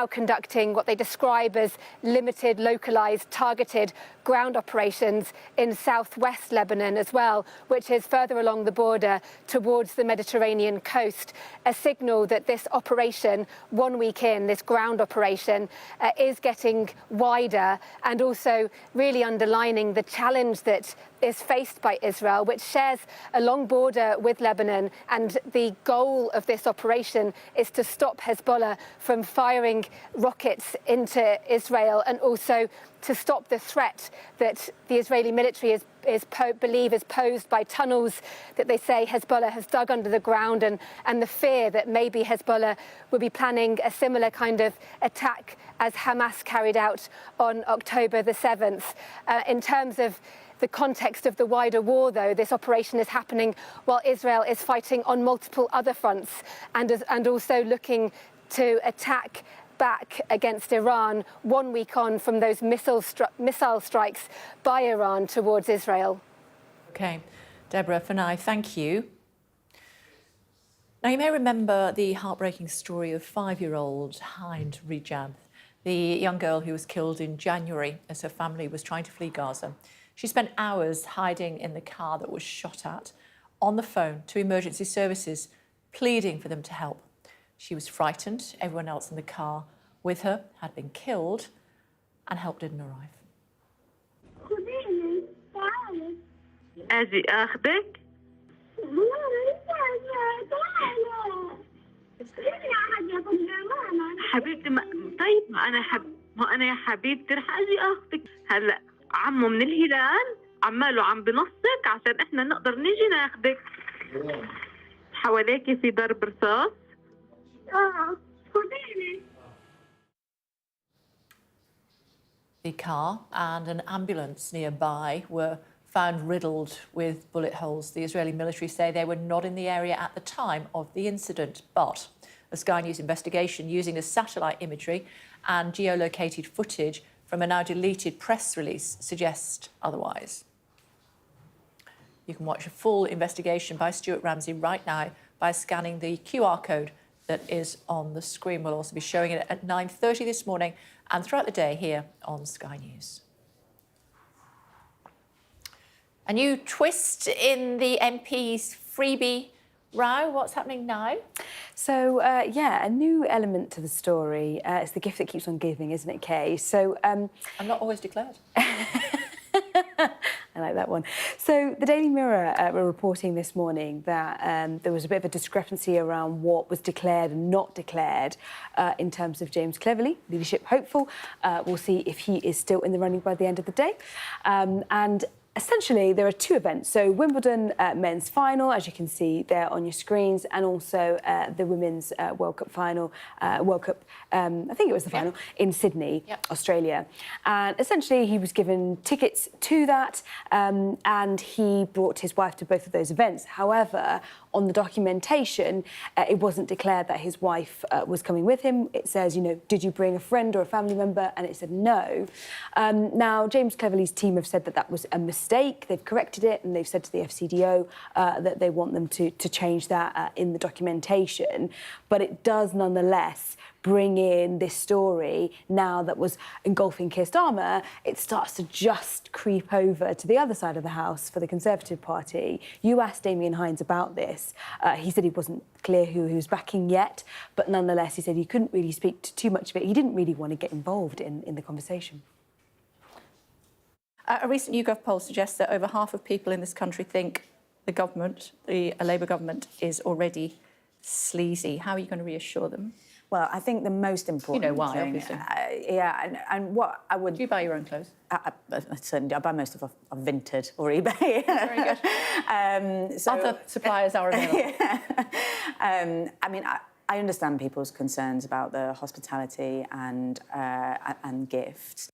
conducting what they describe as limited, localized, targeted ground operations in southwest Lebanon as well, which is further along the border towards the Mediterranean coast. A signal that this operation, 1 week in, this ground operation, is getting wider and also really underlining the challenge that is faced by Israel, which shares a long border with Lebanon, and the goal of this operation is to stop Hezbollah from firing rockets into Israel and also to stop the threat that the Israeli military believe is posed by tunnels that they say Hezbollah has dug under the ground, and the fear that maybe Hezbollah will be planning a similar kind of attack as Hamas carried out on October the 7th. In terms of the context of the wider war, though, this operation is happening while Israel is fighting on multiple other fronts and also looking to attack back against Iran 1 week on from those missile strikes by Iran towards Israel. OK. Deborah, for now, thank you. Now, you may remember the heartbreaking story of 5-year-old Hind Rejab, the young girl who was killed in January as her family was trying to flee Gaza. She spent hours hiding in the car that was shot at, on the phone to emergency services, pleading for them to help. She was frightened. Everyone else in the car with her had been killed, and help didn't arrive. أجي أخذك؟ حبيبتي طيب أنا يا حبيبتي رح أجي أخذك هلا. عمو من الهلال عماله عم بنصك عشان احنا نقدر نيجي ناخدك. حواليكي في ضرب رصاص؟ خديني. The car and an ambulance nearby were found riddled with bullet holes. The Israeli military say they were not in the area at the time of the incident, but a Sky News investigation using a satellite imagery and geolocated footage from a now deleted press release suggests otherwise. You can watch a full investigation by Stuart Ramsey right now by scanning the QR code that is on the screen. We'll also be showing it at 9:30 this morning and throughout the day here on Sky News. A new twist in the MP's freebie row. What's happening now? So, yeah, a new element to the story. It's the gift that keeps on giving, isn't it, Kay? So, I'm not always declared. I like that one. So the Daily Mirror were reporting this morning that there was a bit of a discrepancy around what was declared and not declared in terms of James Cleverly, leadership hopeful. We'll see if he is still in the running by the end of the day. And essentially, there are two events. So Wimbledon men's final, as you can see there on your screens, and also the women's World Cup final, World Cup, I think it was the final, in Sydney, Australia. And essentially, he was given tickets to that, and he brought his wife to both of those events. However, on the documentation, it wasn't declared that his wife was coming with him. It says, you know, did you bring a friend or a family member? And it said no. Now, James Cleverly's team have said that that was a mistake. They've corrected it, and they've said to the FCDO that they want them to change that in the documentation. But it does nonetheless bring in this story now that was engulfing Keir Starmer. It starts to just creep over to the other side of the house for the Conservative Party. You asked Damien Hines about this. He said he wasn't clear who he was backing yet, but nonetheless, he said he couldn't really speak to too much of it. He didn't really want to get involved in the conversation. A recent YouGov poll suggests that over half of people in this country think the government, a Labour government, is already sleazy. How are you going to reassure them? Well, I think the most important You know why, thing, obviously. and what I would... Do you buy your own clothes? I certainly do. I buy most of them on Vinted or eBay. Very good. Other suppliers are available. I mean, I understand people's concerns about the hospitality and gifts.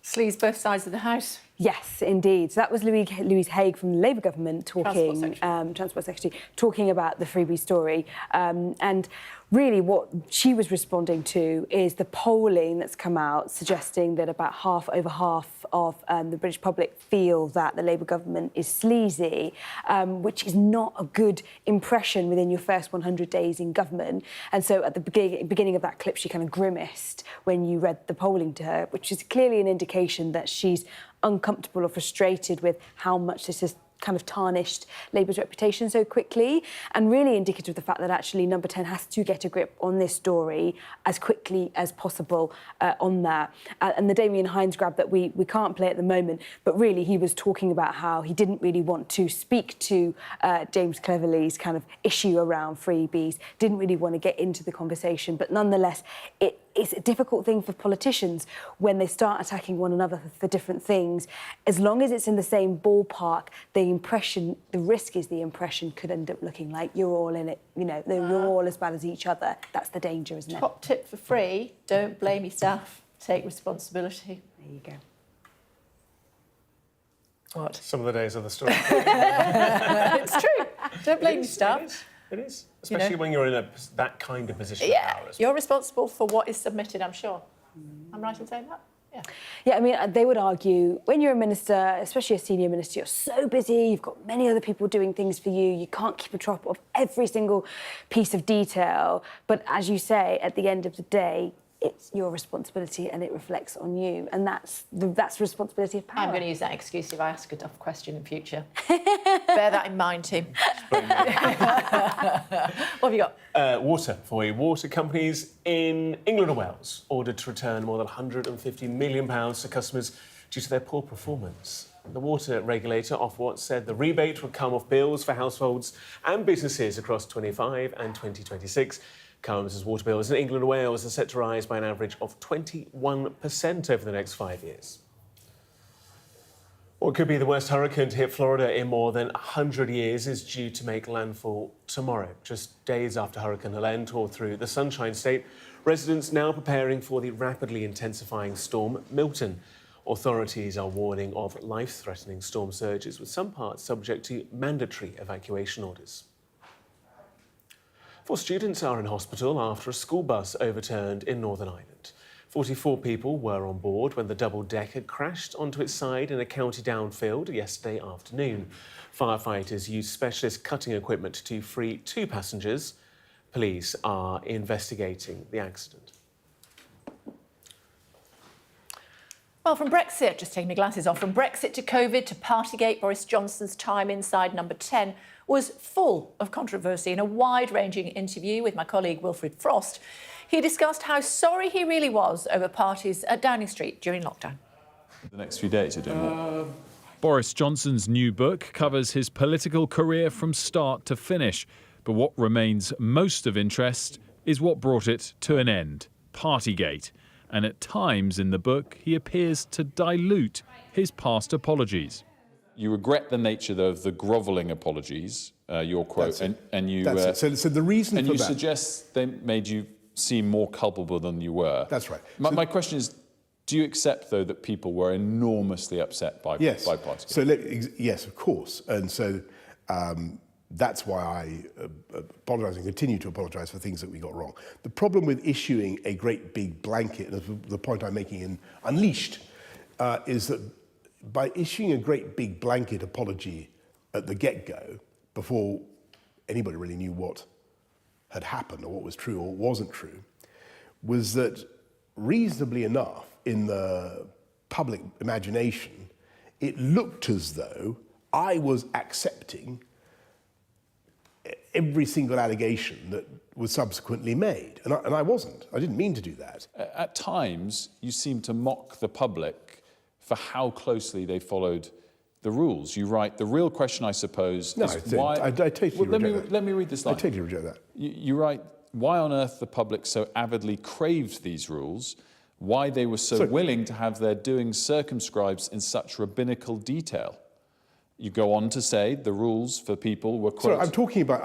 Sleaze both sides of the house. Yes, indeed. So that was Louise Haigh from the Labour government talking, Transport Secretary, talking about the freebie story. And really what she was responding to is the polling that's come out suggesting that about over half of the British public feel that the Labour government is sleazy, which is not a good impression within your first 100 days in government. And so at the beginning of that clip, she kind of grimaced when you read the polling to her, which is clearly an indication that she's uncomfortable or frustrated with how much this has kind of tarnished Labour's reputation so quickly, and really indicative of the fact that actually Number 10 has to get a grip on this story as quickly as possible on that. And the Damien Hines grab that we can't play at the moment, but really he was talking about how he didn't really want to speak to James Cleverly's kind of issue around freebies, didn't really want to get into the conversation, but nonetheless, it's a difficult thing for politicians when they start attacking one another for different things. As long as it's in the same ballpark, the risk is the impression could end up looking like you're all in it, you know, you're all as bad as each other. That's the danger, isn't it? Top tip for free, don't blame your staff, take responsibility. There you go. What? Some of the days of the story. It's true. Don't blame your staff. It is. Especially when you're in that kind of position of power. You're responsible for what is submitted, I'm sure. I'm right in saying that? Yeah. Yeah, I mean, they would argue when you're a minister, especially a senior minister, you're so busy, you've got many other people doing things for you, you can't keep a track of every single piece of detail. But as you say, at the end of the day, it's your responsibility and it reflects on you. And that's the responsibility of power. I'm going to use that excuse if I ask a tough question in future. Bear that in mind, Tim. What have you got? Water for you. Water companies in England and Wales ordered to return more than £150 million to customers due to their poor performance. The water regulator Ofwat said the rebate would come off bills for households and businesses across 25 and 2026. Comes as water bills in England and Wales are set to rise by an average of 21% over the next 5 years. What could be the worst hurricane to hit Florida in more than 100 years is due to make landfall tomorrow, just days after Hurricane Helene tore through the Sunshine State. Residents now preparing for the rapidly intensifying storm Milton. Authorities are warning of life-threatening storm surges, with some parts subject to mandatory evacuation orders. 4 students are in hospital after a school bus overturned in Northern Ireland. 44 people were on board when the double-decker crashed onto its side in a County Down field yesterday afternoon. Firefighters used specialist cutting equipment to free 2 passengers. Police are investigating the accident. Well, from Brexit, just taking my glasses off, from Brexit to COVID to Partygate, Boris Johnson's time inside Number 10 was full of controversy. In a wide-ranging interview with my colleague Wilfred Frost, he discussed how sorry he really was over parties at Downing Street during lockdown. The next few days you're doing what? Boris Johnson's new book covers his political career from start to finish. But what remains most of interest is what brought it to an end, Partygate. And at times in the book, he appears to dilute his past apologies. You regret the nature of the grovelling apologies, your quote, and you... That's it. So the reason and for you that... suggest they made you seem more culpable than you were. That's right. My question is, do you accept, though, that people were enormously upset by Partygate? So yes, of course. And so that's why I apologise and continue to apologise for things that we got wrong. The problem with issuing a great big blanket, the point I'm making in Unleashed, is that by issuing a great big blanket apology at the get-go, before anybody really knew what had happened or what was true or wasn't true, was that reasonably enough in the public imagination, it looked as though I was accepting every single allegation that was subsequently made. And I wasn't. I didn't mean to do that. At times, you seem to mock the public for how closely they followed the rules. You write, the real question, I suppose, is why... I totally reject that. Let me read this line. I totally reject that. You write, why on earth the public so avidly craved these rules, why they were so willing to have their doings circumscribed in such rabbinical detail. You go on to say the rules for people were, quote... Sorry, I'm talking about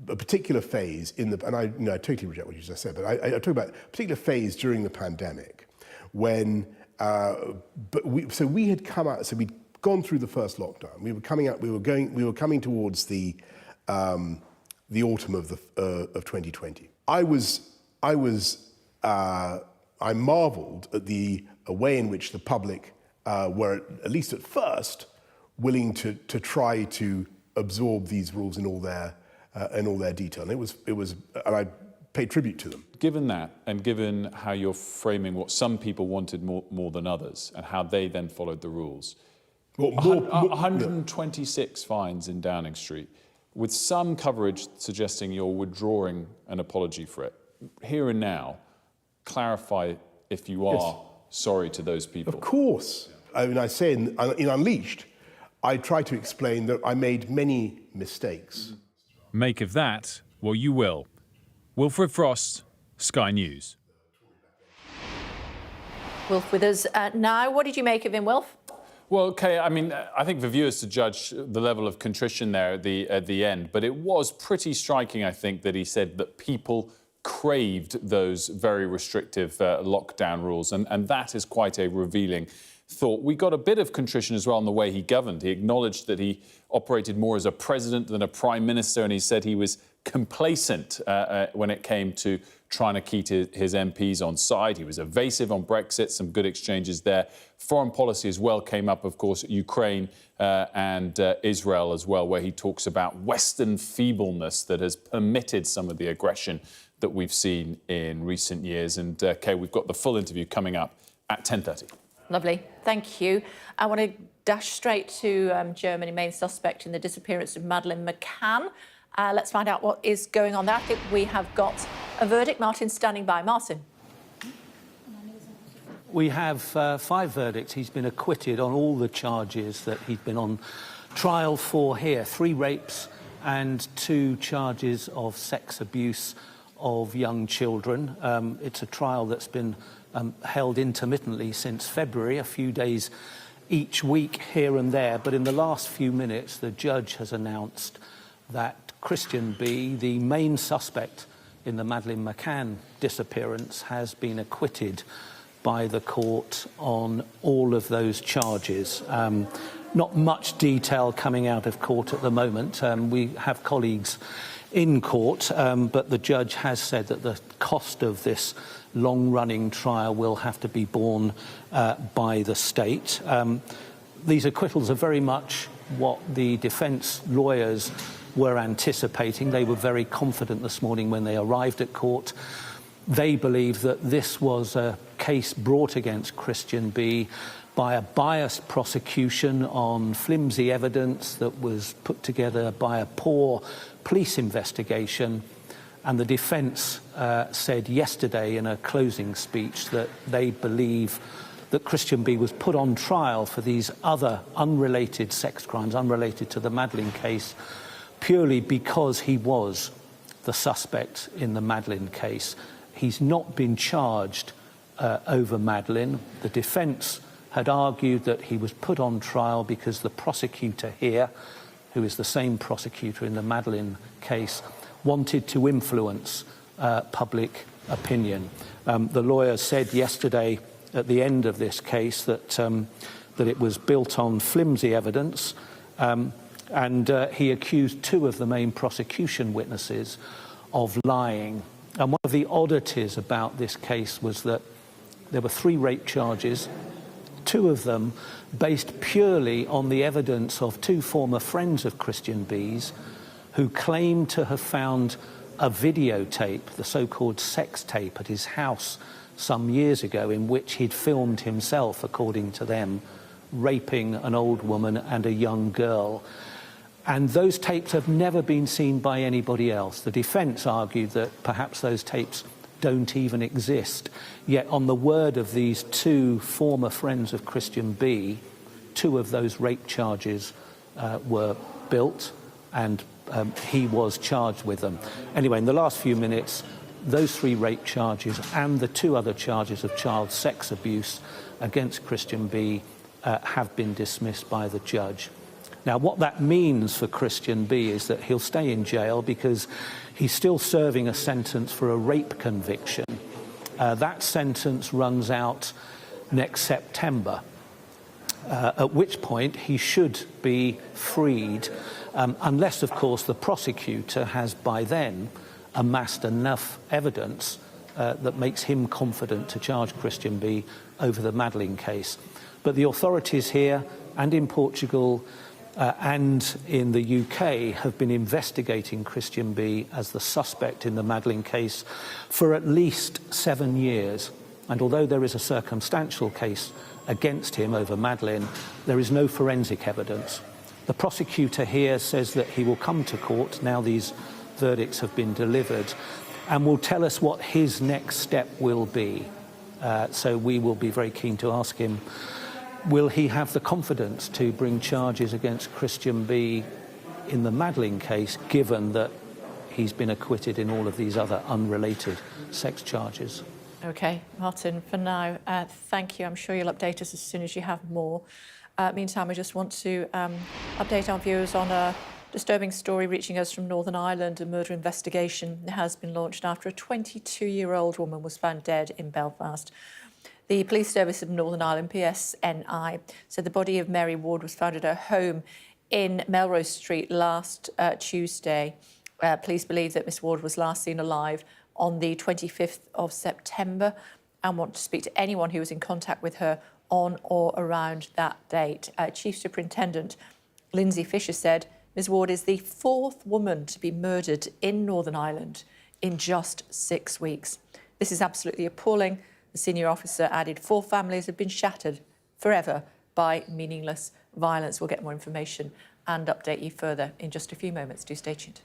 a particular phase in the... And I totally reject what you just said, but I talk about a particular phase during the pandemic when... we had come out... So we'd gone through the first lockdown. We were coming out... We were coming towards the autumn of 2020. I marvelled at the way in which the public were, at least at first, willing to try to absorb these rules in all their detail. And and I pay tribute to them. Given that, and given how you're framing what some people wanted more than others, and how they then followed the rules, 126 fines in Downing Street, with some coverage suggesting you're withdrawing an apology for it. Here and now, clarify if you are sorry to those people. Of course. I mean, I say in Unleashed, I try to explain that I made many mistakes. Make of that what you will. Wilfred Frost, Sky News. Wilf with us now. What did you make of him, Wilf? Well, okay, I mean, I think for viewers to judge the level of contrition there at the end, but it was pretty striking, I think, that he said that people craved those very restrictive lockdown rules, and that is quite a revealing thought. We got a bit of contrition as well in the way he governed. He acknowledged that he operated more as a president than a prime minister, and he said he was complacent when it came to trying to keep his MPs on side. He was evasive on Brexit, some good exchanges there. Foreign policy as well came up, of course, Ukraine and Israel as well, where he talks about Western feebleness that has permitted some of the aggression that we've seen in recent years. And, Kay, we've got the full interview coming up at 10:30. Lovely, thank you. I want to dash straight to Germany, main suspect in the disappearance of Madeleine McCann. Let's find out what is going on there. I think we have got a verdict. Martin standing by. Martin. We have 5 verdicts. He's been acquitted on all the charges that he's been on trial for here. 3 rapes and 2 charges of sex abuse of young children. It's a trial that's been held intermittently since February, a few days each week here and there. But in the last few minutes, the judge has announced that Christian B., the main suspect in the Madeleine McCann disappearance, has been acquitted by the court on all of those charges. Not much detail coming out of court at the moment. We have colleagues in court, but the judge has said that the cost of this long-running trial will have to be borne by the state. These acquittals are very much what the defence lawyers were anticipating. They were very confident this morning when they arrived at court. They believe that this was a case brought against Christian B by a biased prosecution on flimsy evidence that was put together by a poor police investigation. And the defence said yesterday in a closing speech that they believe that Christian B was put on trial for these other unrelated sex crimes, unrelated to the Madeleine case, purely because he was the suspect in the Madeleine case. He's not been charged over Madeleine. The defence had argued that he was put on trial because the prosecutor here, who is the same prosecutor in the Madeleine case, wanted to influence public opinion. The lawyer said yesterday at the end of this case that it was built on flimsy evidence, and he accused two of the main prosecution witnesses of lying. And one of the oddities about this case was that there were 3 rape charges, 2 of them based purely on the evidence of 2 former friends of Christian B's who claimed to have found a videotape, the so-called sex tape, at his house some years ago, in which he'd filmed himself, according to them, raping an old woman and a young girl. And those tapes have never been seen by anybody else. The defence argued that perhaps those tapes don't even exist. Yet on the word of these 2 former friends of Christian B, 2 of those rape charges were built, and he was charged with them. Anyway, in the last few minutes, those 3 rape charges and the 2 other charges of child sex abuse against Christian B have been dismissed by the judge. Now, what that means for Christian B is that he'll stay in jail because he's still serving a sentence for a rape conviction. That sentence runs out next September, at which point he should be freed, unless, of course, the prosecutor has by then amassed enough evidence that makes him confident to charge Christian B over the Madeleine case. But the authorities here and in Portugal and in the UK have been investigating Christian B as the suspect in the Madeleine case for at least 7 years. And although there is a circumstantial case against him over Madeleine, there is no forensic evidence. The prosecutor here says that he will come to court now these verdicts have been delivered and will tell us what his next step will be. So we will be very keen to ask him, will he have the confidence to bring charges against Christian B in the Madeleine case, given that he's been acquitted in all of these other unrelated sex charges? OK, Martin, for now, thank you. I'm sure you'll update us as soon as you have more. Meantime, I just want to update our viewers on a disturbing story reaching us from Northern Ireland. A murder investigation has been launched after a 22-year-old woman was found dead in Belfast. The Police Service of Northern Ireland, PSNI, said the body of Mary Ward was found at her home in Melrose Street last Tuesday. Police believe that Miss Ward was last seen alive on the 25th of September and want to speak to anyone who was in contact with her on or around that date. Chief Superintendent Lindsay Fisher said Ms Ward is the 4th woman to be murdered in Northern Ireland in just 6 weeks. This is absolutely appalling. The senior officer added 4 families have been shattered forever by meaningless violence. We'll get more information and update you further in just a few moments. Do stay tuned.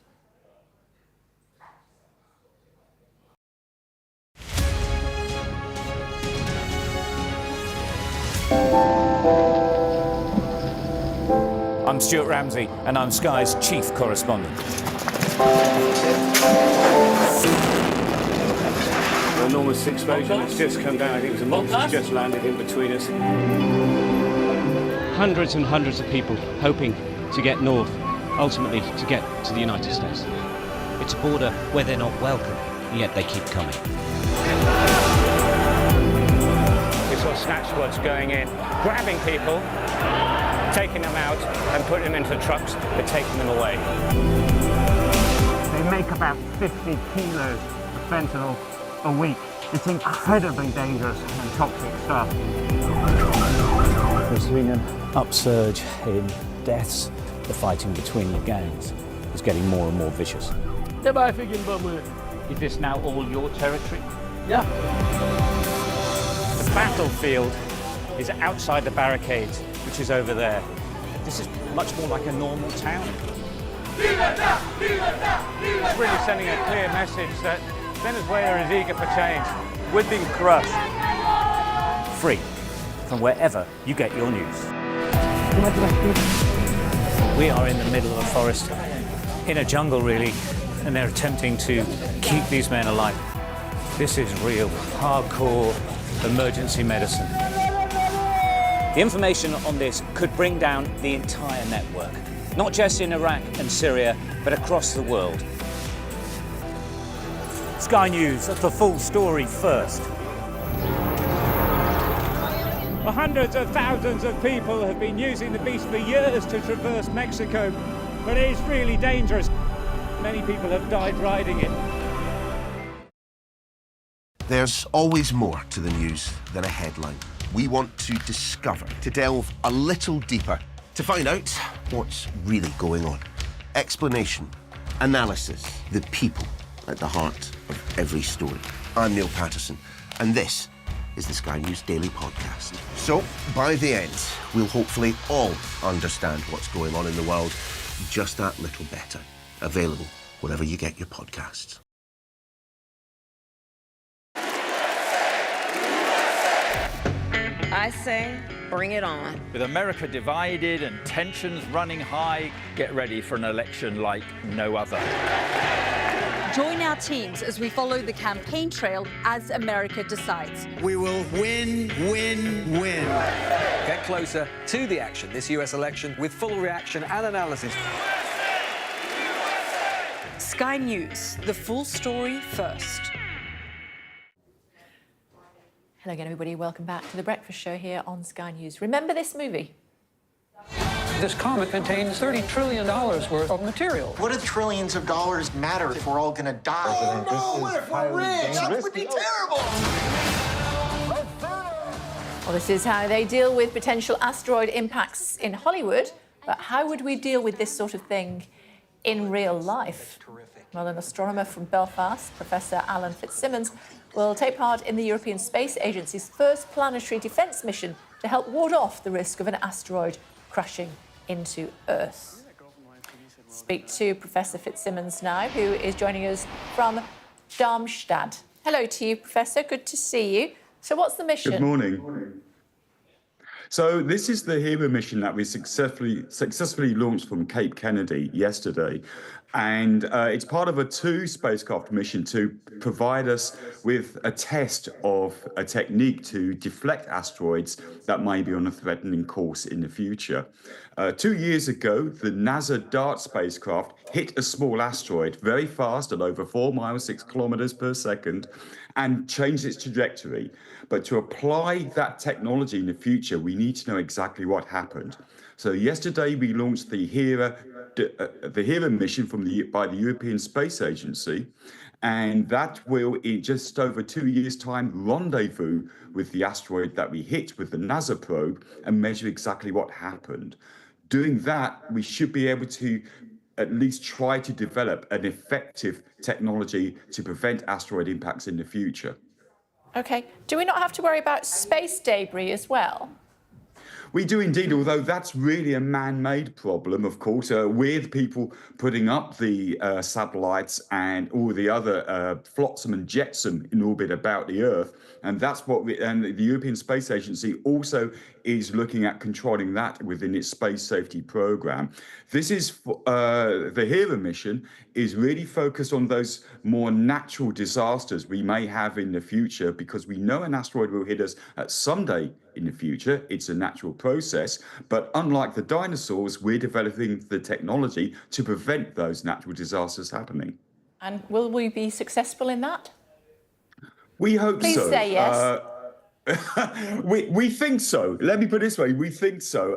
I'm Stuart Ramsey, and I'm Sky's chief correspondent. An enormous explosion that's just come down. I think it was a monster's just landed in between us. Hundreds and hundreds of people hoping to get north, ultimately to get to the United States. It's a border where they're not welcome, and yet they keep coming. We saw snatch squads going in, grabbing people, taking them out and putting them into trucks and taking them away. They make about 50 kilos of fentanyl a week. It's incredibly dangerous and toxic stuff. There's been an upsurge in deaths. The fighting between the gangs is getting more and more vicious. Is this now all your territory? Yeah. battlefield is outside the barricades, which is over there. This is much more like a normal town. It's really sending a clear message that Venezuela is eager for change. We've been crushed. Free from wherever you get your news. We are in the middle of a forest, in a jungle really, and they're attempting to keep these men alive. This is real, hardcore emergency medicine. The information on this could bring down the entire network, not just in Iraq and Syria, but across the world. Sky News, the full story first. Hundreds of thousands of people have been using the beast for years to traverse Mexico, but it is really dangerous. Many people have died riding it. There's always more to the news than a headline. We want to discover, to delve a little deeper, to find out what's really going on. Explanation, analysis, the people at the heart of every story. I'm Neil Patterson, and this is the Sky News Daily Podcast. So, by the end, we'll hopefully all understand what's going on in the world just that little better. Available wherever you get your podcasts. I say, bring it on. With America divided and tensions running high, get ready for an election like no other. Join our teams as we follow the campaign trail as America decides. We will win, win, win. Get closer to the action this US election with full reaction and analysis. Sky News, the full story first. Hello again, everybody. Welcome back to The Breakfast Show here on Sky News. Remember this movie? This comet contains $30 trillion worth of material. What do trillions of dollars matter if we're all going to die? Oh, no, what if we're rich? That would be terrible. Well, this is how they deal with potential asteroid impacts in Hollywood, but how would we deal with this sort of thing in real life? Well, an astronomer from Belfast, Professor Alan Fitzsimmons, will take part in the European Space Agency's first planetary defence mission to help ward off the risk of an asteroid crashing into Earth. Speak to Professor Fitzsimmons now, who is joining us from Darmstadt. Hello to you, Professor. Good to see you. So what's the mission? Good morning. So this is the HERA mission that we successfully launched from Cape Kennedy yesterday. And it's part of a 2 spacecraft mission to provide us with a test of a technique to deflect asteroids that may be on a threatening course in the future. 2 years ago, the NASA DART spacecraft hit a small asteroid very fast at over 4 miles, 6 kilometers per second, and changed its trajectory. But to apply that technology in the future, we need to know exactly what happened. So yesterday, we launched the HERA mission by the European Space Agency, and that will, in just over 2 years' time, rendezvous with the asteroid that we hit with the NASA probe and measure exactly what happened. Doing that, we should be able to at least try to develop an effective technology to prevent asteroid impacts in the future. OK. Do we not have to worry about space debris as well? We do indeed, although that's really a man-made problem, of course, with people putting up the satellites and all the other flotsam and jetsam in orbit about the Earth. And that's what and the European Space Agency also is looking at controlling that within its space safety program. This is the HERA mission is really focused on those more natural disasters we may have in the future, because we know an asteroid will hit us at some day in the future. It's a natural process, but unlike the dinosaurs, we're developing the technology to prevent those natural disasters happening. And will we be successful in that? We hope Please so. Please say yes. We think so. Let me put it this way. We think so.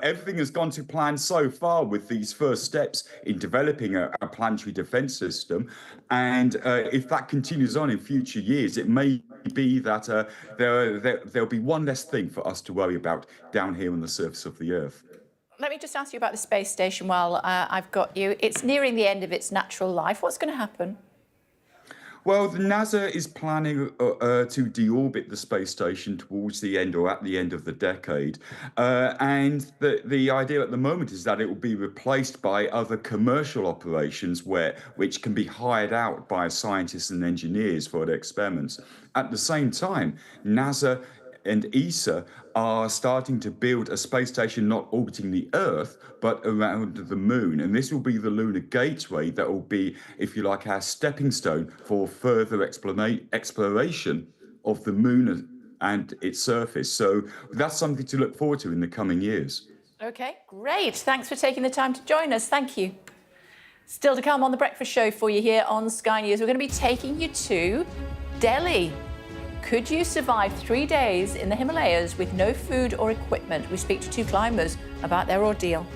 Everything has gone to plan so far with these first steps in developing a planetary defense system. And if that continues on in future years, it may be that there'll be one less thing for us to worry about down here on the surface of the Earth. Let me just ask you about the space station while I've got you. It's nearing the end of its natural life. What's going to happen? Well, the NASA is planning to deorbit the space station towards the end or at the end of the decade. And the idea at the moment is that it will be replaced by other commercial operations which can be hired out by scientists and engineers for their experiments. At the same time, NASA and ESA are starting to build a space station not orbiting the Earth, but around the moon. And this will be the lunar gateway that will be, if you like, our stepping stone for further exploration of the moon and its surface. So that's something to look forward to in the coming years. OK, great. Thanks for taking the time to join us. Thank you. Still to come on The Breakfast Show for you here on Sky News. We're going to be taking you to Delhi. Could you survive 3 days in the Himalayas with no food or equipment? We speak to 2 climbers about their ordeal.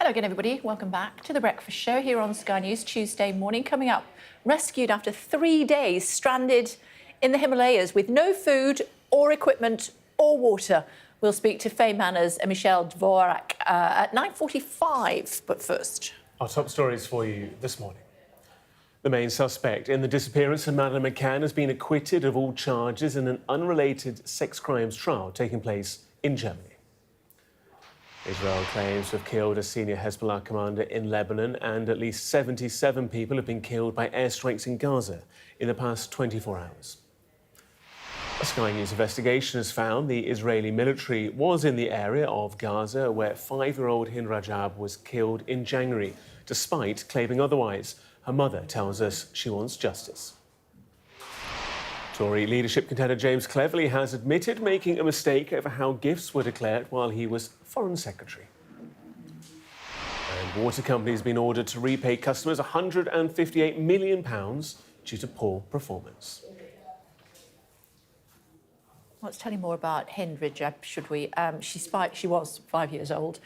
Hello again, everybody. Welcome back to The Breakfast Show here on Sky News Tuesday morning. Coming up, rescued after 3 days, stranded in the Himalayas with no food or equipment or water. We'll speak to Faye Manners and Michelle Dvorak at 9:45. But first, our top stories for you this morning. The main suspect in the disappearance of Madeleine McCann has been acquitted of all charges in an unrelated sex crimes trial taking place in Germany. Israel claims to have killed a senior Hezbollah commander in Lebanon, and at least 77 people have been killed by airstrikes in Gaza in the past 24 hours. A Sky News investigation has found the Israeli military was in the area of Gaza where 5-year-old Hind Rajab was killed in January, despite claiming otherwise. Her mother tells us she wants justice. Tory leadership contender James Cleverly has admitted making a mistake over how gifts were declared while he was Foreign Secretary. And water companies have been ordered to repay customers £158 million due to poor performance. Let's tell you more about Hind Rajab, should we? She was 5 years old.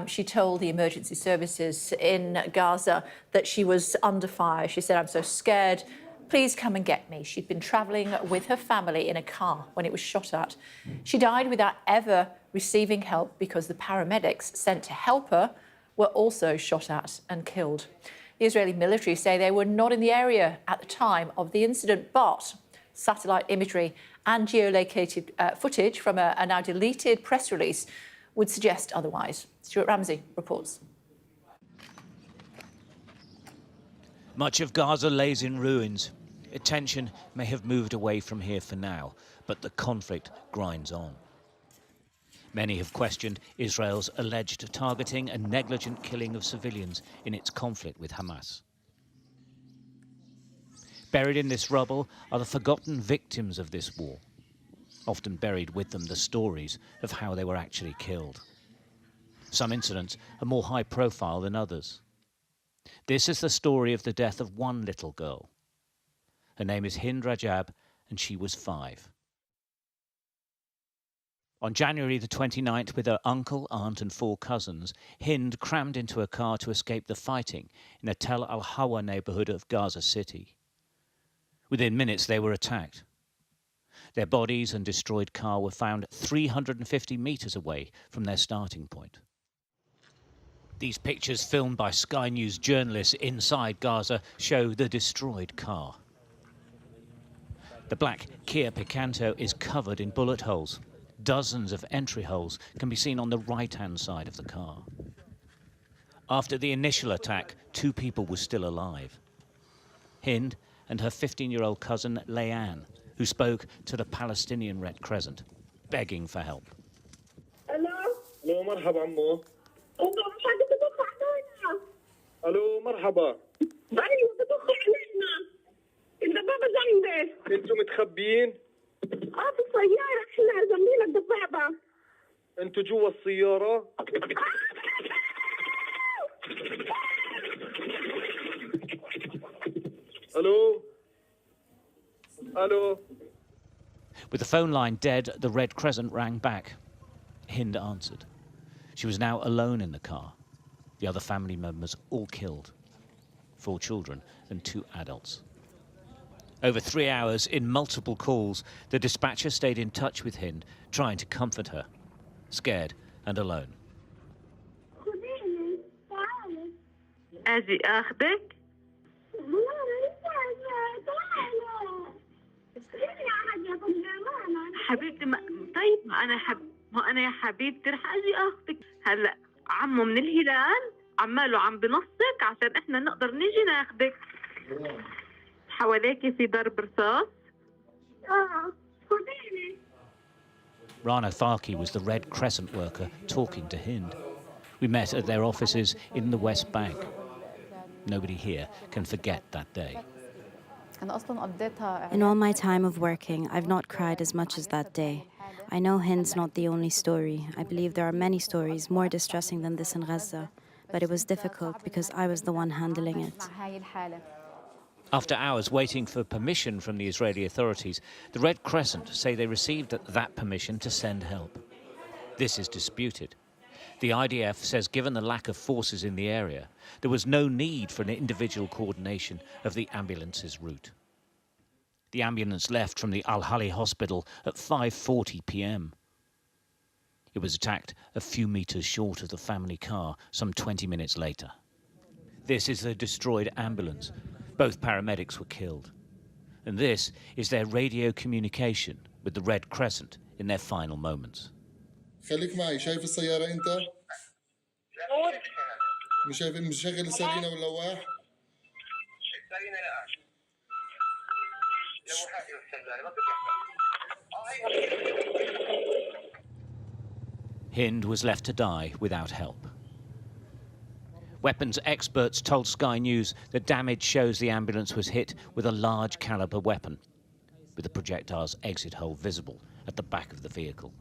She told the emergency services in Gaza that she was under fire. She said, "I'm so scared. Please come and get me." She'd been travelling with her family in a car when it was shot at. She died without ever receiving help because the paramedics sent to help her were also shot at and killed. The Israeli military say they were not in the area at the time of the incident, but satellite imagery and geolocated footage from a now deleted press release would suggest otherwise. Stuart Ramsey reports. Much of Gaza lays in ruins. Attention may have moved away from here for now, but the conflict grinds on. Many have questioned Israel's alleged targeting and negligent killing of civilians in its conflict with Hamas. Buried in this rubble are the forgotten victims of this war. Often buried with them the stories of how they were actually killed. Some incidents are more high profile than others. This is the story of the death of one little girl. Her name is Hind Rajab, and she was 5. On January the 29th, with her uncle, aunt and 4 cousins, Hind crammed into a car to escape the fighting in the Tel Al-Hawa neighbourhood of Gaza City. Within minutes, they were attacked. Their bodies and destroyed car were found 350 metres away from their starting point. These pictures, filmed by Sky News journalists inside Gaza, show the destroyed car. The black Kia Picanto is covered in bullet holes. Dozens of entry holes can be seen on the right-hand side of the car. After the initial attack, 2 people were still alive. Hind and her 15-year-old cousin, Leanne, who spoke to the Palestinian Red Crescent, begging for help. Hello? Hello, مرحبا عمو. الو مرحبا. ايوه بتدخل علينا. الدبابة جنبي. انتوا متخبيين؟ في السيارة احنا جنبينا الدبابة. انتوا جوا السيارة؟ الو؟ الو؟ With the phone line dead, the Red Crescent rang back. Hind answered. She was now alone in the car. The other family members all killed. 4 children and 2 adults. Over 3 hours, in multiple calls, the dispatcher stayed in touch with Hind, trying to comfort her, scared and alone. أجي أخذك؟ حبيبتي طيب ما أنا يا حبيبتي رح أجي أخذك. هلا عمو من الهلال عماله عم بنصك عشان إحنا نقدر نيجي ناخذك. حواليكي في ضرب رصاص؟ خديني. Rana Farki was the Red Crescent worker talking to Hind. We met at their offices in the West Bank. Nobody here can forget that day. In all my time of working, I've not cried as much as that day. I know Hind's not the only story. I believe there are many stories more distressing than this in Gaza. But it was difficult because I was the one handling it. After hours waiting for permission from the Israeli authorities, the Red Crescent say they received that permission to send help. This is disputed. The IDF says given the lack of forces in the area, there was no need for an individual coordination of the ambulance's route. The ambulance left from the Al-Hali hospital at 5:40 p.m. It was attacked a few meters short of the family car some 20 minutes later. This is the destroyed ambulance. Both paramedics were killed. And this is their radio communication with the Red Crescent in their final moments. خليك معي شايف السيارة أنت؟ مش شايف مشغل السرينة واللواح؟ Hind was left to die without help. Weapons experts told Sky News that damage shows the ambulance was hit with a large caliber weapon. with the projectile's exit hole visible at the back of the vehicle.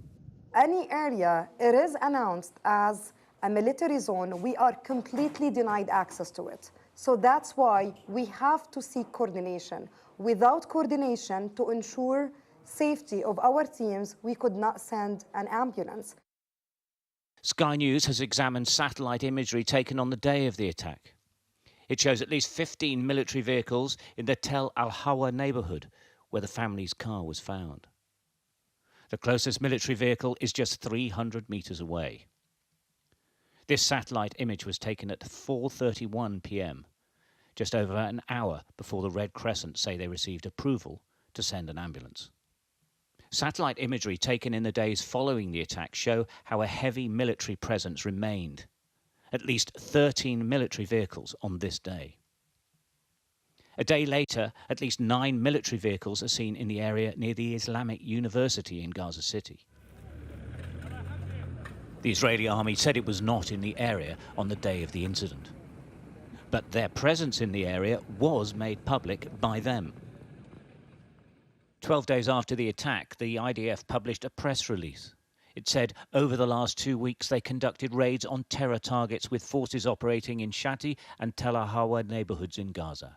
Any area it is announced as a military zone, we are completely denied access to it. So that's why we have to seek coordination. Without coordination to ensure safety of our teams, we could not send an ambulance. Sky News has examined satellite imagery taken on the day of the attack. It shows at least 15 military vehicles in the Tel Al-Hawa neighbourhood, where the family's car was found. The closest military vehicle is just 300 metres away. This satellite image was taken at 4:31 p.m, just over an hour before the Red Crescent say they received approval to send an ambulance. Satellite imagery taken in the days following the attack show how a heavy military presence remained. At least 13 military vehicles on this day. A day later, at least 9 military vehicles are seen in the area near the Islamic University in Gaza City. The Israeli army said it was not in the area on the day of the incident. But their presence in the area was made public by them. 12 days after the attack, the IDF published a press release. It said over the last 2 weeks they conducted raids on terror targets with forces operating in Shati and Tel Al-Hawa neighbourhoods in Gaza.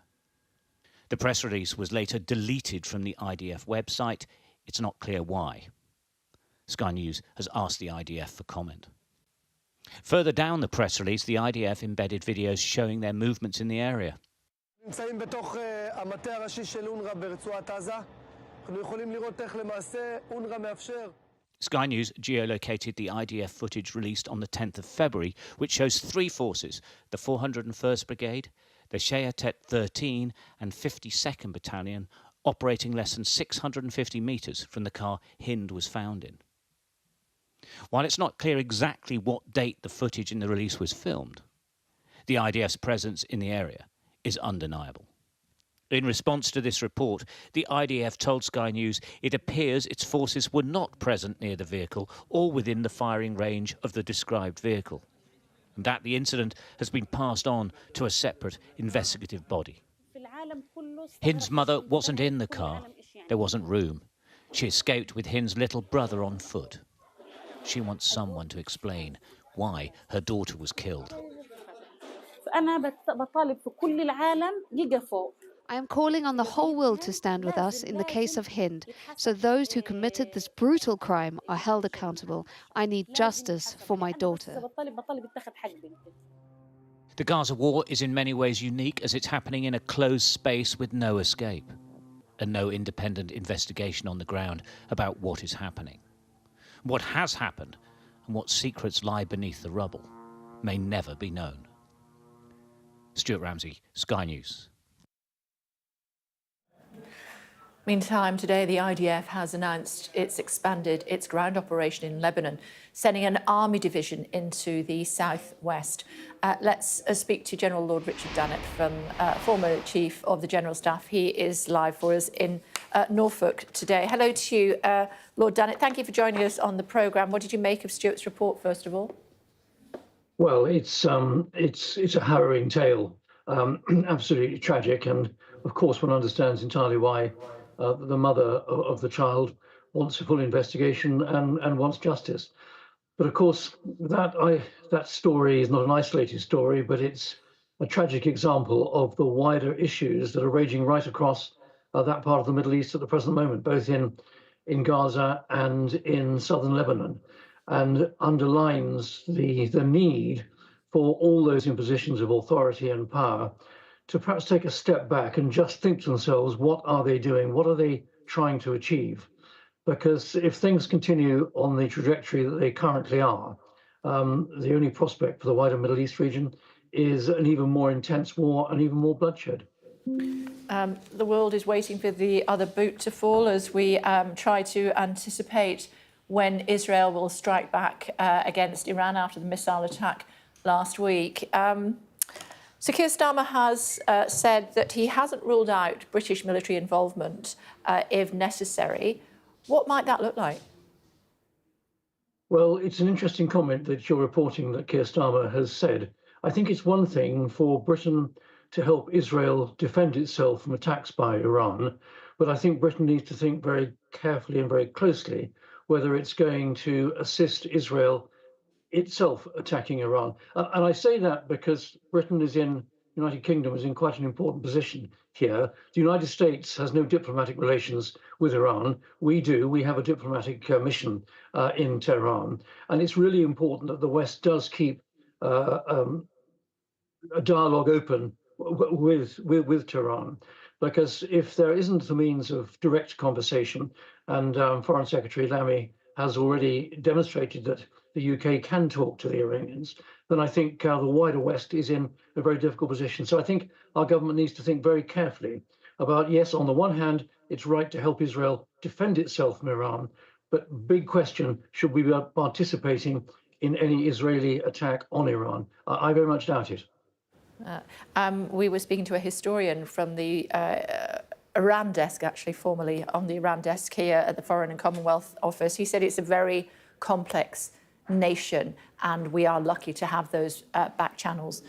The press release was later deleted from the IDF website. It's not clear why. Sky News has asked the IDF for comment. Further down the press release, the IDF embedded videos showing their movements in the area. נמצאים בתוך המטה הראשי של אונר"א ברצועת עזה. אנחנו יכולים לראות איך למעשה אונר"א מאפשר. Sky News geolocated the IDF footage released on the 10th of February, which shows 3 forces, the 401st Brigade, the Shayatet 13 and 52nd Battalion, operating less than 650 metres from the car Hind was found in. While it's not clear exactly what date the footage in the release was filmed, the IDF's presence in the area is undeniable. In response to this report, the IDF told Sky News it appears its forces were not present near the vehicle or within the firing range of the described vehicle, and that the incident has been passed on to a separate investigative body. Hind's mother wasn't in the car. There wasn't room. She escaped with Hind's little brother on foot. She wants someone to explain why her daughter was killed. I am calling on the whole world to stand with us in the case of Hind, so those who committed this brutal crime are held accountable. I need justice for my daughter. The Gaza war is in many ways unique as it's happening in a closed space with no escape and no independent investigation on the ground about what is happening. What has happened and what secrets lie beneath the rubble may never be known. Stuart Ramsey, Sky News. Meantime, today the IDF has announced it's expanded its ground operation in Lebanon, sending an army division into the southwest. Let's speak to General Lord Richard Dannett, former Chief of the General Staff. He is live for us in Norfolk today. Hello to you, Lord Dannett. Thank you for joining us on the programme. What did you make of Stuart's report, first of all? Well, it's a harrowing tale, absolutely tragic, and of course one understands entirely why the mother of the child wants a full investigation and wants justice. But of course, that story is not an isolated story, but it's a tragic example of the wider issues that are raging right across that part of the Middle East at the present moment, both in Gaza and in southern Lebanon, and underlines the need for all those in positions of authority and power to perhaps take a step back and just think to themselves, what are they doing? What are they trying to achieve? Because if things continue on the trajectory that they currently are, the only prospect for the wider Middle East region is an even more intense war and even more bloodshed. The world is waiting for the other boot to fall as we try to anticipate when Israel will strike back against Iran after the missile attack last week. So Keir Starmer has said that he hasn't ruled out British military involvement if necessary. What might that look like? Well, it's an interesting comment that you're reporting that Keir Starmer has said. I think it's one thing for Britain to help Israel defend itself from attacks by Iran, But I think Britain needs to think very carefully and very closely whether it's going to assist Israel itself attacking Iran. And I say that because Britain is in, United Kingdom is in quite an important position here. The United States has no diplomatic relations with Iran. We do. We have a diplomatic mission in Tehran. And it's really important that the West does keep a dialogue open with Tehran, because if there isn't the means of direct conversation, and Foreign Secretary Lamy has already demonstrated that the UK can talk to the Iranians, then I think the wider West is in a very difficult position. So I think our government needs to think very carefully about, yes, on the one hand, it's right to help Israel defend itself from Iran, but big question, should we be participating in any Israeli attack on Iran? I very much doubt it. We were speaking to a historian from the Iran desk, actually formerly on the Iran desk here at the Foreign and Commonwealth Office. He said it's a very complex nation, and we are lucky to have those back channels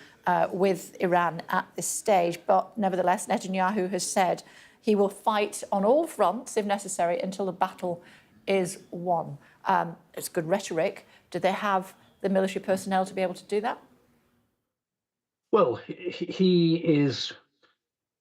with Iran at this stage. But nevertheless, Netanyahu has said he will fight on all fronts, if necessary, until the battle is won. It's good rhetoric. Do they have the military personnel to be able to do that? Well, he is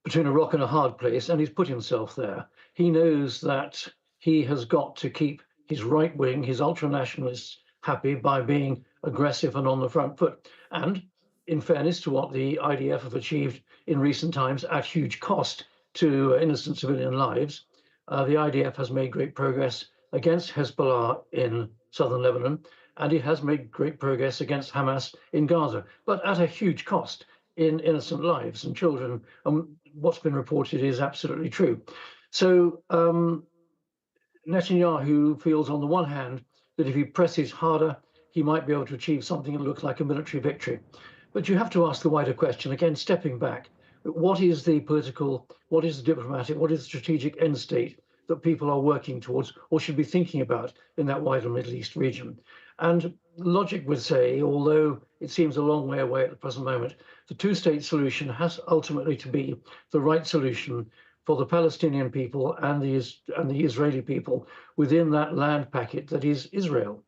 between a rock and a hard place, and he's put himself there. He knows that he has got to keep his right wing, his ultra-nationalists, happy by being aggressive and on the front foot. And in fairness to what the IDF have achieved in recent times at huge cost to innocent civilian lives, the IDF has made great progress against Hezbollah in southern Lebanon, and it has made great progress against Hamas in Gaza, but at a huge cost in innocent lives and children. What's been reported is absolutely true. So Netanyahu feels on the one hand that if he presses harder, he might be able to achieve something that looks like a military victory. But you have to ask the wider question, again, stepping back, what is the political, what is the diplomatic, what is the strategic end state that people are working towards or should be thinking about in that wider Middle East region? And logic would say, although it seems a long way away at the present moment, the two-state solution has ultimately to be the right solution for the Palestinian people and the Israeli people within that land packet that is Israel,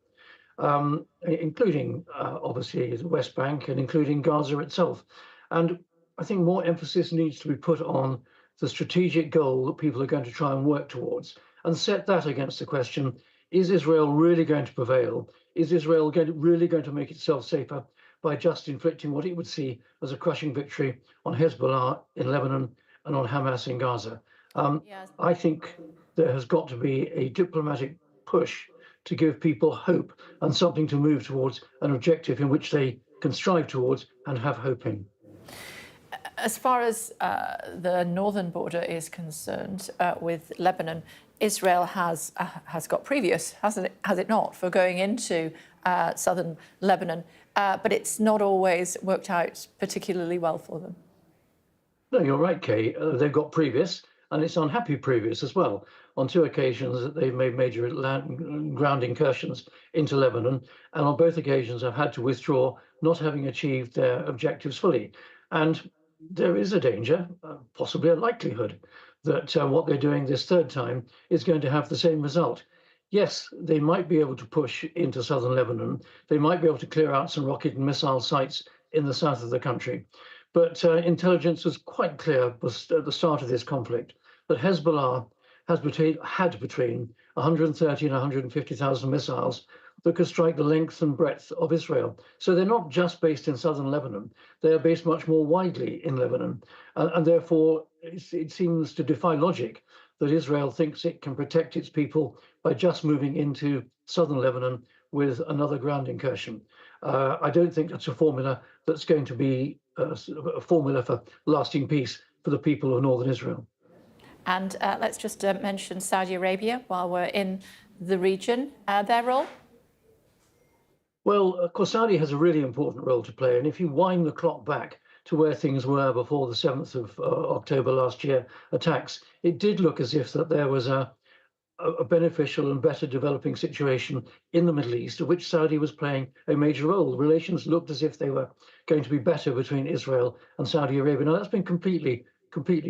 including obviously the West Bank and including Gaza itself. And I think more emphasis needs to be put on the strategic goal that people are going to try and work towards, and set that against the question, is Israel really going to prevail? Is Israel really going to make itself safer by just inflicting what it would see as a crushing victory on Hezbollah in Lebanon and on Hamas in Gaza? I think there has got to be a diplomatic push to give people hope and something to move towards, an objective in which they can strive towards and have hope in. As far as the northern border is concerned with Lebanon, Israel has got previous, has it not, for going into southern Lebanon, but it's not always worked out particularly well for them. No, you're right, Kay. They've got previous, and it's unhappy previous as well. On two occasions, they've made major ground incursions into Lebanon, and on both occasions have had to withdraw, not having achieved their objectives fully. And there is a danger, possibly a likelihood, that what they're doing this third time is going to have the same result. Yes, they might be able to push into southern Lebanon. They might be able to clear out some rocket and missile sites in the south of the country. But intelligence was quite clear at the start of this conflict that Hezbollah had between 130 and 150,000 missiles that could strike the length and breadth of Israel. So they're not just based in southern Lebanon. They are based much more widely in Lebanon. And therefore, it seems to defy logic that Israel thinks it can protect its people by just moving into southern Lebanon with another ground incursion. I don't think that's a formula that's going to be a formula for lasting peace for the people of northern Israel. And let's just mention Saudi Arabia while we're in the region, their role. Well, of course, Saudi has a really important role to play. And if you wind the clock back to where things were before the 7th of October last year attacks, it did look as if that there was a beneficial and better developing situation in the Middle East, of which Saudi was playing a major role. The relations looked as if they were going to be better between Israel and Saudi Arabia. Now, that's been completely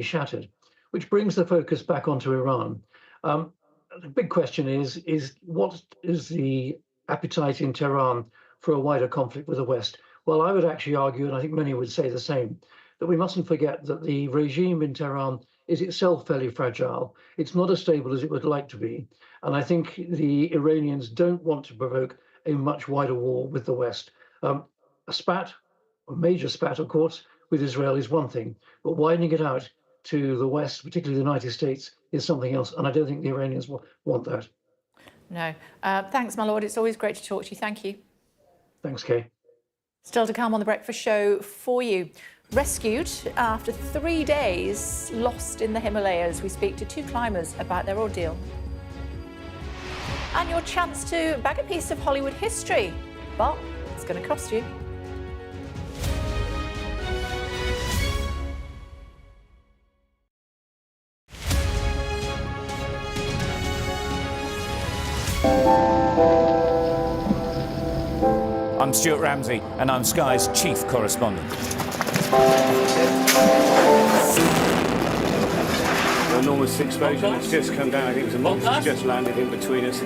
shattered. which brings the focus back onto Iran. The big question is what is the appetite in Tehran for a wider conflict with the West? Well, I would actually argue, and I think many would say the same, that we mustn't forget that the regime in Tehran is itself fairly fragile. It's not as stable as it would like to be. And I think the Iranians don't want to provoke a much wider war with the West. A major spat, of course, with Israel is one thing, but widening it out to the West, particularly the United States, is something else. And I don't think the Iranians want that. No. Thanks, my lord. It's always great to talk to you. Thank you. Thanks, Kay. Still to come on The Breakfast Show for you. Rescued after 3 days lost in the Himalayas. We speak to 2 climbers about their ordeal. And your chance to bag a piece of Hollywood history. But it's going to cost you. I'm Stuart Ramsey, and I'm Sky's chief correspondent. An enormous explosion has just come down. I think it was a monster just landed in between us.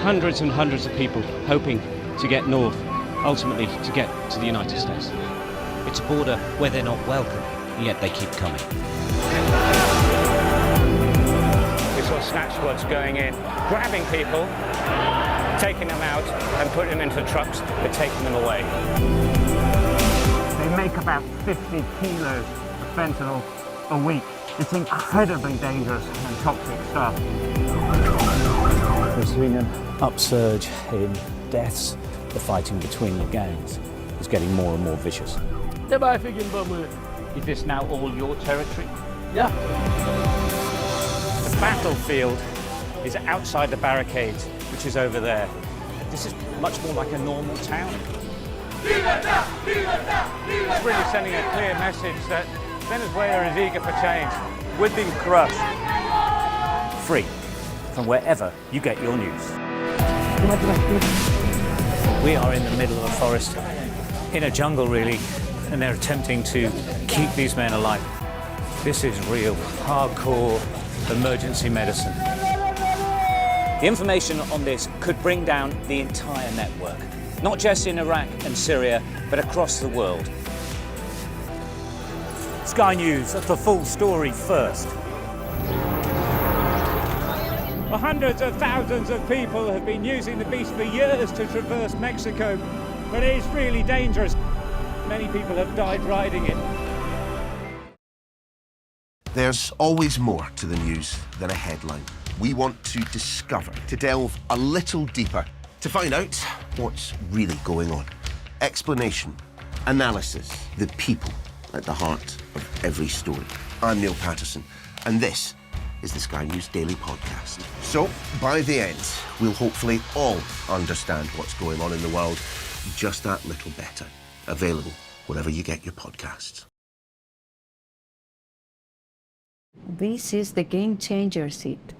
Hundreds and hundreds of people hoping to get north, ultimately to get to the United States. It's a border where they're not welcome, and yet they keep coming. We saw snatch squads going in, grabbing people, taking them out and putting them into trucks and taking them away. They make about 50 kilos of fentanyl a week. It's incredibly dangerous and toxic stuff. There's been an upsurge in deaths. The fighting between the gangs is getting more and more vicious. Is this now all your territory? Yeah. The battlefield is outside the barricades, which is over there. This is much more like a normal town. It's really sending a clear message that Venezuela is eager for change. We've been crushed. Free from wherever you get your news. We are in the middle of a forest, in a jungle really, and they're attempting to keep these men alive. This is real, hardcore emergency medicine. The information on this could bring down the entire network, not just in Iraq and Syria, but across the world. Sky News, the full story first. Well, hundreds of thousands of people have been using the beast for years to traverse Mexico, but it is really dangerous. Many people have died riding it. There's always more to the news than a headline. We want to discover, to delve a little deeper, to find out what's really going on. Explanation, analysis, the people at the heart of every story. I'm Neil Patterson, and this is the Sky News Daily Podcast. So, by the end, we'll hopefully all understand what's going on in the world just that little better. Available wherever you get your podcasts. This is the game changer seat.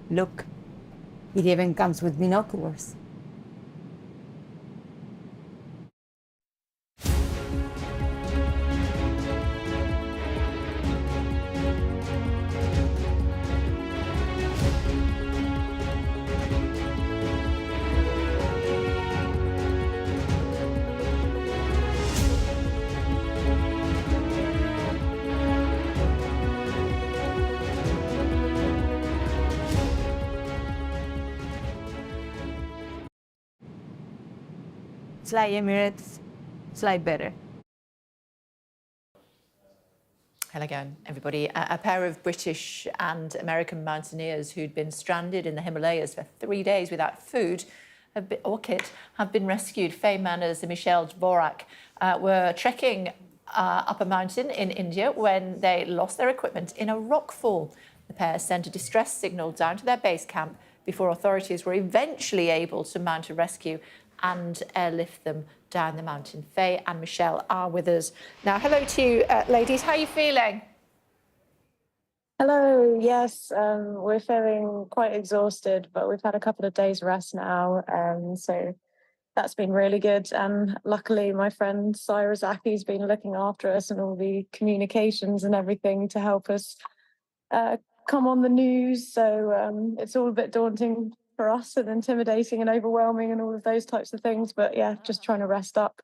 Look, it even comes with binoculars. Fly Emirates, fly better. Hello again, everybody. A pair of British and American mountaineers who'd been stranded in the Himalayas for 3 days without food or kit have been rescued. Faye Manners and Michelle Dvorak were trekking up a mountain in India when they lost their equipment in a rockfall. The pair sent a distress signal down to their base camp before authorities were eventually able to mount a rescue and airlift them down the mountain. Faye and Michelle are with us now. Hello to you, ladies. How are you feeling? Hello. Yes, we're feeling quite exhausted, but we've had a couple of days rest now, so that's been really good. And luckily, my friend Syra Zaki's been looking after us and all the communications and everything to help us come on the news. So it's all a bit daunting for us and intimidating and overwhelming and all of those types of things. But yeah, just trying to rest up.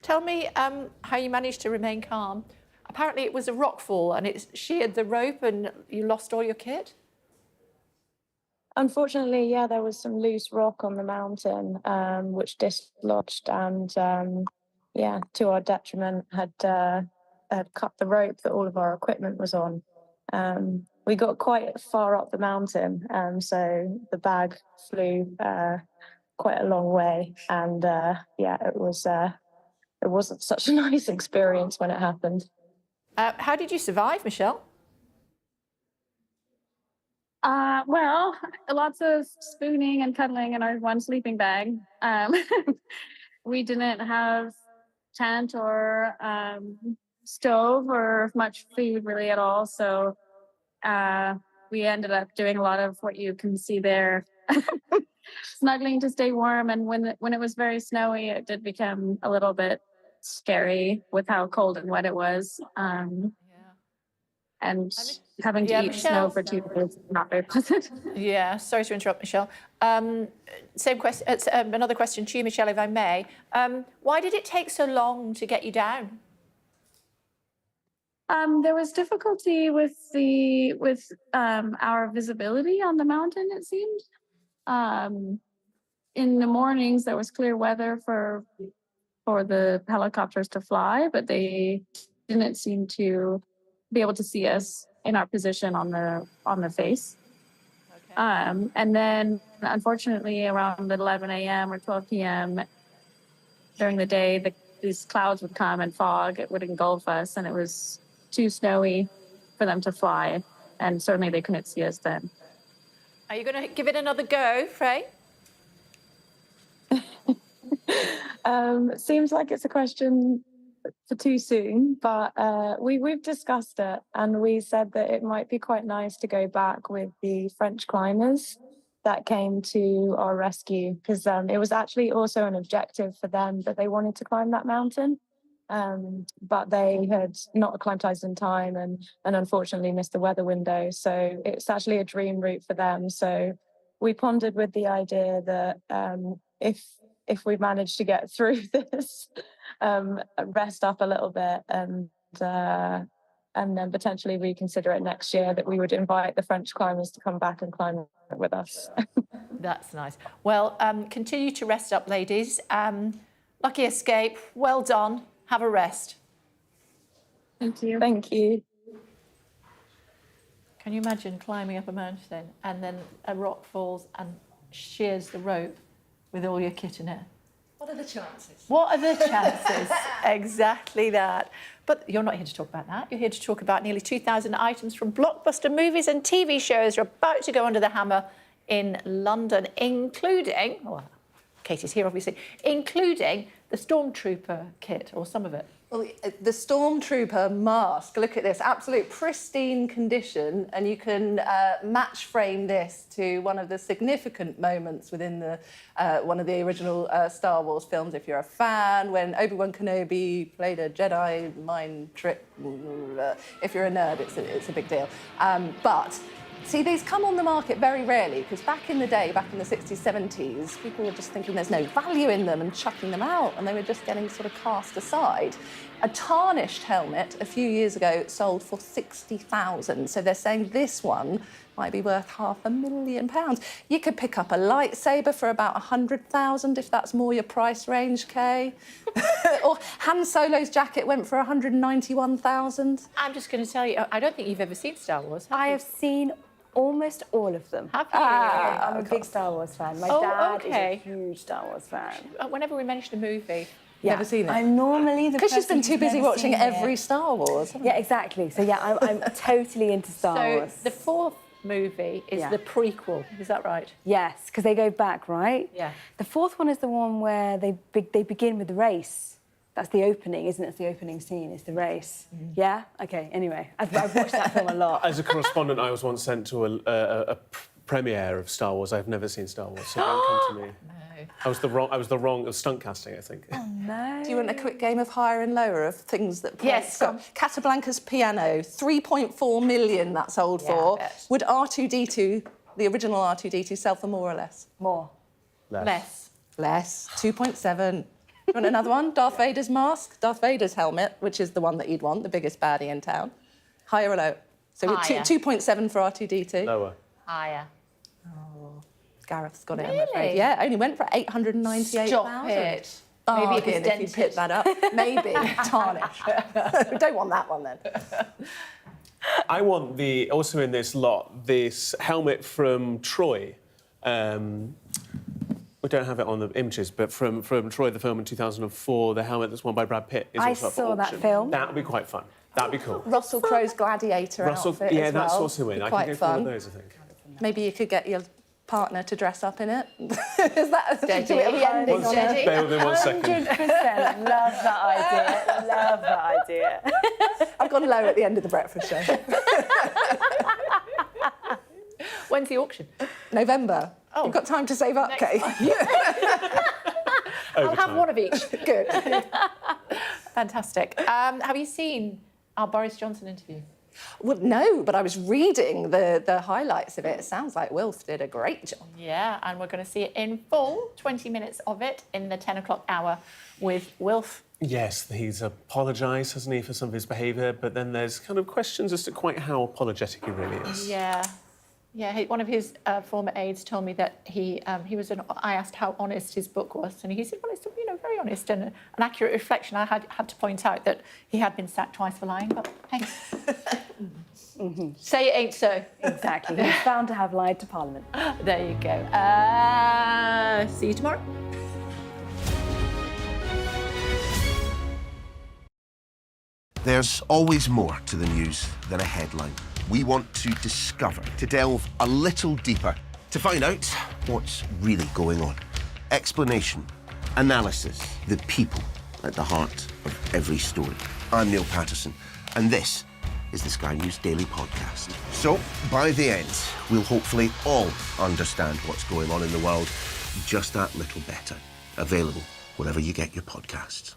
Tell me how you managed to remain calm. Apparently it was a rockfall and it sheared the rope and you lost all your kit? Unfortunately, yeah, there was some loose rock on the mountain, which dislodged and, yeah, to our detriment, had cut the rope that all of our equipment was on. We got quite far up the mountain, so the bag flew quite a long way, and yeah, it wasn't such a nice experience when it happened. How did you survive, Michelle? Well, lots of spooning and cuddling in our one sleeping bag. We didn't have tent or stove or much food really at all. So we ended up doing a lot of what you can see there, snuggling to stay warm. And when it was very snowy, it did become a little bit scary with how cold and wet it was. And having to eat snow for 2 days is not very pleasant. Yeah, sorry to interrupt, Michelle. Same question. Another question to you, Michelle, if I may. Why did it take so long to get you down? There was difficulty with our visibility on the mountain, it seemed. In the mornings, there was clear weather for the helicopters to fly, but they didn't seem to be able to see us in our position on the face. Okay. And then, unfortunately, around 11 a.m. or 12 p.m. during the day, these clouds would come and fog. It would engulf us, and it was too snowy for them to fly. And certainly, they couldn't see us then. Are you going to give it another go, Frey? Seems like it's a question for too soon, but we've discussed it, and we said that it might be quite nice to go back with the French climbers that came to our rescue, because it was actually also an objective for them that they wanted to climb that mountain, but they had not acclimatized in time and unfortunately missed the weather window. So it's actually a dream route for them. So we pondered with the idea that if we manage to get through this, rest up a little bit and then potentially reconsider it next year, that we would invite the French climbers to come back and climb it with us. That's nice. Well, continue to rest up, ladies. Lucky escape. Well done. Have a rest. Thank you. Thank you. Can you imagine climbing up a mountain and then a rock falls and shears the rope with all your kit in it? What are the chances? What are the chances? Exactly that. But you're not here to talk about that. You're here to talk about nearly 2,000 items from blockbuster movies and TV shows are about to go under the hammer in London, including, well, Katie's here obviously, including the Stormtrooper kit, or some of it. Well, the Stormtrooper mask, look at this, absolute pristine condition, and you can match frame this to one of the significant moments within the one of the original Star Wars films, if you're a fan, when Obi-Wan Kenobi played a Jedi mind trick. If you're a nerd, it's a big deal. But see, these come on the market very rarely, because back in the day, back in the 60s, 70s, people were just thinking there's no value in them and chucking them out, and they were just getting sort of cast aside. A tarnished helmet a few years ago sold for 60,000, so they're saying this one might be worth £500,000. You could pick up a lightsaber for about 100,000 if that's more your price range, Kay. Or Han Solo's jacket went for 191,000. I'm just going to tell you, I don't think you've ever seen Star Wars. I have seen almost all of them. Have you? I'm a big Star Wars fan. My dad is a huge Star Wars fan. Whenever we mention a movie, never seen it. I'm normally the because she's been too busy watching every it. Star Wars. Yeah, exactly. So yeah, I'm totally into Star Wars. So the fourth movie is the prequel. Is that right? Yes, because they go back, right? Yeah. The fourth one is the one where they begin with the race. That's the opening, isn't it? It's the opening scene. It's the race. Yeah. Okay. Anyway, I've watched that film a lot. As a correspondent, I was once sent to a premiere of Star Wars. I've never seen Star Wars, so don't come to me. No. I was the wrong of stunt casting, I think. Oh, no. Do you want a quick game of higher and lower of things that... Yes, So, Casablanca's piano, 3.4 million that sold for. Would R2-D2, the original R2-D2, sell for more or less? More. Less. Less. 2.7. You want another one? Darth Vader's mask, Darth Vader's helmet, which is the one that you'd want, the biggest baddie in town. Higher or lower? So Higher. 2.7 for R2-D2. Lower. Higher. Oh, Gareth's got it, I'm afraid. Yeah, only went for 898,000. Stop it. Bargain, Maybe it was if dented. you pick that up. Maybe. Tarnish. We don't want that one, then. I want also in this lot, this helmet from Troy. We don't have it on the images, but from Troy, the film in 2004, the helmet that's worn by Brad Pitt is I also up for saw that auction. film. That would be quite fun. That'd be cool. Russell Crowe's gladiator outfit yeah, as well. that's also in. I Quite can go for fun. one of those, I think. Maybe you could get your partner to dress up in it. Is that Steady. do we have the ending on Steady. it? Bear with me 1 second. 100%. Love that idea. Love that idea. I've gone low at the end of the breakfast show. When's the auction? November. Oh. You've got time to save up, Kate. I'll have one of each. Good. Fantastic. Have you seen our Boris Johnson interview? Well, no, but I was reading the highlights of it. It sounds like Wilf did a great job. Yeah, and we're going to see it in full, 20 minutes of it, in the 10 o'clock hour with Wilf. Yes, he's apologised, hasn't he, for some of his behaviour, but then there's kind of questions as to quite how apologetic he really is. Yeah. Yeah, one of his former aides told me that he was. I asked how honest his book was, and he said, "Well, it's very honest and an accurate reflection." I had to point out that he had been sacked twice for lying, but hey, say it ain't so. Exactly. He's found to have lied to Parliament. There you go. See you tomorrow. There's always more to the news than a headline. We want to discover, to delve a little deeper, to find out what's really going on. Explanation, analysis, the people at the heart of every story. I'm Neil Patterson, and this is the Sky News Daily Podcast. So, by the end, we'll hopefully all understand what's going on in the world just that little better. Available wherever you get your podcasts.